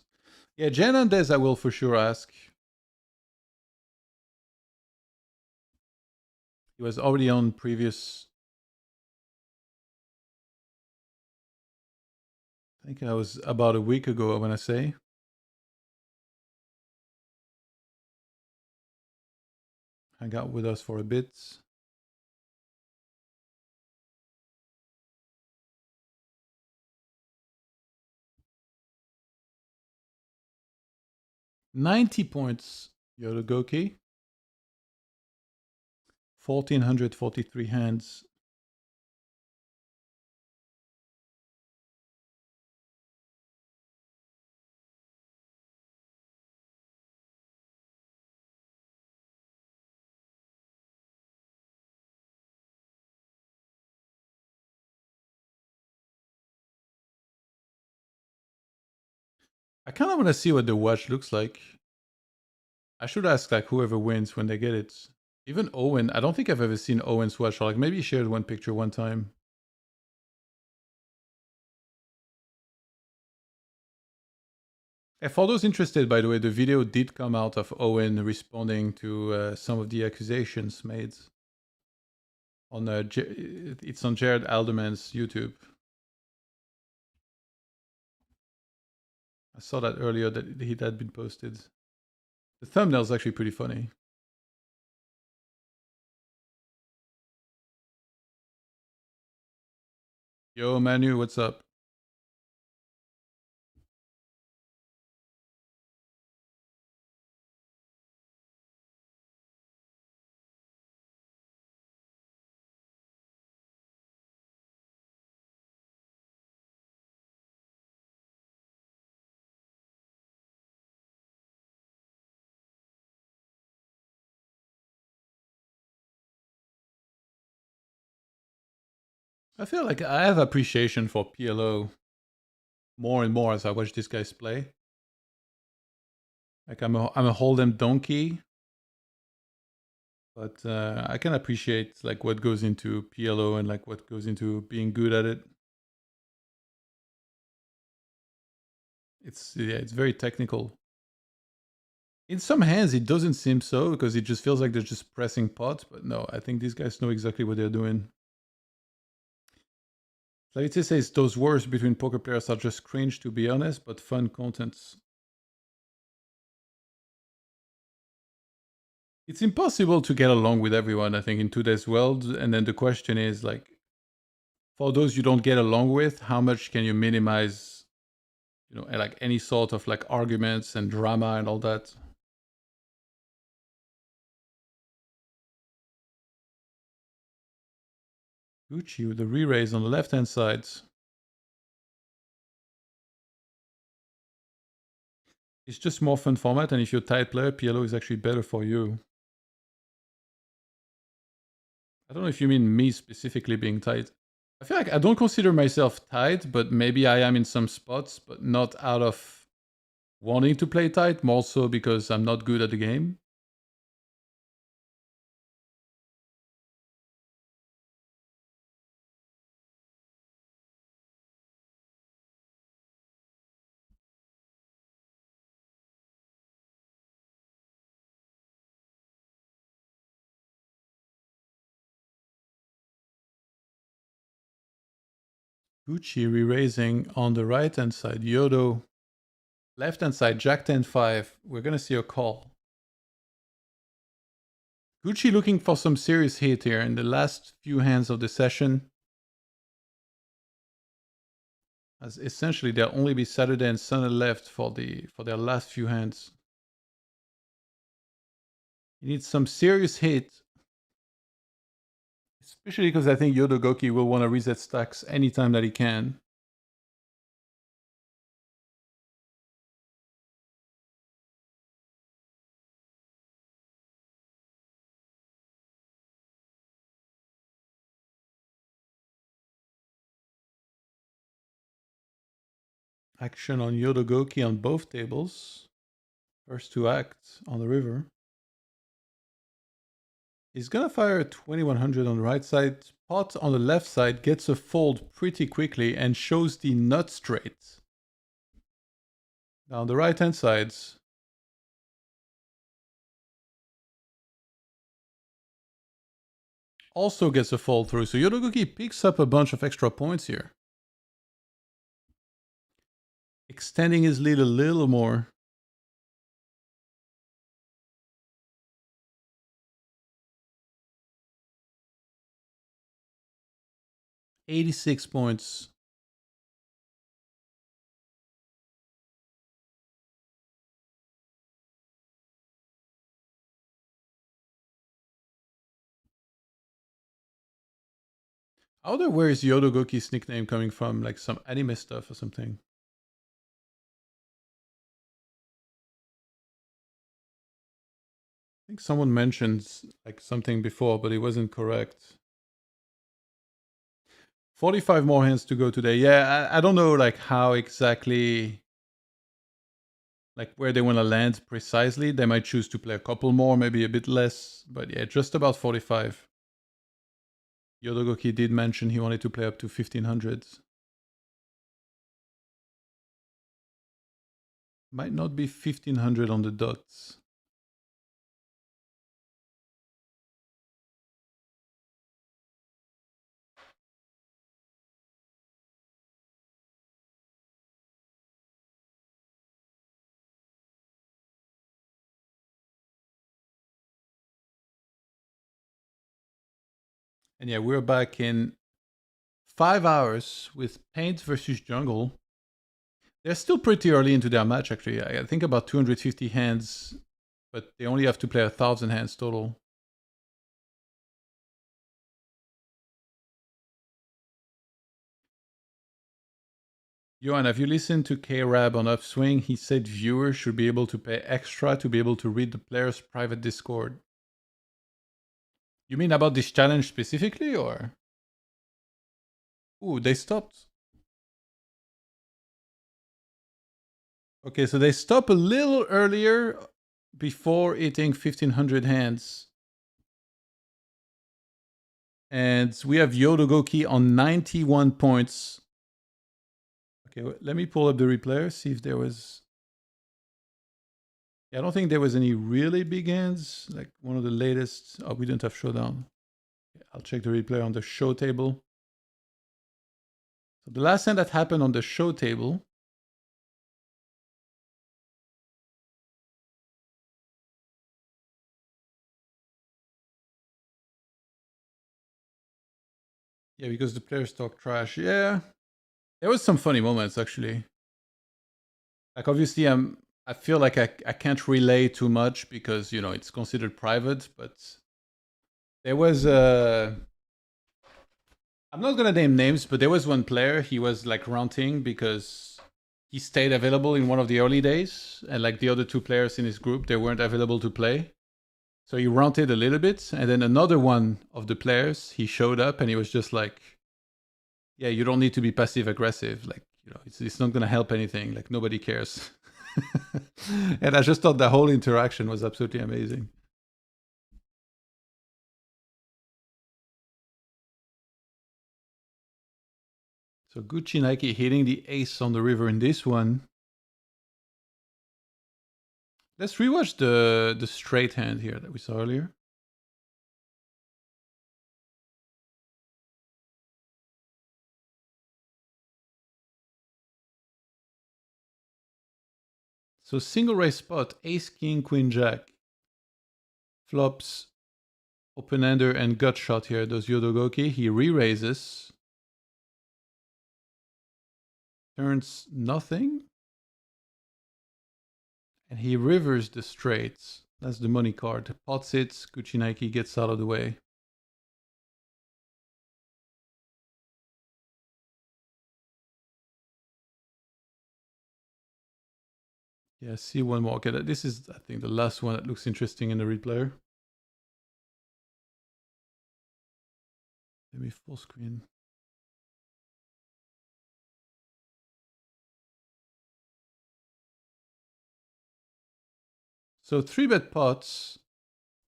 Yeah, Jen and Dez I will for sure ask. He was already on previous. I think I was about a week ago, I want to say. Hang out with us for a bit. $90 points, Yodogoki. 1,443 hands. I kind of want to see what the watch looks like. I should ask like whoever wins when they get it. Even Owen, I don't think I've ever seen Owen swatch, or like maybe he shared one picture one time. And for those interested, by the way, the video did come out of Owen responding to some of the accusations made. On it's on Jared Alderman's YouTube. I saw that earlier that he had been posted. The thumbnail's actually pretty funny. Yo, Manu, what's up? I feel like I have appreciation for PLO more and more as I watch these guys play. Like I'm a hold'em donkey, but I can appreciate like what goes into PLO and like what goes into being good at it. It's very technical. In some hands, it doesn't seem so because it just feels like they're just pressing pots. But no, I think these guys know exactly what they're doing. Slavite says those wars between poker players are just cringe, to be honest, but fun contents. It's impossible to get along with everyone, I think, in today's world. And then the question is, like, for those you don't get along with, how much can you minimize, you know, like any sort of like arguments and drama and all that? Gucci with the re-raise on the left-hand side. It's just more fun format, and if you're a tight player, PLO is actually better for you. I don't know if you mean me specifically being tight. I feel like I don't consider myself tight, but maybe I am in some spots, but not out of wanting to play tight, more so because I'm not good at the game. Gucci re-raising on the right-hand side. Yodo. Left-hand side, Jack 10-5. We're going to see a call. Gucci looking for some serious hit here in the last few hands of the session. As essentially there'll only be Saturday and Sunday left for their last few hands. He needs some serious hit. Especially because I think Yodogoki will want to reset stacks anytime that he can. Action on Yodogoki on both tables. First to act on the river. He's gonna fire a 2100 on the right side. Pot on the left side gets a fold pretty quickly and shows the nut straight. Now on the right hand sides. Also gets a fold through. So Yodogoki picks up a bunch of extra points here. Extending his lead a little more. $86 points. I wonder where is Yodogoki's nickname coming from? Like some anime stuff or something. I think someone mentioned like something before, but it wasn't correct. 45 more hands to go today. Yeah, I don't know like how exactly like where they want to land precisely. They might choose to play a couple more, maybe a bit less, but yeah, just about 45. Yodogoki did mention he wanted to play up to 1500. Might not be 1500 on the dots. And yeah, we're back in 5 hours with Paint versus Jungle. They're still pretty early into their match, actually. I think about 250 hands, but they only have to play 1,000 hands total. Johan, have you listened to K-Rab on Upswing? He said viewers should be able to pay extra to be able to read the player's private Discord. You mean about this challenge specifically, or? Ooh, they stopped. Okay, so they stop a little earlier before hitting 1,500 hands. And we have Yodogoki on 91 points. Okay, let me pull up the replayer, see if there was... Yeah, I don't think there was any really big hands, like one of the latest... Oh, we didn't have showdown. Okay, I'll check the replay on the show table. So the last hand that happened on the show table... Yeah, because the players talk trash. Yeah, there was some funny moments, actually. Like, obviously, I feel like I can't relay too much because, you know, it's considered private, but there was a... I'm not gonna name names, but there was one player, he was like ranting because he stayed available in one of the early days, and like the other two players in his group, they weren't available to play. So he ranted a little bit, and then another one of the players, he showed up and he was just like, yeah, you don't need to be passive aggressive. Like, you know, it's not gonna help anything. Like, nobody cares. And I just thought the whole interaction was absolutely amazing. So GUCCINIKE hitting the ace on the river in this one. Let's rewatch the straight hand here that we saw earlier. So single raise spot, ace, king, queen, jack. Flops, open-ender and gut shot here. Does Yodogoki. He re-raises. Turns nothing. And he rivers the straights. That's the money card. Pots it, GUCCINIKE gets out of the way. Yeah, see one more. Okay, this is, I think, the last one that looks interesting in the replayer. Let me full screen. So 3-bet pots,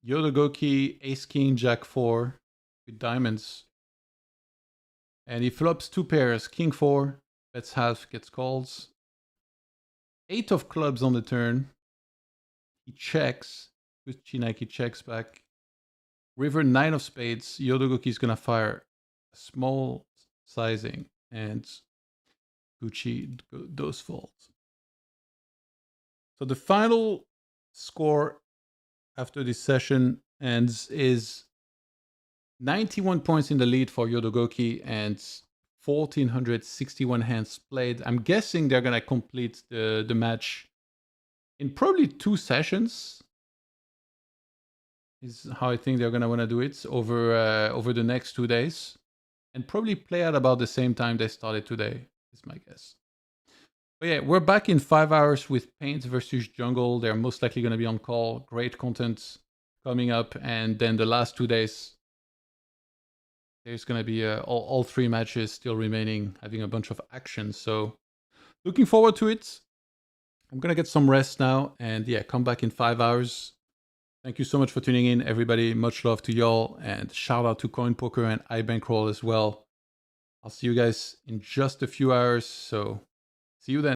Yodogoki, ace, king, jack 4 with diamonds. And he flops 2 pairs, king 4, bets half, gets calls. 8 of clubs on the turn. He checks. GUCCINIKE checks back. River 9 of spades. Yodogoki is gonna fire a small sizing, and Gucci those folds. So the final score after this session ends is 91 points in the lead for Yodogoki and 1,461 hands played. I'm guessing they're gonna complete the match in probably 2 sessions. Is how I think they're gonna want to do it over the next 2 days, and probably play at about the same time they started today. Is my guess. But yeah, we're back in 5 hours with Paint versus Jungle. They're most likely gonna be on call. Great content coming up, and then the last 2 days, there's gonna be all 3 matches still remaining, having a bunch of action. So looking forward to it. I'm gonna get some rest now, and yeah, come back in 5 hours. Thank you so much for tuning in, everybody. Much love to y'all, and shout out to CoinPoker and iBankroll as well. I'll see you guys in just a few hours, so see you then.